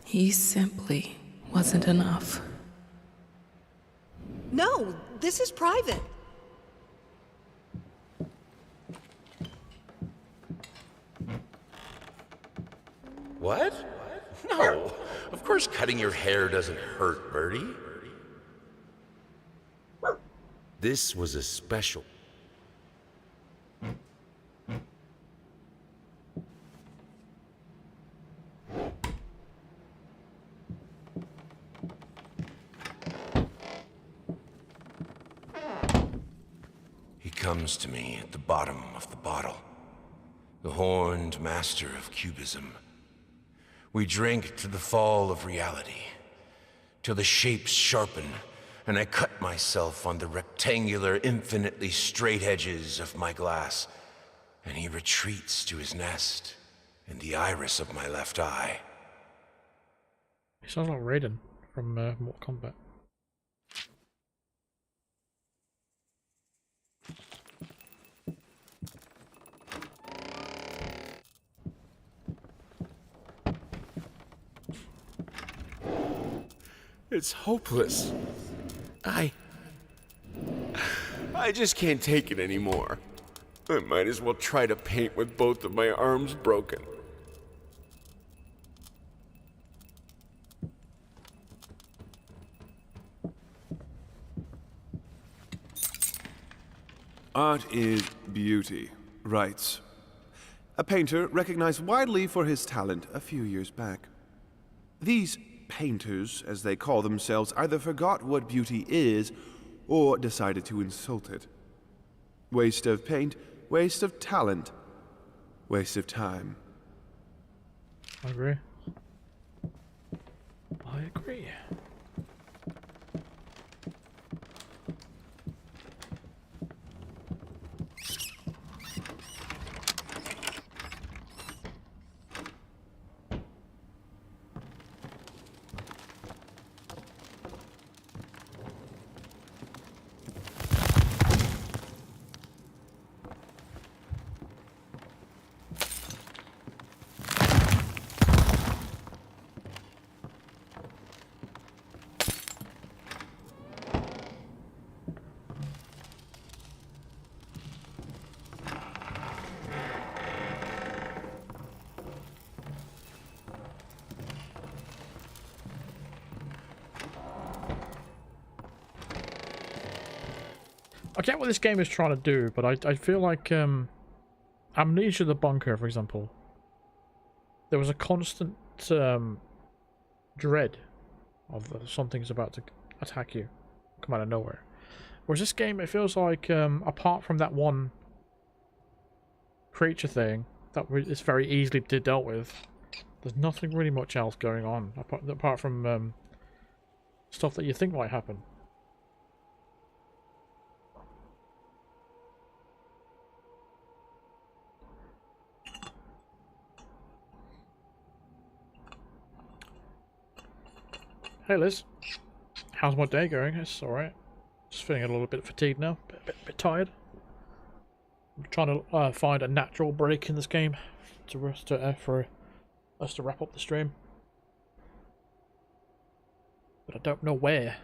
He simply wasn't enough. No, this is private. What? No. Of course cutting your hair doesn't hurt, Birdie. This was a special... Comes to me at the bottom of the bottle, the horned master of cubism. We drink to the fall of reality, till the shapes sharpen, and I cut myself on the rectangular, infinitely straight edges of my glass, and he retreats to his nest in the iris of my left eye. He sounds like Raiden from Mortal Kombat. It's hopeless. I just can't take it anymore. I might as well try to paint with both of my arms broken. Art is beauty, writes a painter recognized widely for his talent a few years back. These painters, as they call themselves, either forgot what beauty is or decided to insult it. Waste of paint, waste of talent, waste of time. I agree. I agree. I get what this game is trying to do, but I feel like Amnesia the Bunker, for example, there was a constant dread of something's about to attack you, come out of nowhere. Whereas this game, it feels like, apart from that one creature thing that is very easily dealt with, there's nothing really much else going on apart from stuff that you think might happen. Hey Liz, how's my day going? It's alright. Just feeling a little bit fatigued now, bit tired. I'm trying to find a natural break in this game for us to wrap up the stream, but I don't know where.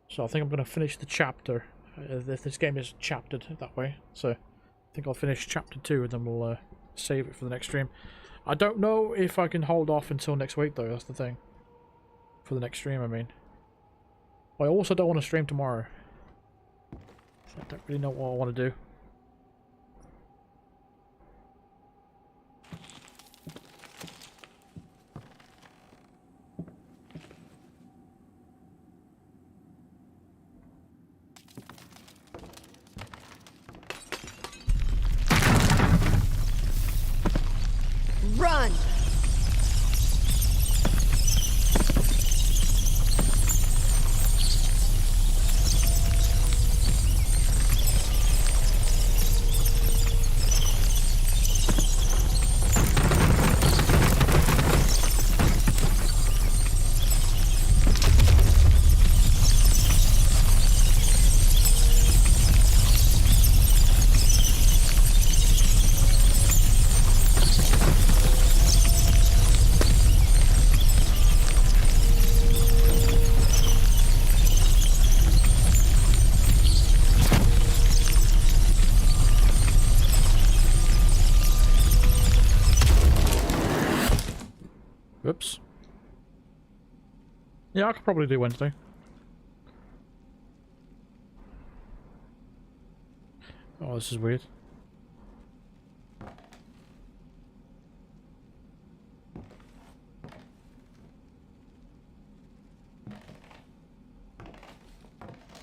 So I think I'm going to finish the chapter. If this game is chaptered that way, so I think I'll finish chapter 2 and then we'll save it for the next stream. I don't know if I can hold off until next week though. That's the thing. For the next stream, I mean. I also don't want to stream tomorrow. So I don't really know what I want to do. Run! Oops. Yeah, I could probably do Wednesday. Oh, this is weird.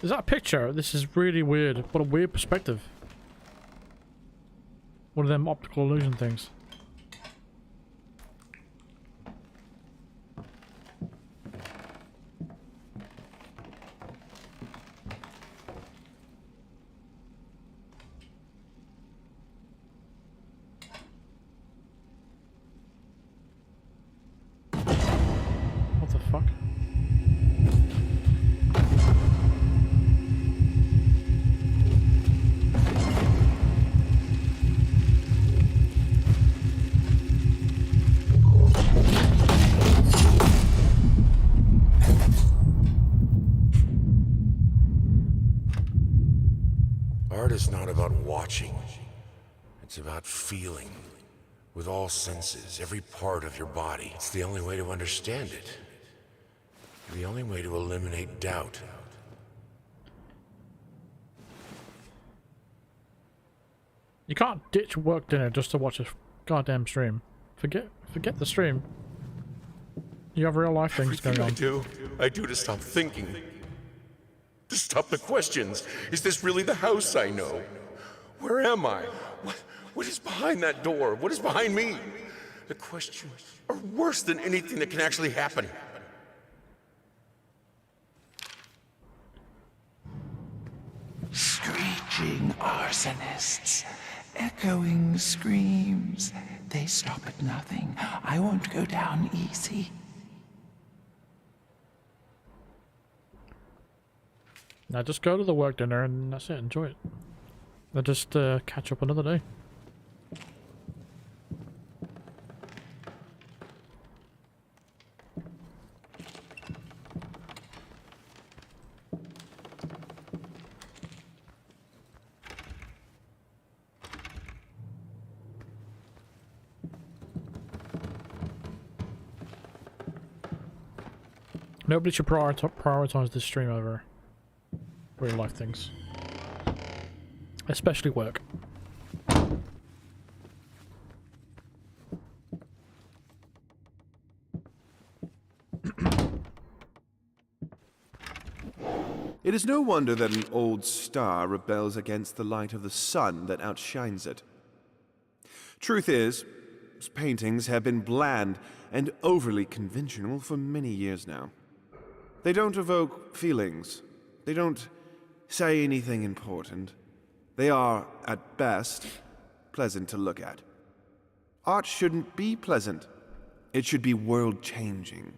Is that a picture? This is really weird. What a weird perspective. One of them optical illusion things. What the fuck? Art is not about watching. It's about feeling. With all senses, every part of your body. It's the only way to understand it. The only way to eliminate doubt. You can't ditch work dinner just to watch a goddamn stream. Forget the stream. You have real life things going on. I do to stop thinking. To stop the questions. Is this really the house I know? Where am I? What is behind that door? What is behind me? The questions are worse than anything that can actually happen. Screeching arsonists, echoing screams. They stop at nothing. I won't go down easy. Now just go to the work dinner and that's it. Enjoy it. I'll just catch up another day. Nobody should prioritize this stream over real life things. Especially work. It is no wonder that an old star rebels against the light of the sun that outshines it. Truth is, his paintings have been bland and overly conventional for many years now. They don't evoke feelings. They don't say anything important. They are, at best, pleasant to look at. Art shouldn't be pleasant. It should be world-changing.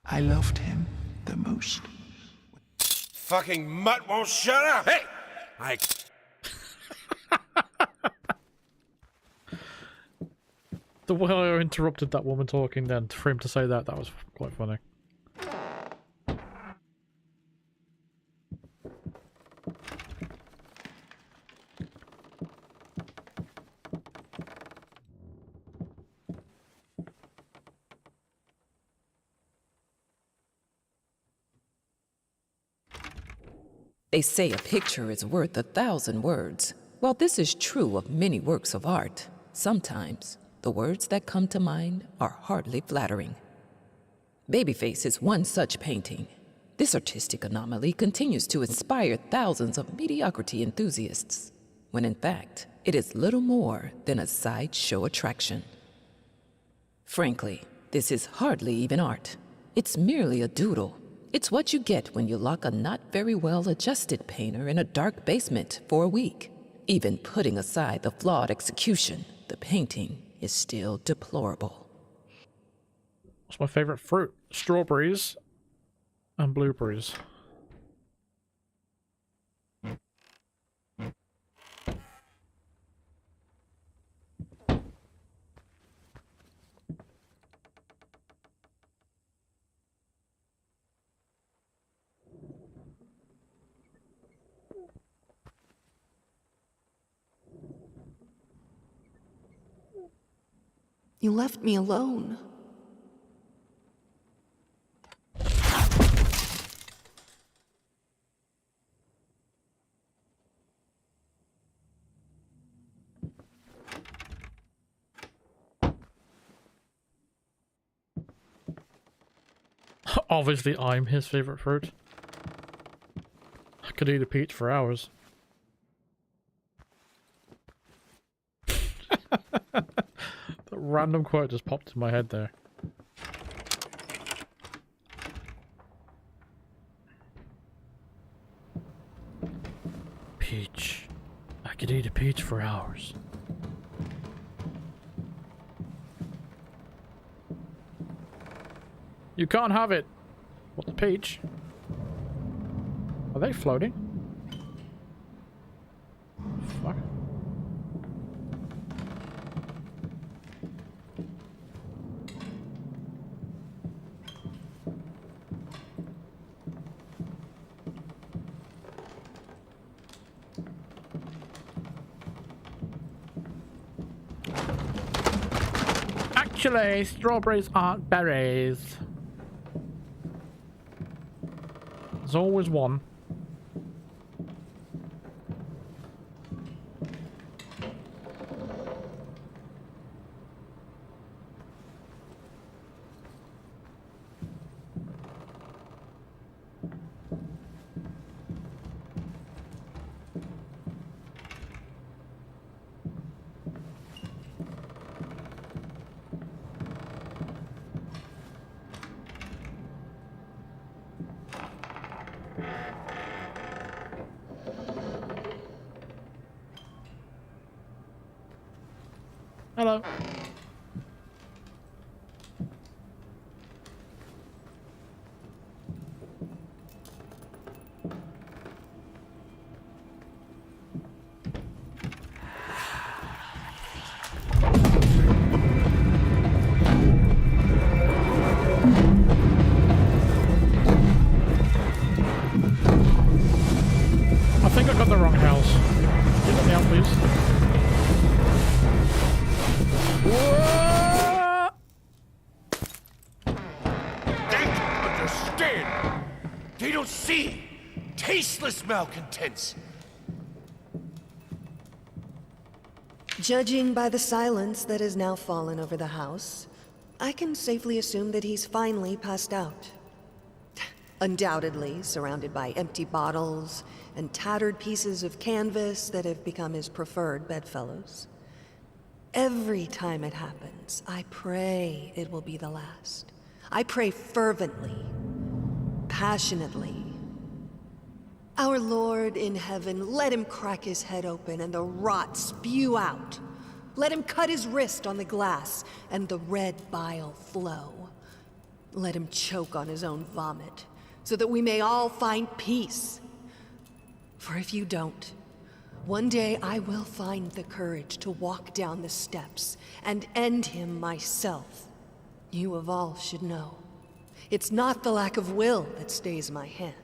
I loved him the most. Fucking mutt won't shut up! Hey! The way I interrupted that woman talking then for him to say that was quite funny. They say a picture is worth 1,000 words. While this is true of many works of art, sometimes the words that come to mind are hardly flattering. Babyface is one such painting. This artistic anomaly continues to inspire thousands of mediocrity enthusiasts, when in fact, it is little more than a sideshow attraction. Frankly, this is hardly even art. It's merely a doodle. It's what you get when you lock a not very well adjusted painter in a dark basement for a week. Even putting aside the flawed execution, the painting is still deplorable. What's my favorite fruit? Strawberries and blueberries. You left me alone. Obviously, I'm his favorite fruit. I could eat a peach for hours. That random quote just popped in my head there. Peach. I could eat a peach for hours. You can't have it. What, the peach? Are they floating? Fuck. Actually, strawberries aren't berries. There's always one. Hello. I think I got the wrong house. Can you let me out, please? Whoa! They don't understand. They don't see. Tasteless malcontents. Judging by the silence that has now fallen over the house, I can safely assume that he's finally passed out. Undoubtedly surrounded by empty bottles and tattered pieces of canvas that have become his preferred bedfellows. Every time it happens, I pray it will be the last. I pray fervently, passionately. Our Lord in heaven, let him crack his head open and the rot spew out. Let him cut his wrist on the glass and the red bile flow. Let him choke on his own vomit, so that we may all find peace. For if you don't, one day I will find the courage to walk down the steps and end him myself. You of all should know. It's not the lack of will that stays my hand.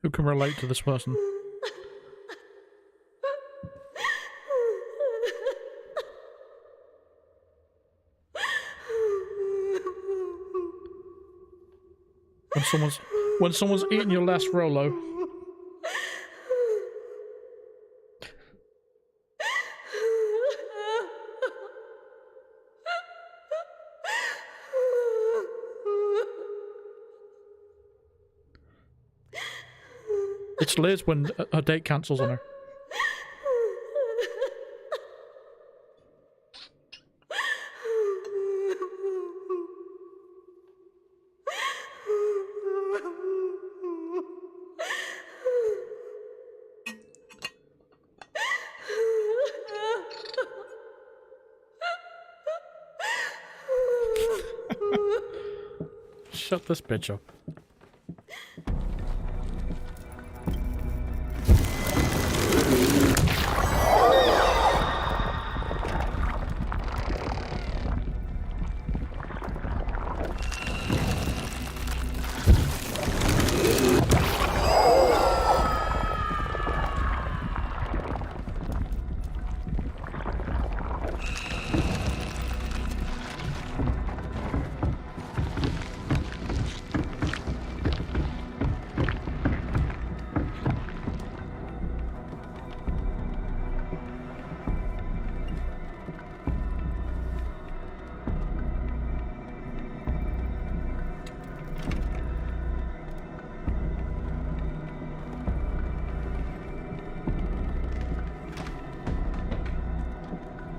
Who can relate to this person? When someone's eating your last Rolo. It's Liz when her date cancels on her. Shut this bitch up.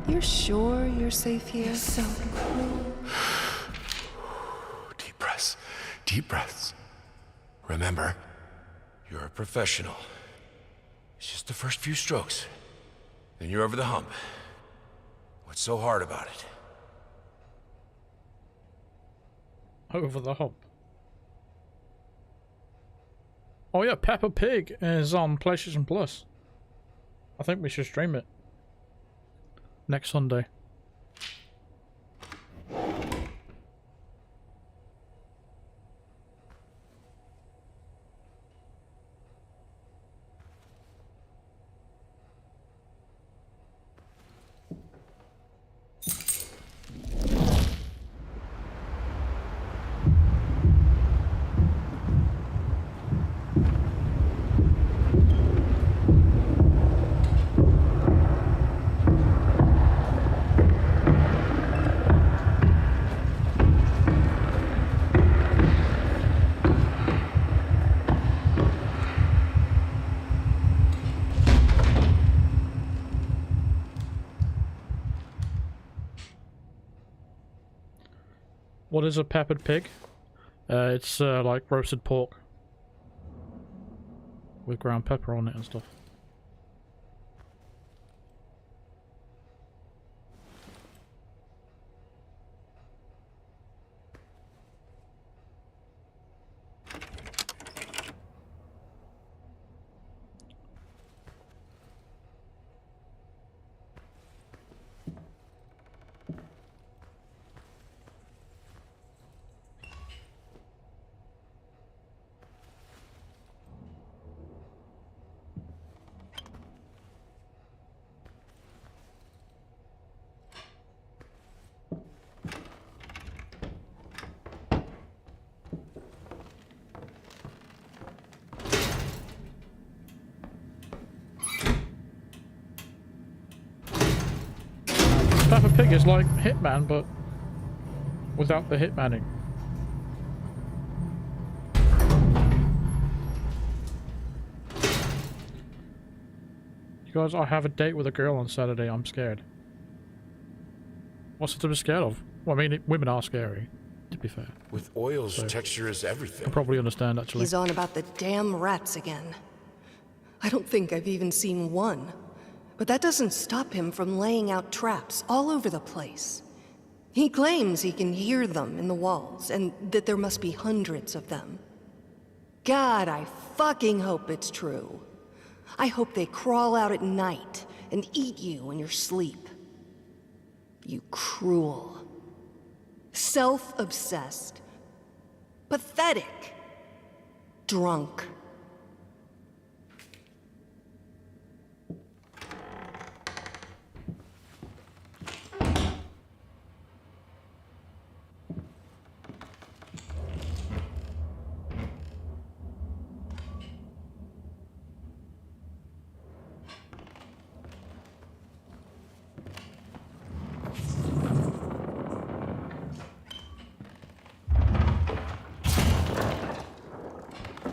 You're sure you're safe here? You're so cruel. Deep breaths. Deep breaths. Remember, you're a professional. It's just the first few strokes. Then you're over the hump. What's so hard about it? Over the hump. Oh yeah, Peppa Pig is on PlayStation Plus. I think we should stream it next Sunday. there's a peppered pig. It's like roasted pork with ground pepper on it and stuff. Peppa Pig is like Hitman, but without the hitmanning. You guys, I have a date with a girl on Saturday. I'm scared. What's it to be scared of? Well, I mean, women are scary, to be fair. With oils, texture is everything. I probably understand, actually. He's on about the damn rats again. I don't think I've even seen one. But that doesn't stop him from laying out traps all over the place. He claims he can hear them in the walls, and that there must be hundreds of them. God, I fucking hope it's true. I hope they crawl out at night and eat you in your sleep. You cruel, self-obsessed, pathetic, drunk.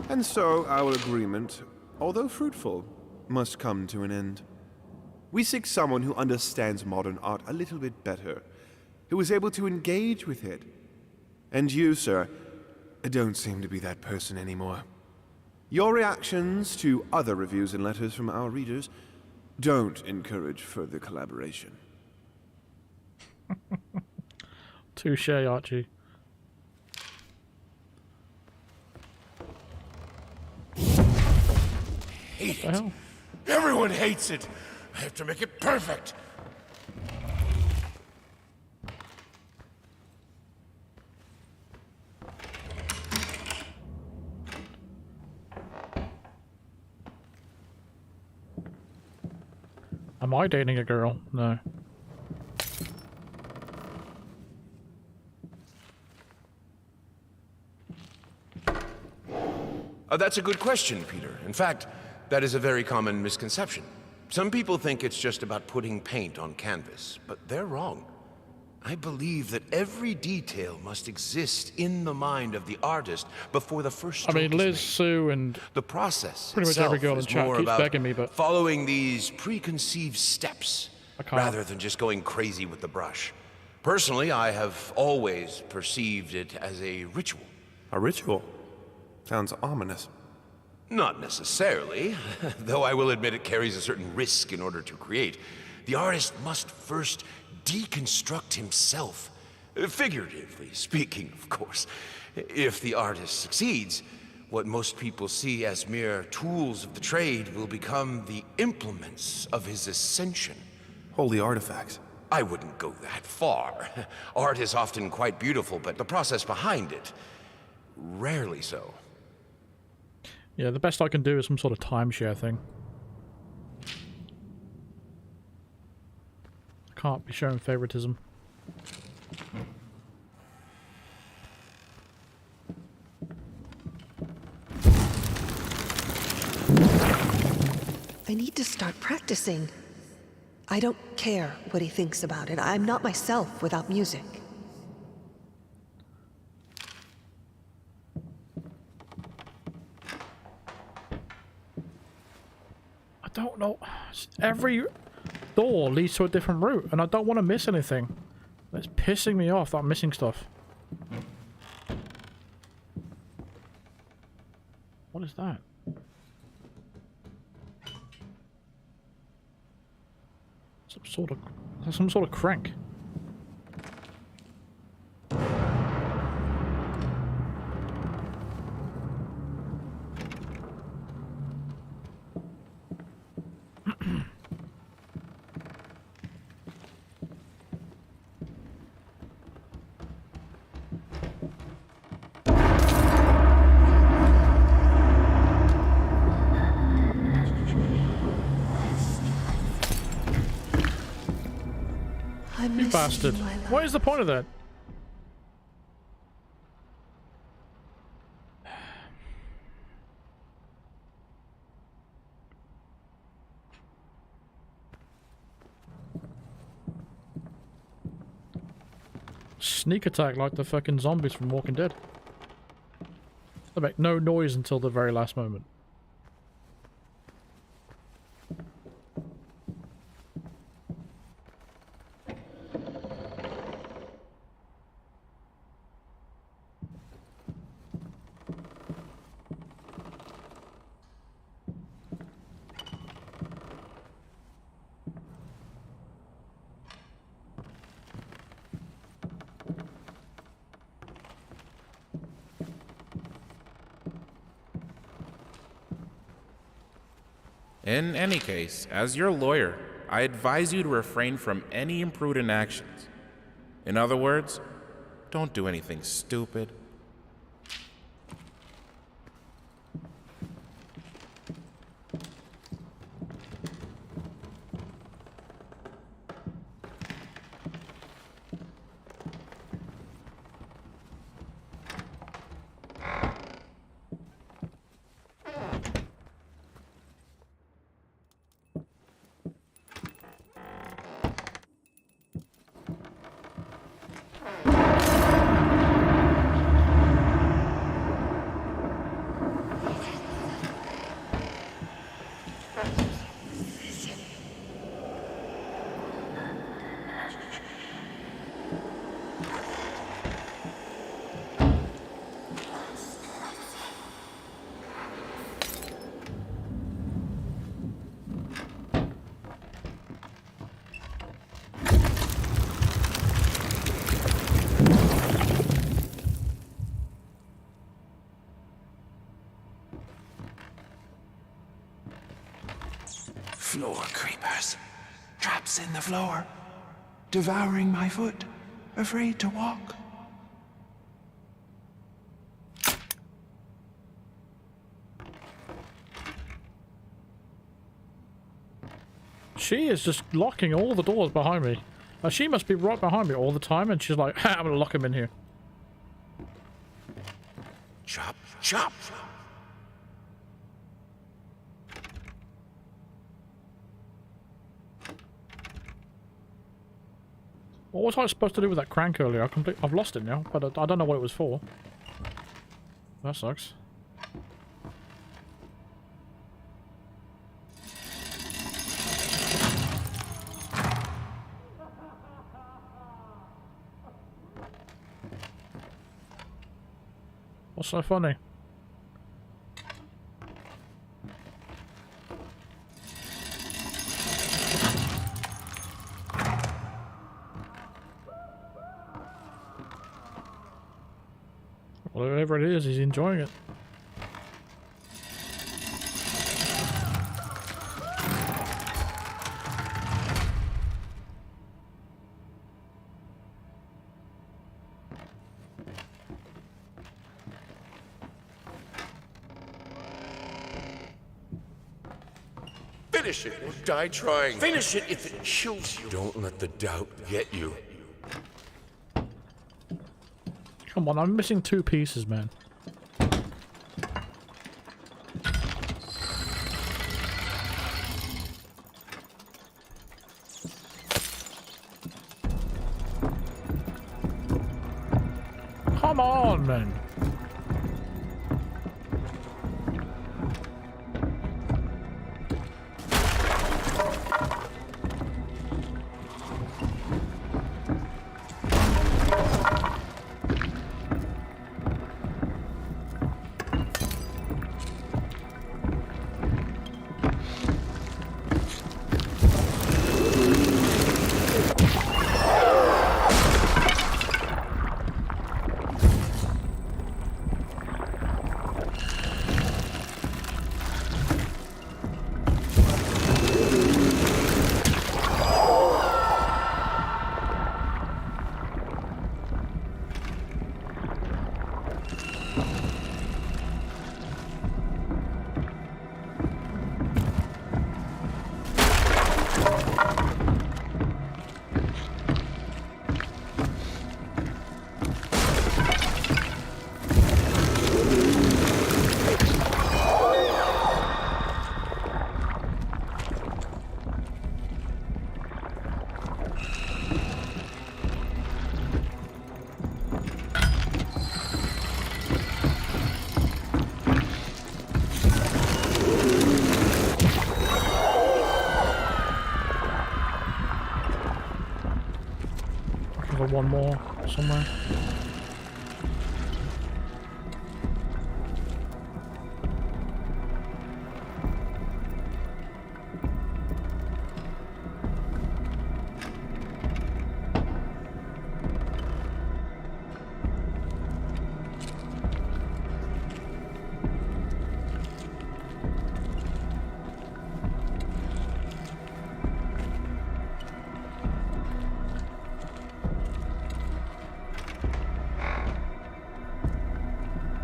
And so our agreement, although fruitful, must come to an end. We seek someone who understands modern art a little bit better, who is able to engage with it. And you, sir, don't seem to be that person anymore. Your reactions to other reviews and letters from our readers don't encourage further collaboration. Touche, Archie. Hate it. Everyone hates it. I have to make it perfect. Am I dating a girl? No. That's a good question, Peter. In fact, that is a very common misconception. Some people think it's just about putting paint on canvas, but they're wrong. I believe that every detail must exist in the mind of the artist before the first stroke is Liz, made. Sue, and the process pretty much every girl in is chat more keeps about begging me, but following these preconceived steps rather than just going crazy with the brush. Personally, I have always perceived it as a ritual. A ritual? Sounds ominous. Not necessarily, though I will admit it carries a certain risk in order to create. The artist must first deconstruct himself, figuratively speaking, of course. If the artist succeeds, what most people see as mere tools of the trade will become the implements of his ascension. Holy artifacts. I wouldn't go that far. Art is often quite beautiful, but the process behind it, rarely so. Yeah, the best I can do is some sort of timeshare thing. I can't be showing favoritism. I need to start practicing. I don't care what he thinks about it. I'm not myself without music. I don't know. Every door leads to a different route, and I don't want to miss anything. It's pissing me off that I'm missing stuff. What is that? Some sort of crank. You bastard. What is the point of that? Sneak attack like the fucking zombies from Walking Dead. They make no noise until the very last moment. In any case, as your lawyer, I advise you to refrain from any imprudent actions. In other words, don't do anything stupid. Floor creepers. Traps in the floor. Devouring my foot. Afraid to walk. She is just locking all the doors behind me. She must be right behind me all the time, and she's like, I'm gonna lock him in here. Chop, chop. What was I supposed to do with that crank earlier? I've lost it now, but I don't know what it was for. That sucks. What's so funny? Whatever it is, he's enjoying it. Finish it or die trying. Finish it if it kills you. Don't let the doubt get you. Come on, I'm missing 2 pieces, man. Come on, man. one more somewhere.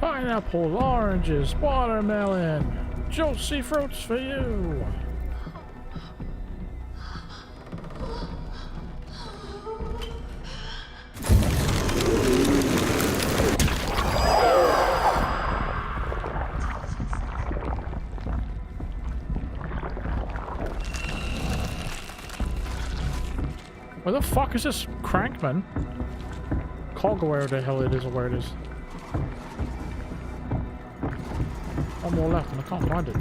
Pineapple, oranges, watermelon, juicy fruits for you. Where the fuck is this Crankman? Cog where the hell it is or where it is. One more left and I can't find it.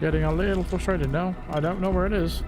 Getting a little frustrated now. I don't know where it is.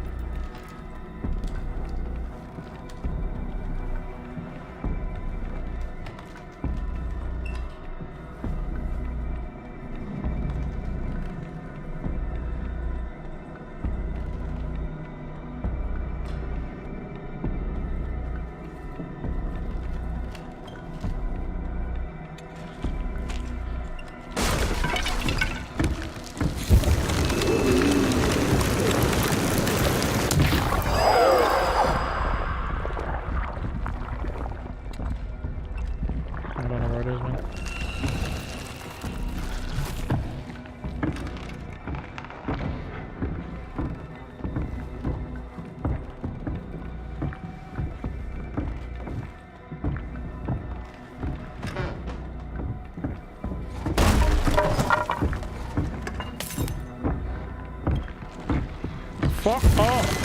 Fuck off!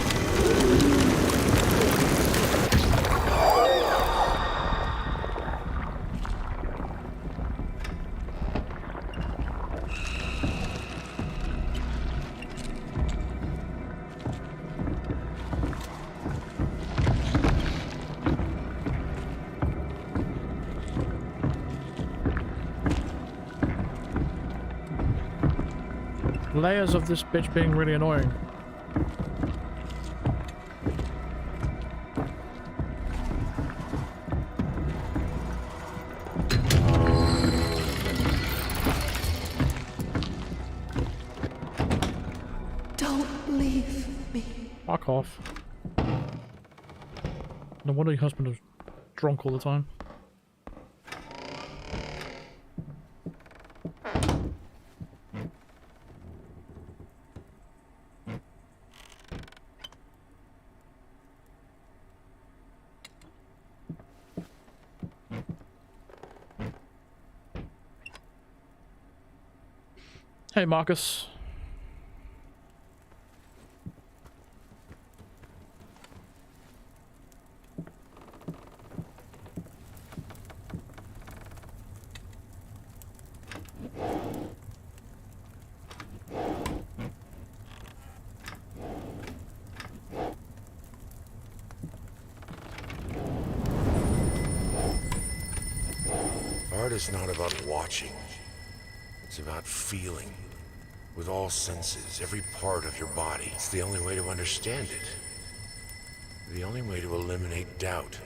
Layers of this bitch being really annoying. Fuck off. No wonder your husband was drunk all the time. Hey, Marcus. Art is not about watching. It's about feeling. With all senses, every part of your body. It's the only way to understand it. The only way to eliminate doubt.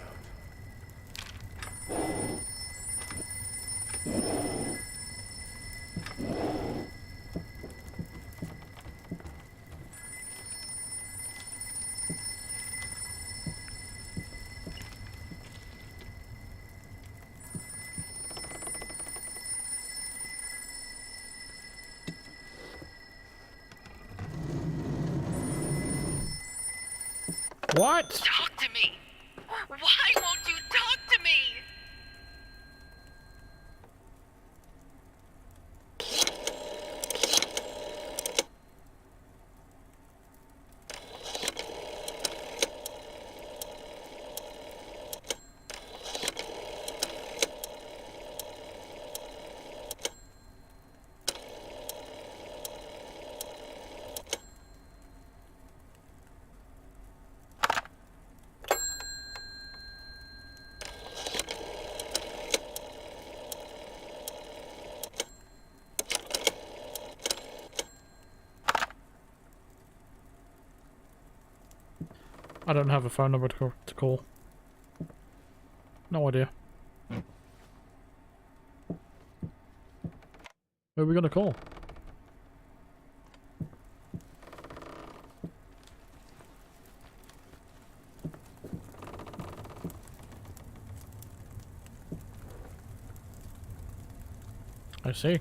What? Talk to me. Why won't you talk to me? I don't have a phone number to call. No idea. Who are we gonna call? I see.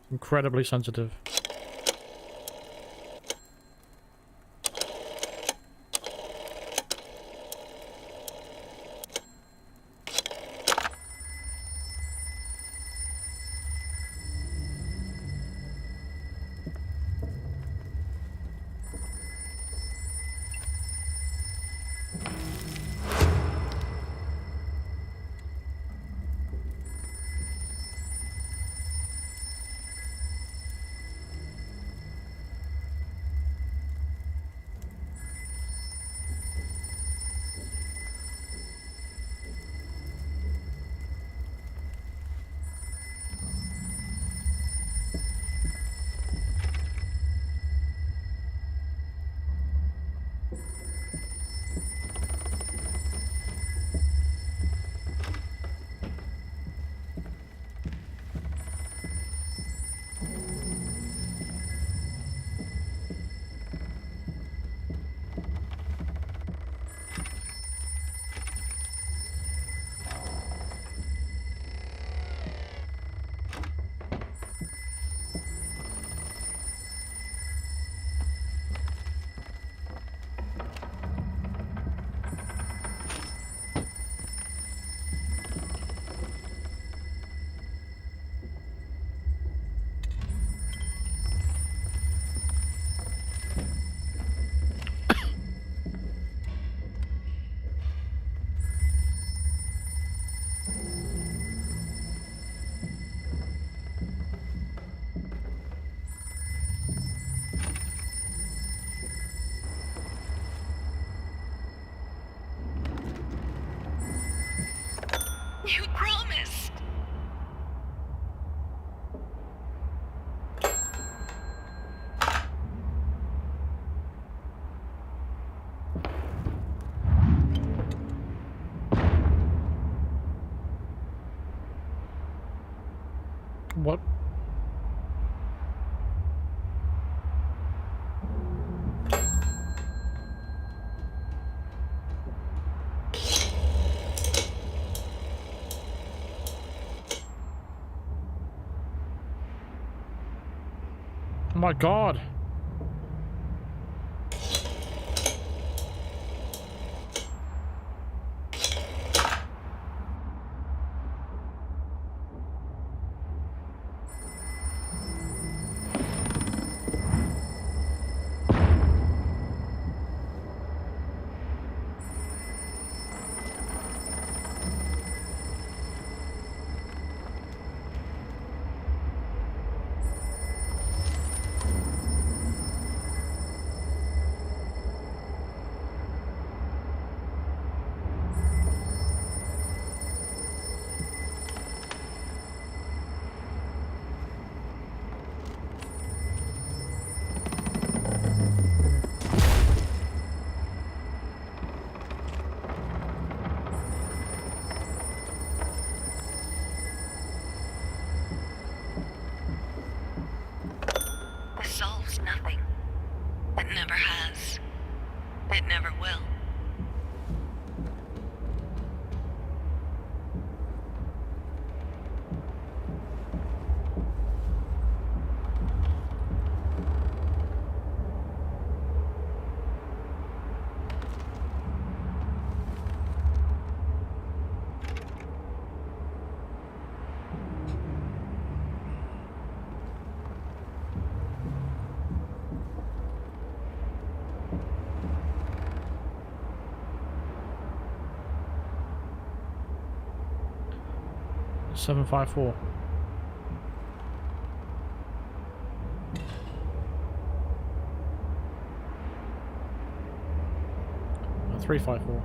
Incredibly sensitive. You promised. What? Oh my god. This solves nothing. It never has. It never will. 754. 354.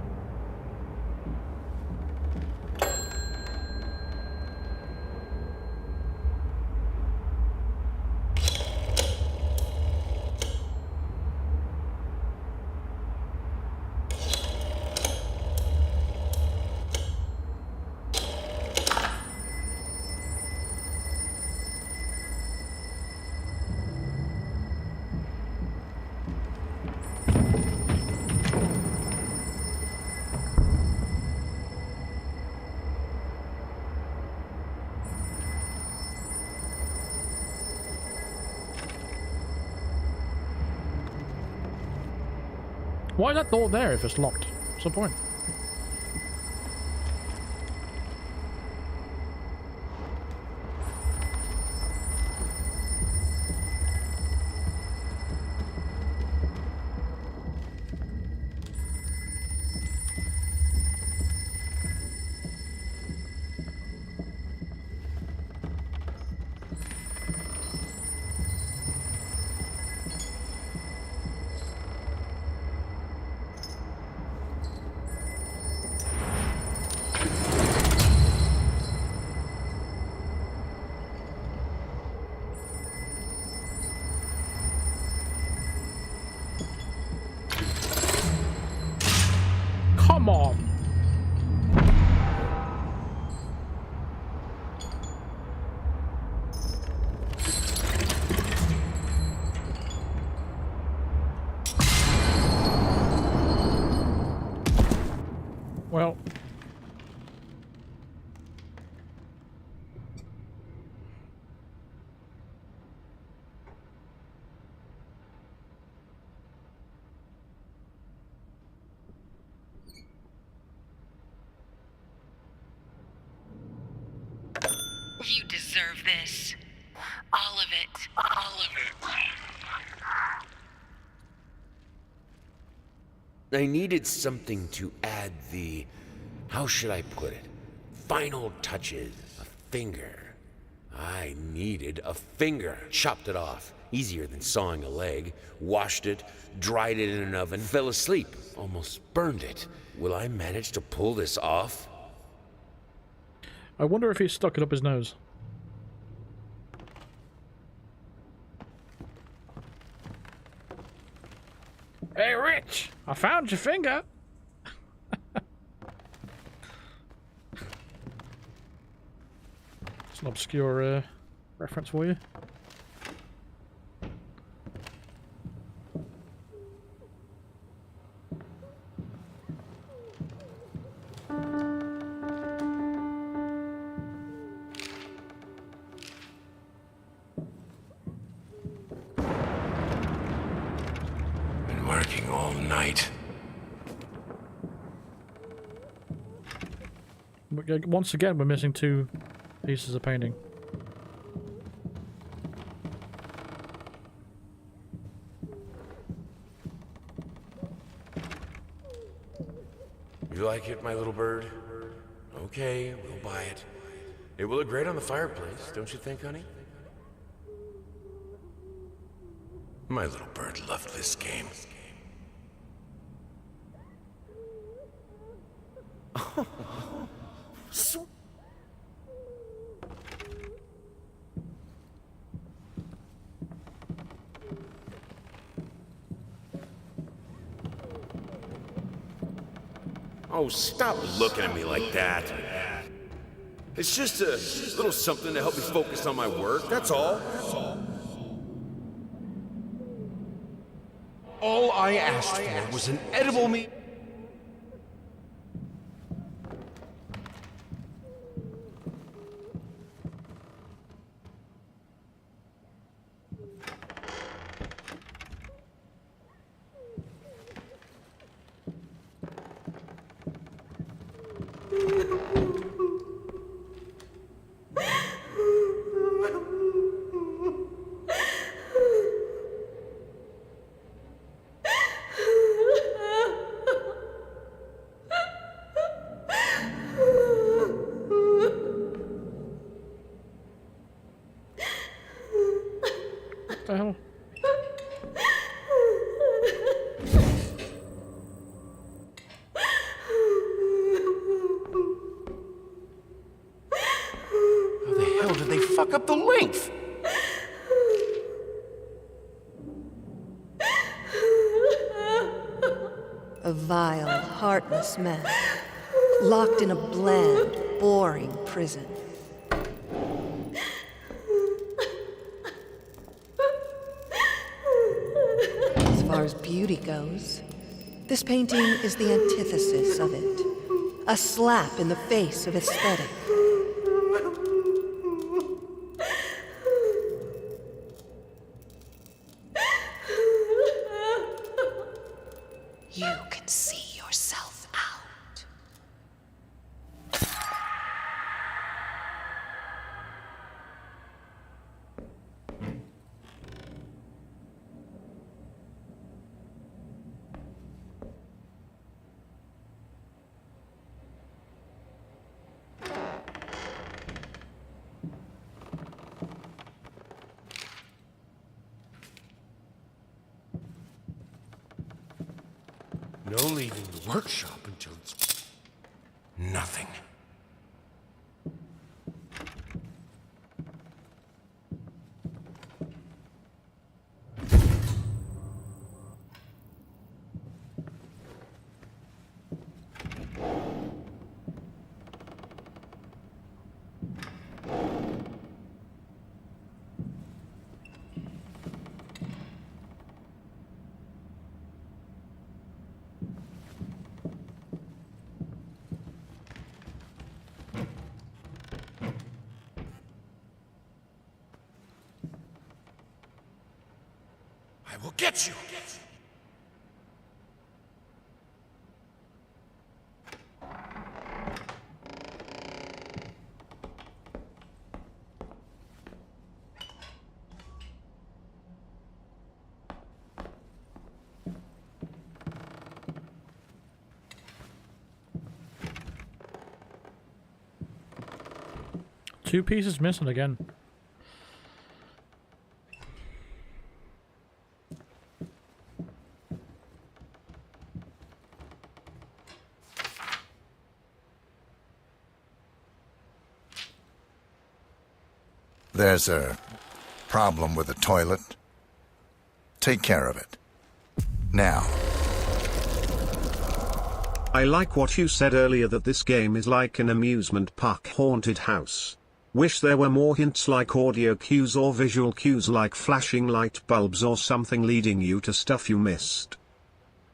Why is that door there if it's locked? What's the point? Come on. Well, You deserve this. All of it. All of it. I needed something to add the, how should I put it, final touches. A finger. I needed a finger. Chopped it off. Easier than sawing a leg. Washed it, dried it in an oven, fell asleep. Almost burned it. Will I manage to pull this off? I wonder if he stuck it up his nose. Hey, Rich! I found your finger! It's an obscure reference for you. Working all night. Once again, we're missing 2 pieces of painting. You like it, my little bird? Okay, we'll buy it. It will look great on the fireplace, don't you think, honey? My little bird loved this game. Oh, stop looking at me like that. It's just a little something to help me focus on my work, that's all. All I asked for was an edible meat. A vile, heartless man, locked in a bland, boring prison. As far as beauty goes, this painting is the antithesis of it. A slap in the face of aesthetic. You can see yourself out. No leaving the workshop until it's nothing. I will get you! Two pieces missing again. There's a problem with the toilet. Take care of it. Now. I like what you said earlier, that this game is like an amusement park haunted house. Wish there were more hints like audio cues or visual cues like flashing light bulbs or something leading you to stuff you missed.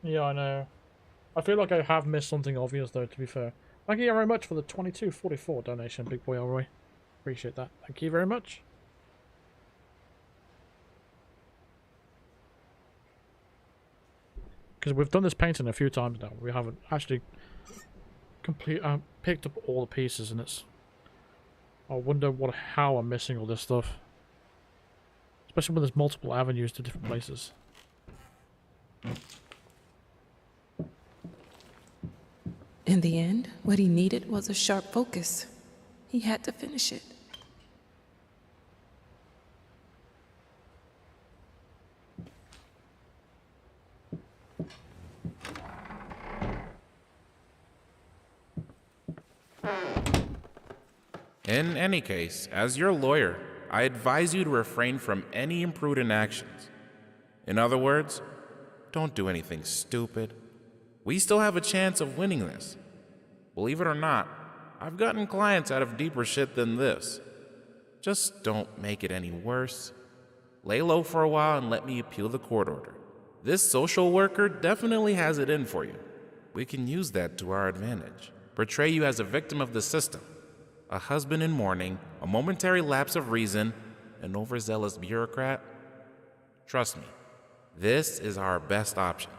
Yeah, I know. I feel like I have missed something obvious though, to be fair. Thank you very much for the 22.44 donation, Big Boy Elroy. Appreciate that. Thank you very much. Because we've done this painting a few times now. We haven't actually picked up all the pieces, and it's... I wonder how I'm missing all this stuff. Especially when there's multiple avenues to different places. In the end, what he needed was a sharp focus. He had to finish it. In any case, as your lawyer, I advise you to refrain from any imprudent actions. In other words, don't do anything stupid. We still have a chance of winning this. Believe it or not, I've gotten clients out of deeper shit than this. Just don't make it any worse. Lay low for a while and let me appeal the court order. This social worker definitely has it in for you. We can use that to our advantage. Portray you as a victim of the system. A husband in mourning, a momentary lapse of reason, an overzealous bureaucrat. Trust me, this is our best option.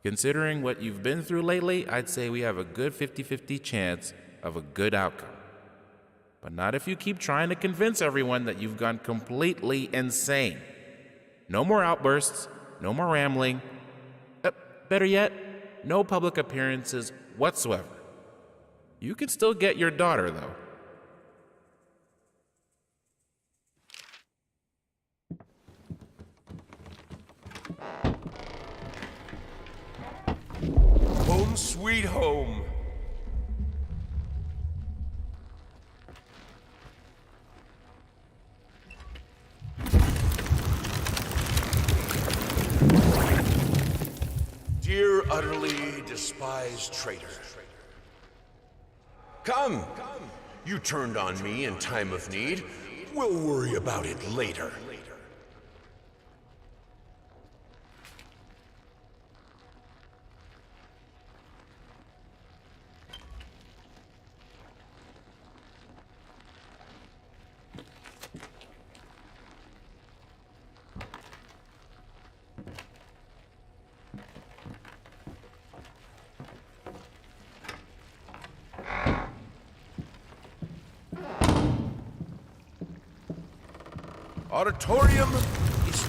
Considering what you've been through lately, I'd say we have a good 50-50 chance of a good outcome. But not if you keep trying to convince everyone that you've gone completely insane. No more outbursts, no more rambling. Better yet, no public appearances whatsoever. You can still get your daughter, though. Home sweet home. Here, utterly despised traitor. Come! You turned on me in time of need. We'll worry about it later. Auditorium is...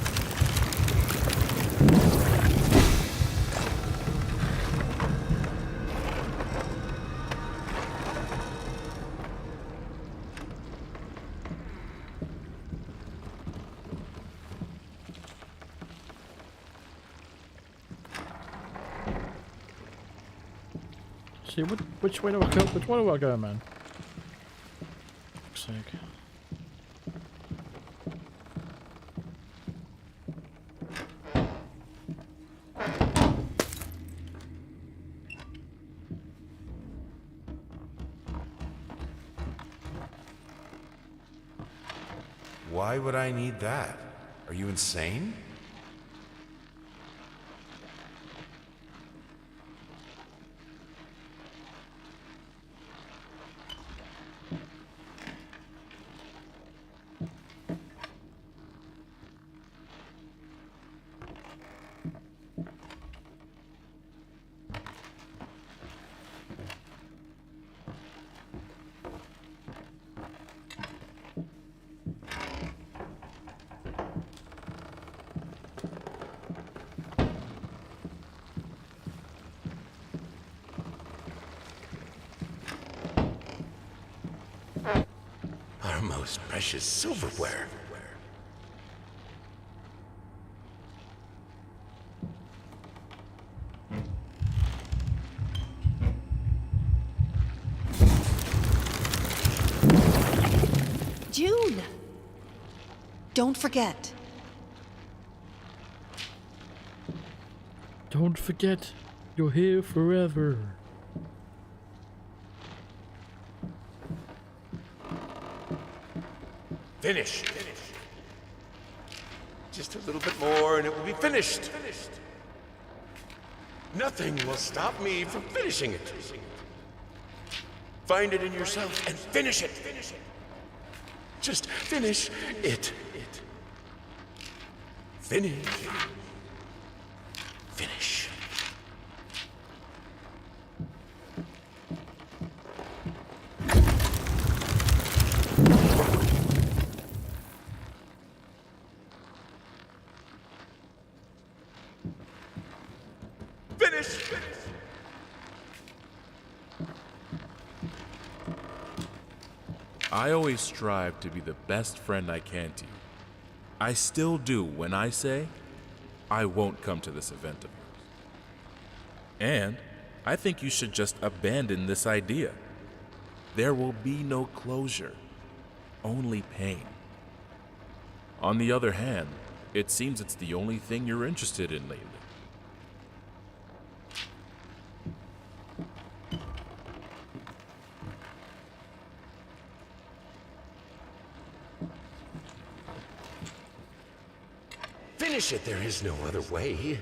See, which way do I go? Which way do I go, man? Fuck's sake. Why would I need that? Are you insane? Our most precious silverware. June! Don't forget. Don't forget, you're here forever. Finish. Just a little bit more and it will be finished. Nothing will stop me from finishing it. Find it in yourself and finish it. Just finish it. Finish. Finish. I always strive to be the best friend I can to you. I still do when I say, I won't come to this event of yours. And I think you should just abandon this idea. There will be no closure, only pain. On the other hand, it seems it's the only thing you're interested in lately. Finish it, there is no other way.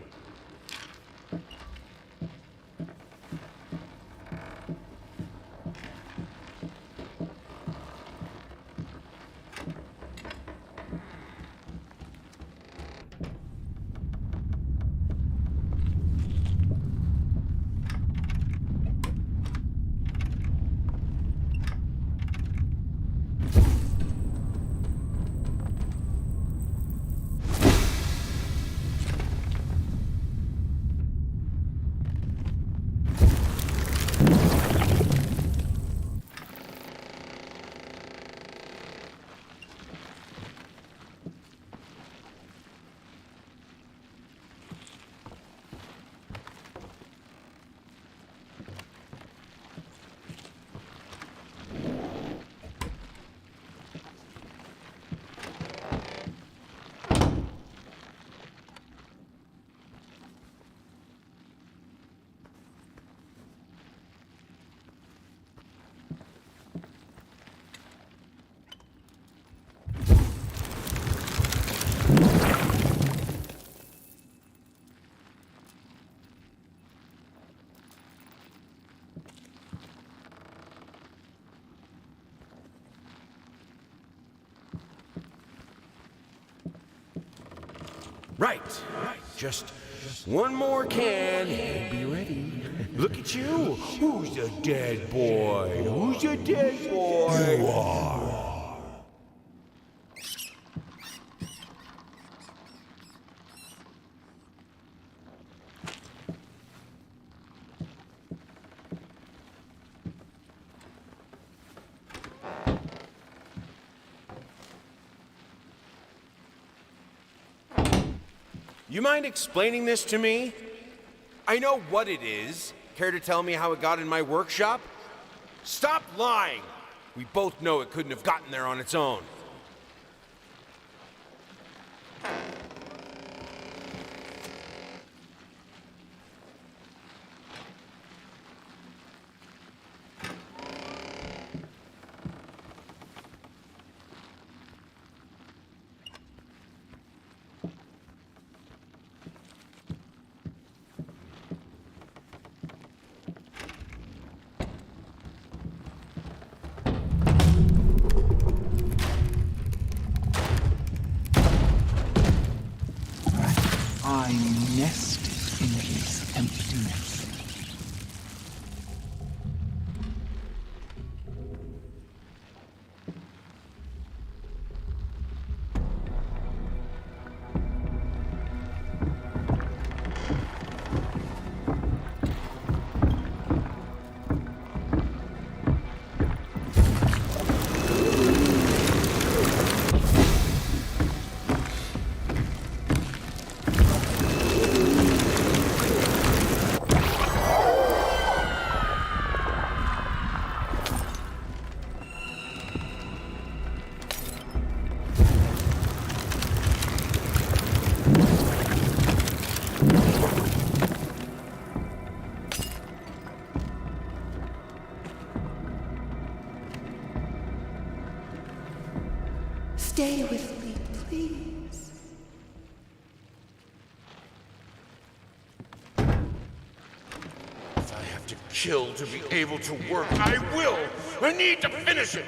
Right. Just one more can and be ready. Look at you. Who's the dead boy? Who's the dead boy? You are. You mind explaining this to me? I know what it is. Care to tell me how it got in my workshop? Stop lying! We both know it couldn't have gotten there on its own. I nested in his emptiness. Stay with me, please. If I have to kill to be able to work, I will! I need to finish it!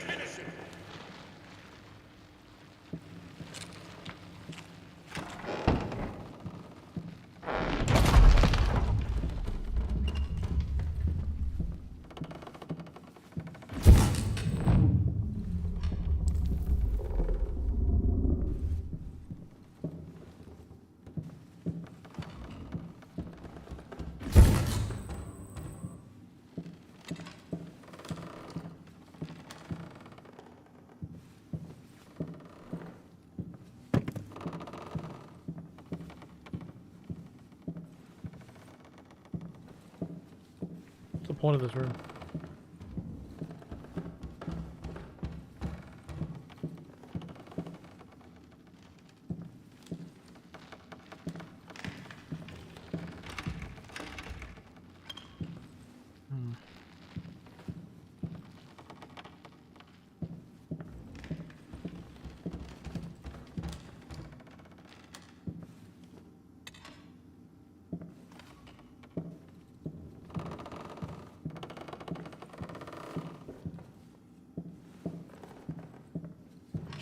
What's the point of this room?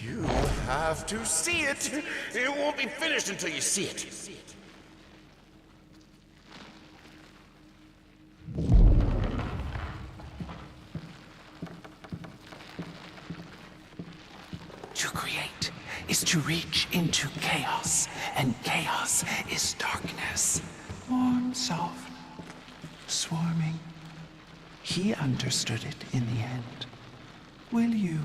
You have to see it! It won't be finished until you see it. To create is to reach into chaos, and chaos is darkness. Warm, soft, swarming. He understood it in the end. Will you?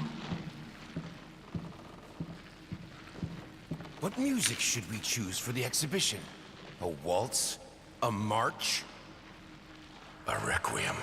What music should we choose for the exhibition? A waltz? A march? A requiem?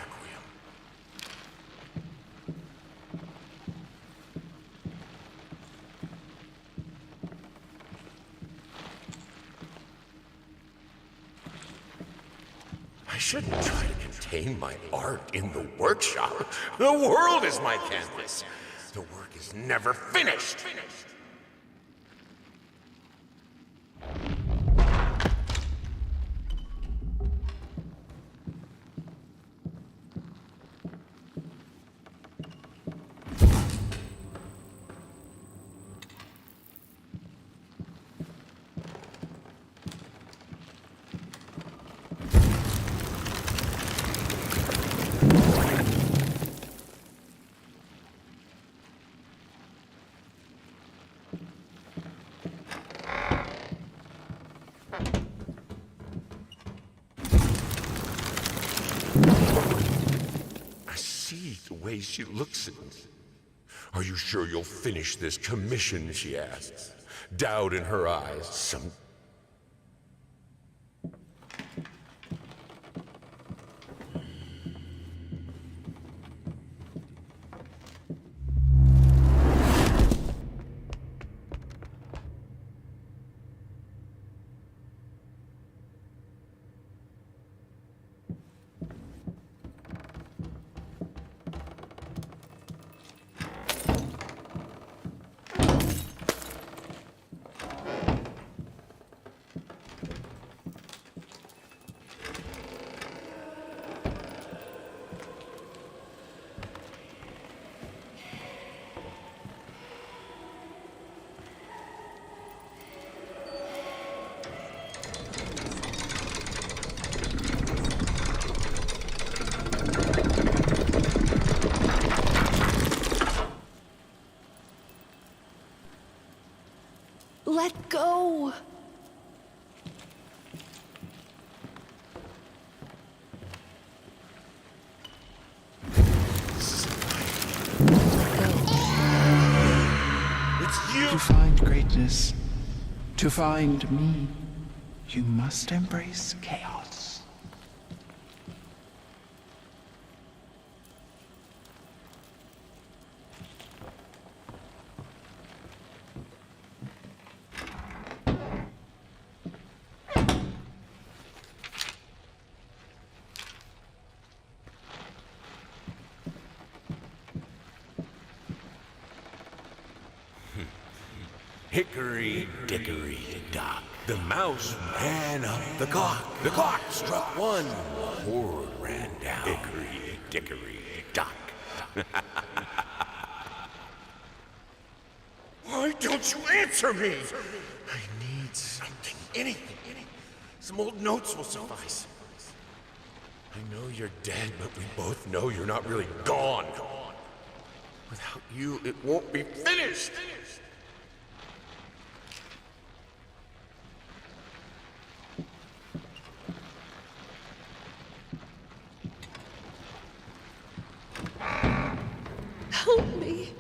I shouldn't try to contain my art in the workshop. The world is my canvas. The work is never finished. I see the way she looks at me. Are you sure you'll finish this commission, she asks. Doubt in her eyes. Let go! It's you! To find greatness, to find me, you must embrace chaos. Hickory dickory dock. The mouse ran up the clock. The clock struck one. The horde ran down. Hickory dickory dock. Why don't you answer me? I need something, anything. Some old notes will suffice. I know you're dead, but we both know you're not really gone. Without you, it won't be finished. Help me.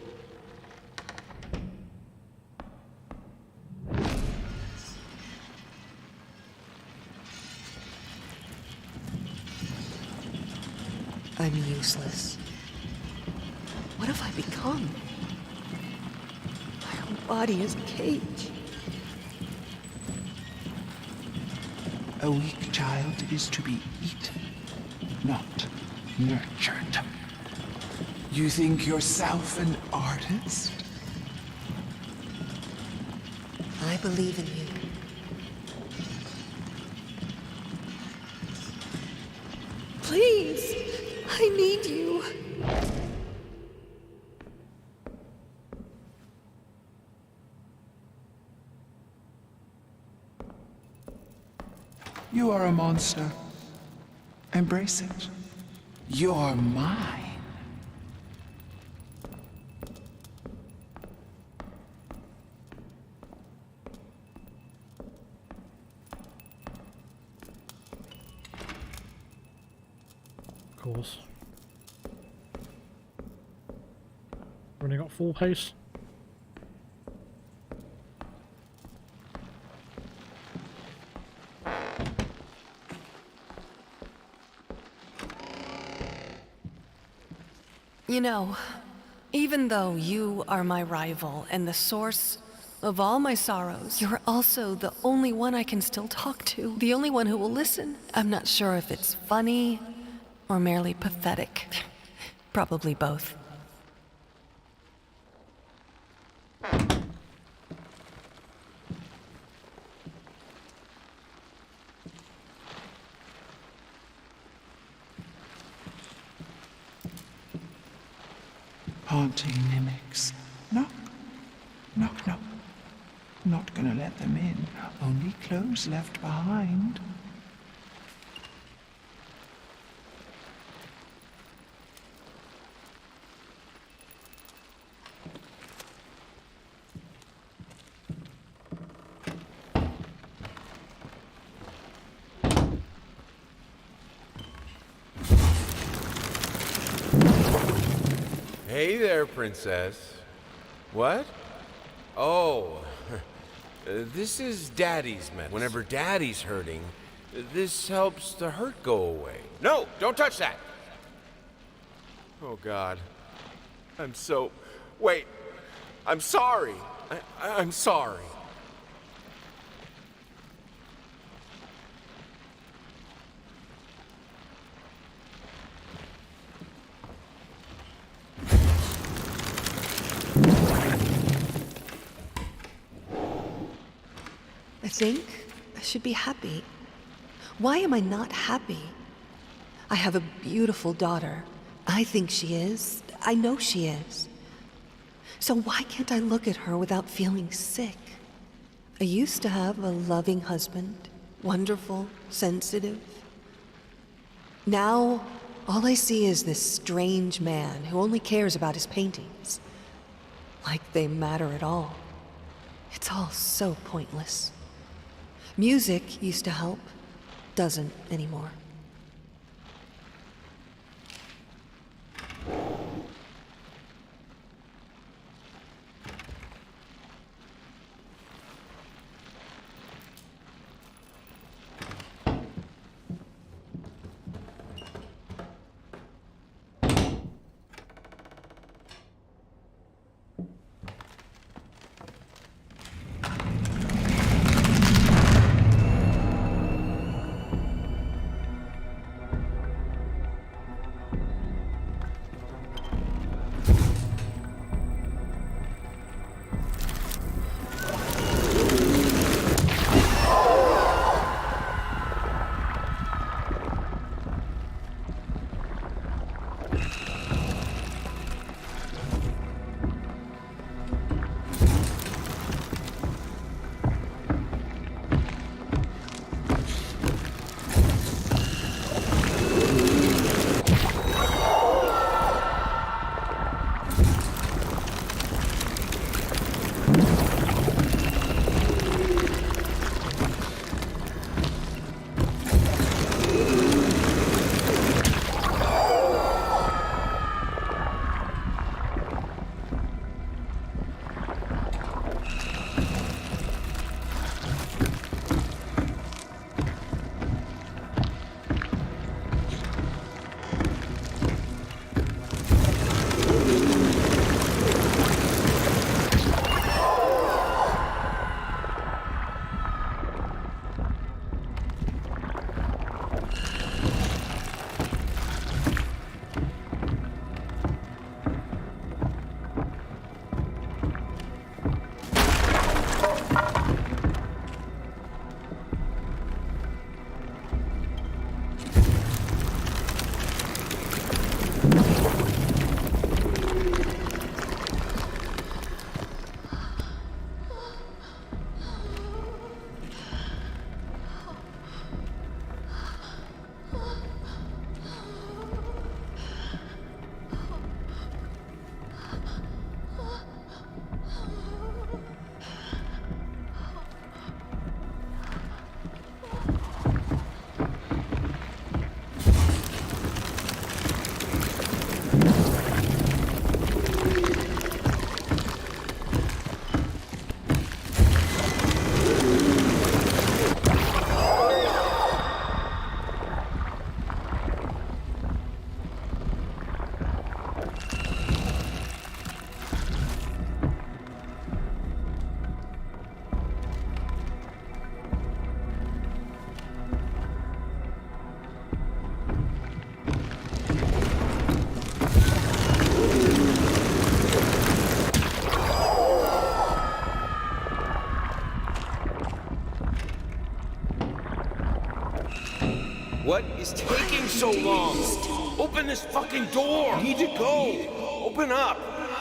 I'm useless. What have I become? My whole body is a cage. A weak child is to be eaten, not nurtured. You think yourself an artist? I believe in you. Please, I need you. You are a monster. Embrace it. You're mine. Of course. Only got full pace. You know, even though you are my rival and the source of all my sorrows, you're also the only one I can still talk to. The only one who will listen. I'm not sure if it's funny or merely pathetic. Probably both. Haunting mimics. Knock. Knock, knock. Not gonna let them in. Only clothes left behind. Hey there, princess. What? Oh, this is Daddy's medicine. Whenever Daddy's hurting, this helps the hurt go away. No, don't touch that. Oh, God. Wait. I'm sorry. I'm sorry. I think I should be happy. Why am I not happy? I have a beautiful daughter. I think she is. I know she is. So why can't I look at her without feeling sick? I used to have a loving husband, wonderful, sensitive. Now, all I see is this strange man who only cares about his paintings. Like they matter at all. It's all so pointless. Music used to help, doesn't anymore. What is taking so long? Open this fucking door! We need to go! Open up!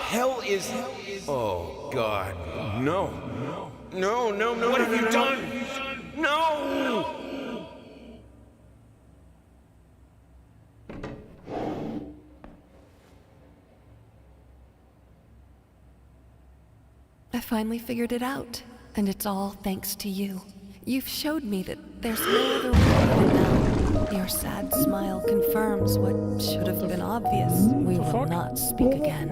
Hell is... Oh, God. No. No, no, no. What have you done? No! I finally figured it out, and it's all thanks to you. You've showed me that there's no other way to know. Your sad smile confirms what should have been obvious. We will not speak again.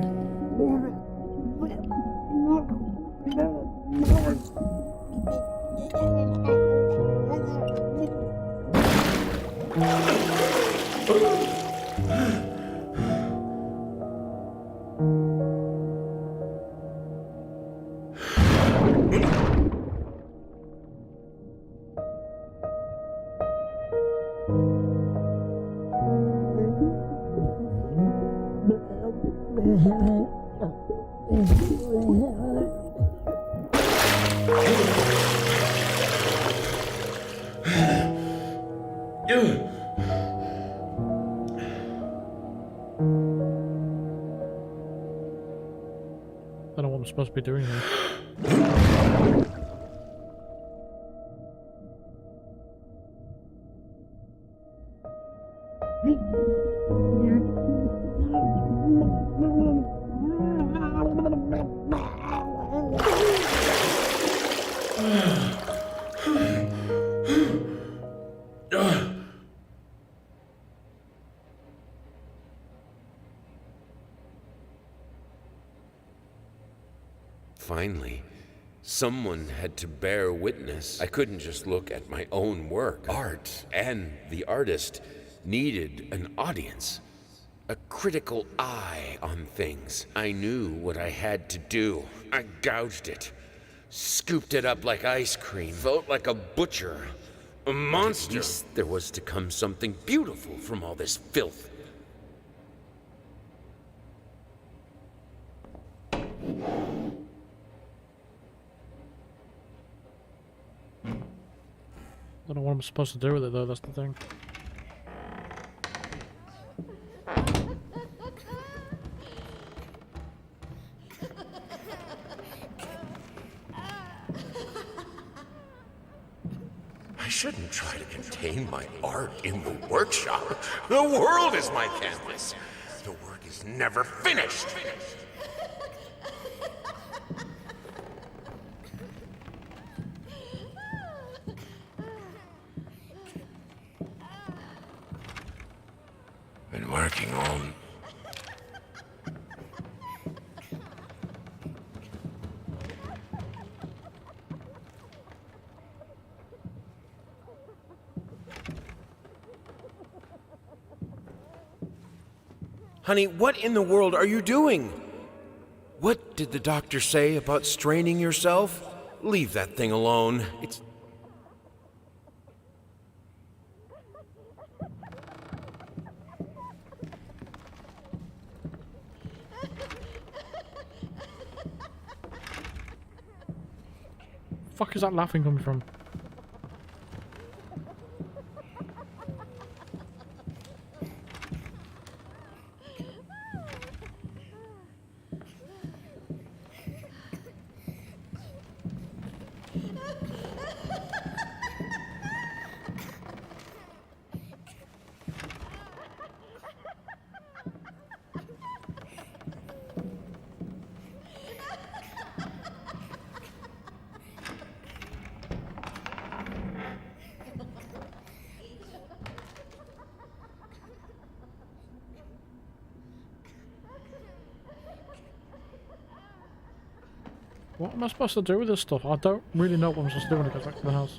I don't know what I'm supposed to be doing here. Finally, someone had to bear witness. I couldn't just look at my own work. Art and the artist needed an audience, a critical eye on things. I knew what I had to do. I gouged it, scooped it up like ice cream, felt like a butcher, a monster. At least there was to come something beautiful from all this filth. I don't know what I'm supposed to do with it though, that's the thing. I shouldn't try to contain my art in the workshop. The world is my canvas. The work is never finished. Been working on... Honey, what in the world are you doing? What did the doctor say about straining yourself? Leave that thing alone. It's... Fuck is that laughing coming from? What am I supposed to do with this stuff? I don't really know what I'm supposed to do when I get back to the house.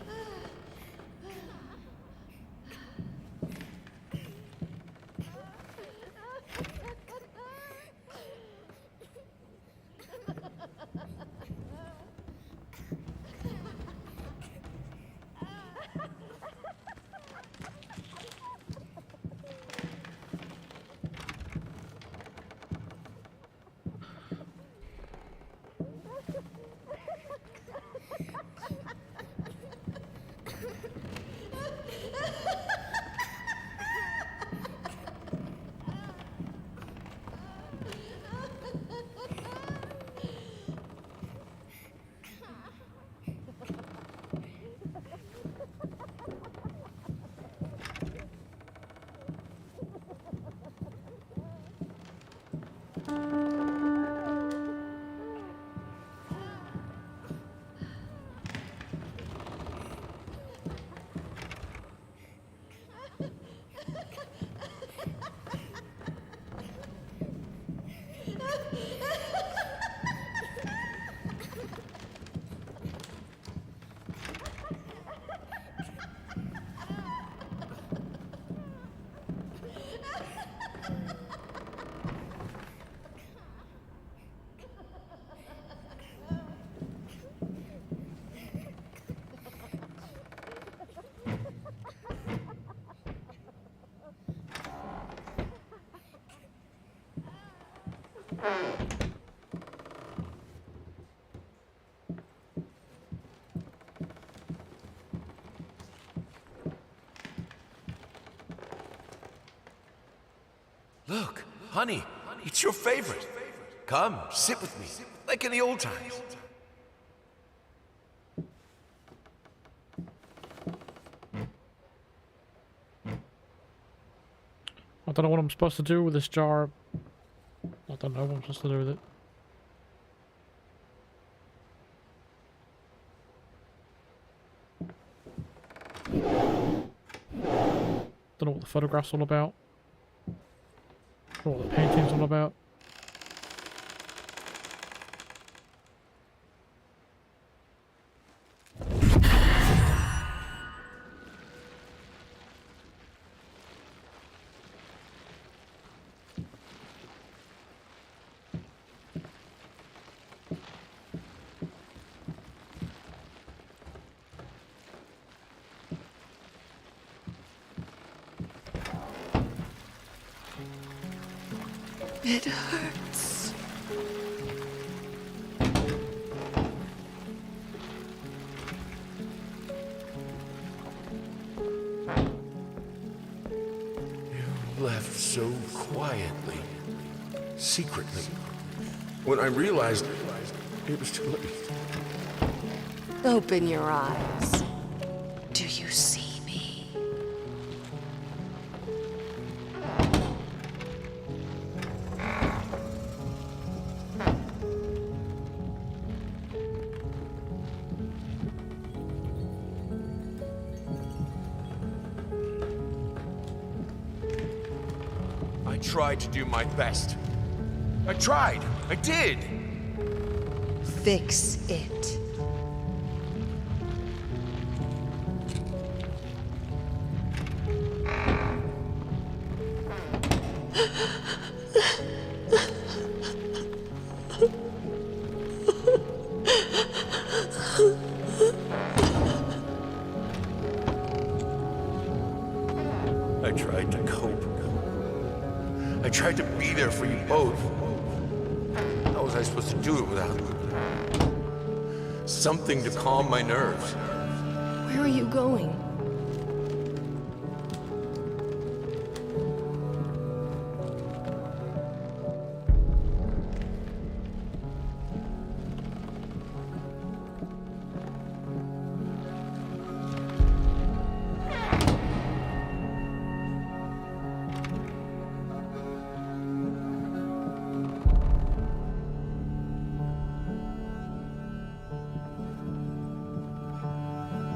Look, honey, it's your favorite. Come, sit with me, like in the old times. I don't know what I'm supposed to do with this jar. I don't know what I'm supposed to do with it. Don't know what the photograph's all about. Don't know what the painting's all about. It hurts. You left so quietly, secretly. When I realized it was too late. Open your eyes. Do you see me? I tried to do my best. I tried. I did. Fix it. I tried to cope. I tried to be there for you both. How was I supposed to do it without something to calm my nerves? Where are you going?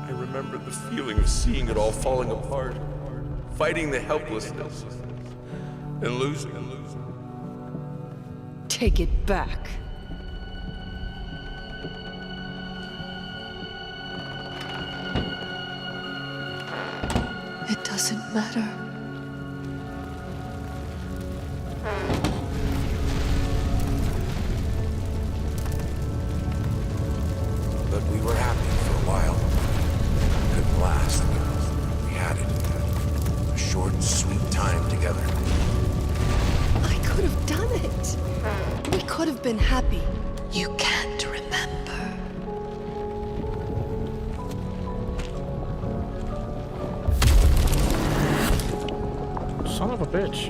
I remember the feeling of seeing it all falling apart, fighting the helplessness, and losing. Take it back. It doesn't matter. But we were happy for a while. It couldn't last. We had it. A short, sweet time together. I could have done it. We could have been happy. You can't remember. Son of a bitch.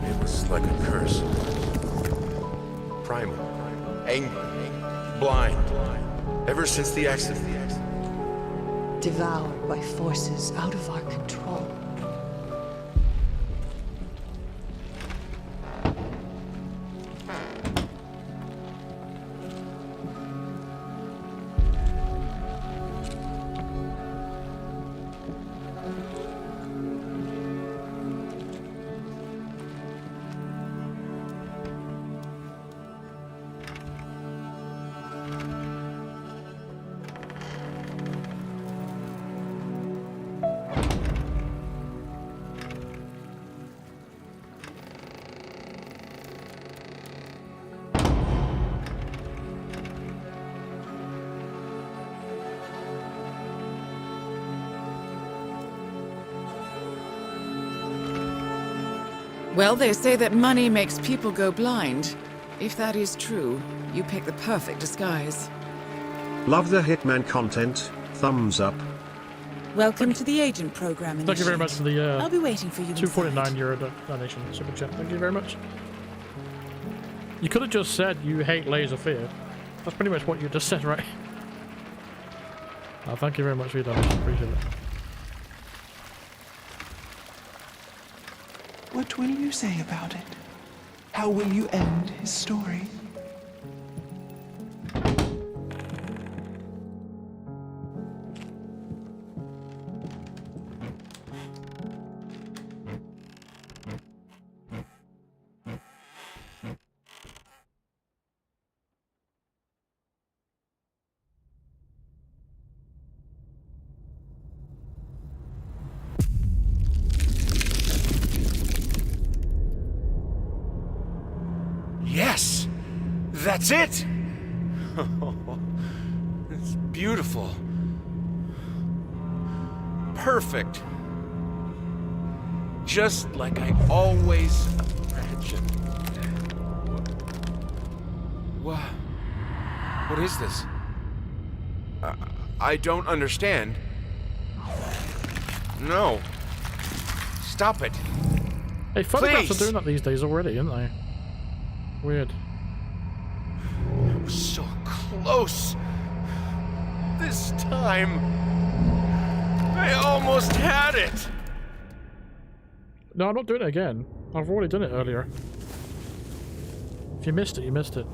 It was like a curse. Primal. Angry. Blind. Ever since the accident. Devoured by forces out of our control. Well, they say that money makes people go blind. If that is true, you pick the perfect disguise. Love the Hitman content. Thumbs up. Welcome to the agent program. Thank you very much for the I'll be waiting for you. €2.49 donation super chat. Thank you very much. You could have just said you hate Layers of Fear. That's pretty much what you just said, right? Thank you very much for your donation. Appreciate it. What will you say about it? How will you end his story? Yes! That's it! It's beautiful. Perfect. Just like I always imagined. What is this? I don't understand. No. Stop it. Hey, photographs Please. are doing that these days already, aren't they? Weird. I was so close. This time, I almost had it. No, I'm not doing it again. I've already done it earlier. If you missed it, you missed it.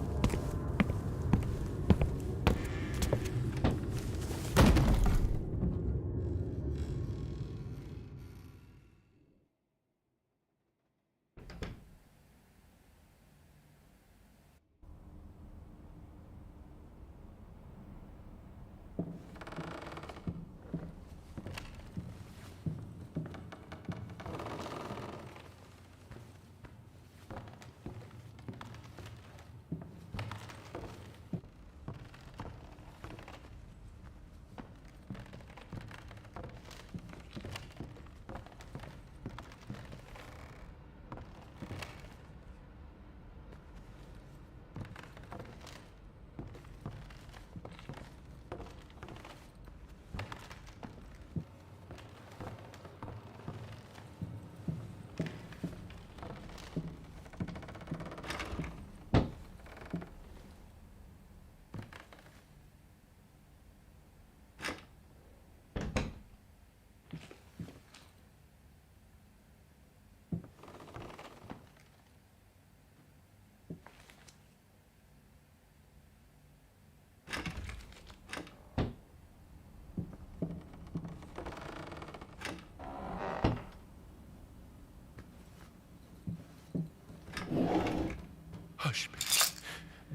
Hush, baby.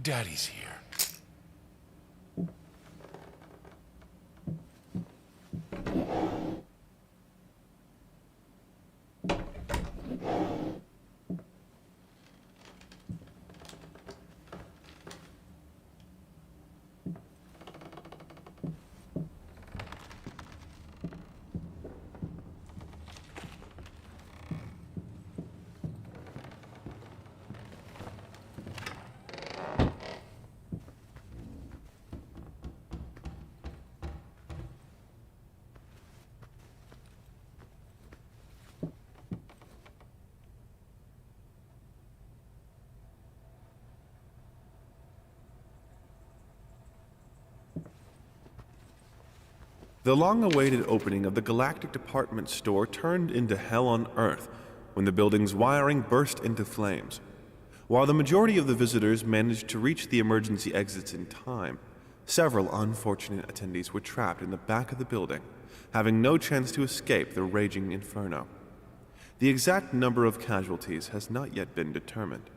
Daddy's here. The long-awaited opening of the Galactic Department store turned into hell on Earth when the building's wiring burst into flames. While the majority of the visitors managed to reach the emergency exits in time, several unfortunate attendees were trapped in the back of the building, having no chance to escape the raging inferno. The exact number of casualties has not yet been determined,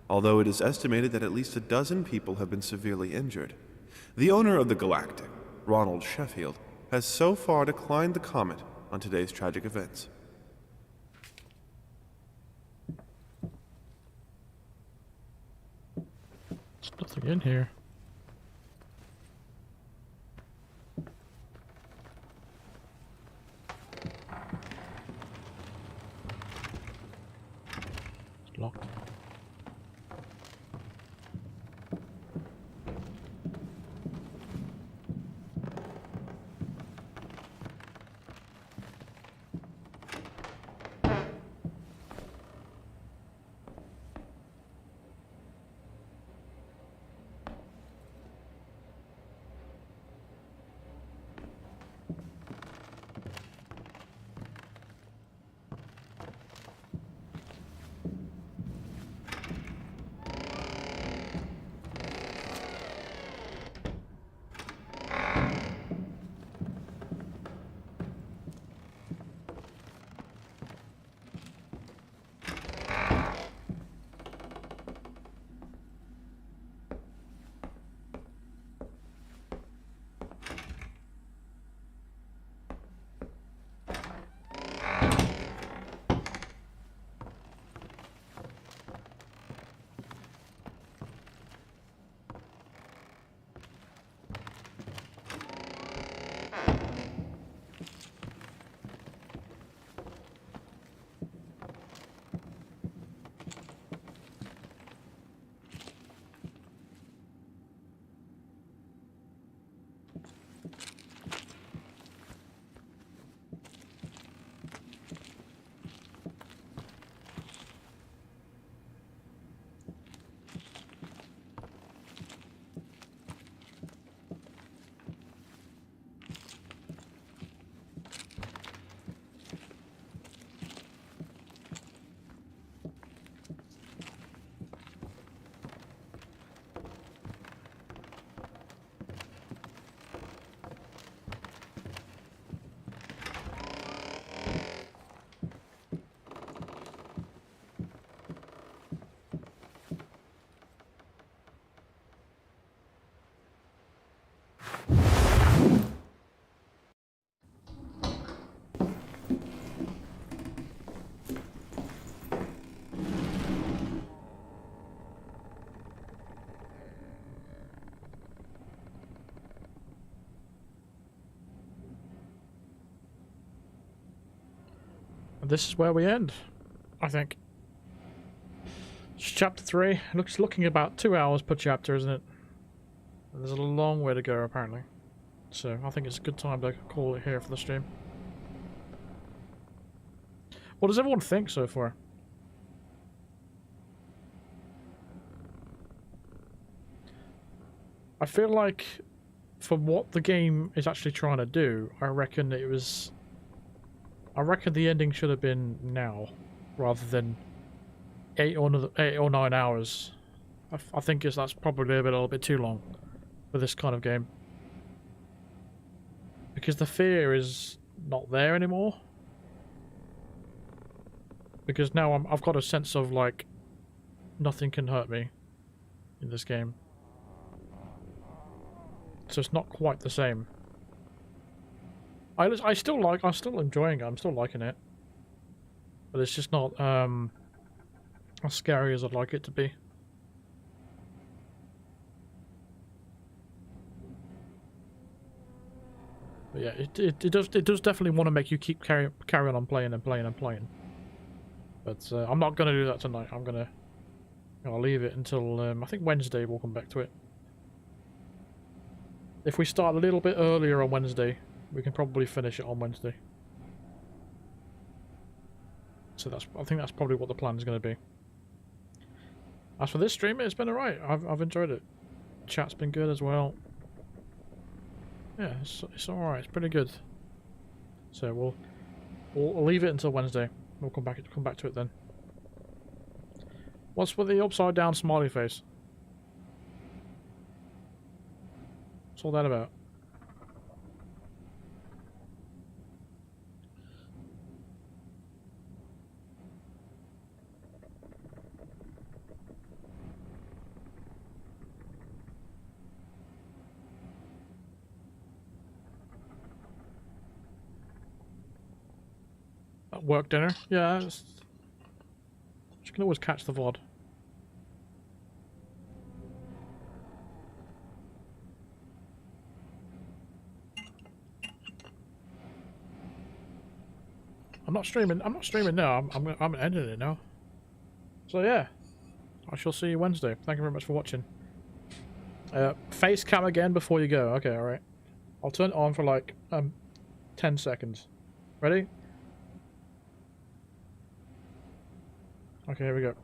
although it is estimated that at least a dozen people have been severely injured. The owner of the Galactic, Ronald Sheffield, has so far declined to comment on today's tragic events. There's nothing in here. This is where we end, I think. It's chapter 3. Looking about 2 hours per chapter, isn't it? And there's a long way to go, apparently. So I think it's a good time to call it here for the stream. What does everyone think so far? I feel like, for what the game is actually trying to do, I reckon the ending should have been now, rather than 8 or 9 hours. I think that's probably a little bit too long for this kind of game, because the fear is not there anymore. Because now I've got a sense of like nothing can hurt me in this game, so it's not quite the same. I'm still enjoying it. I'm still liking it, but it's just not as scary as I'd like it to be. But yeah, it does definitely want to make you keep carrying on playing and playing and playing. But I'm not gonna do that tonight. I'll leave it until I think Wednesday. We'll come back to it. If we start a little bit earlier on Wednesday, we can probably finish it on Wednesday. So I think that's probably what the plan is going to be. As for this stream, it's been alright. I've enjoyed it. Chat's been good as well. Yeah, it's alright. It's pretty good. So we'll leave it until Wednesday. We'll come back to it then. What's with the upside down smiley face? What's all that about? Work dinner? Yeah, you can always catch the VoD. I'm not streaming now. I'm editing it now. So yeah, I shall see you Wednesday. Thank you very much for watching. Face cam again before you go. Okay, alright. I'll turn it on for like 10 seconds. Ready? Okay, here we go.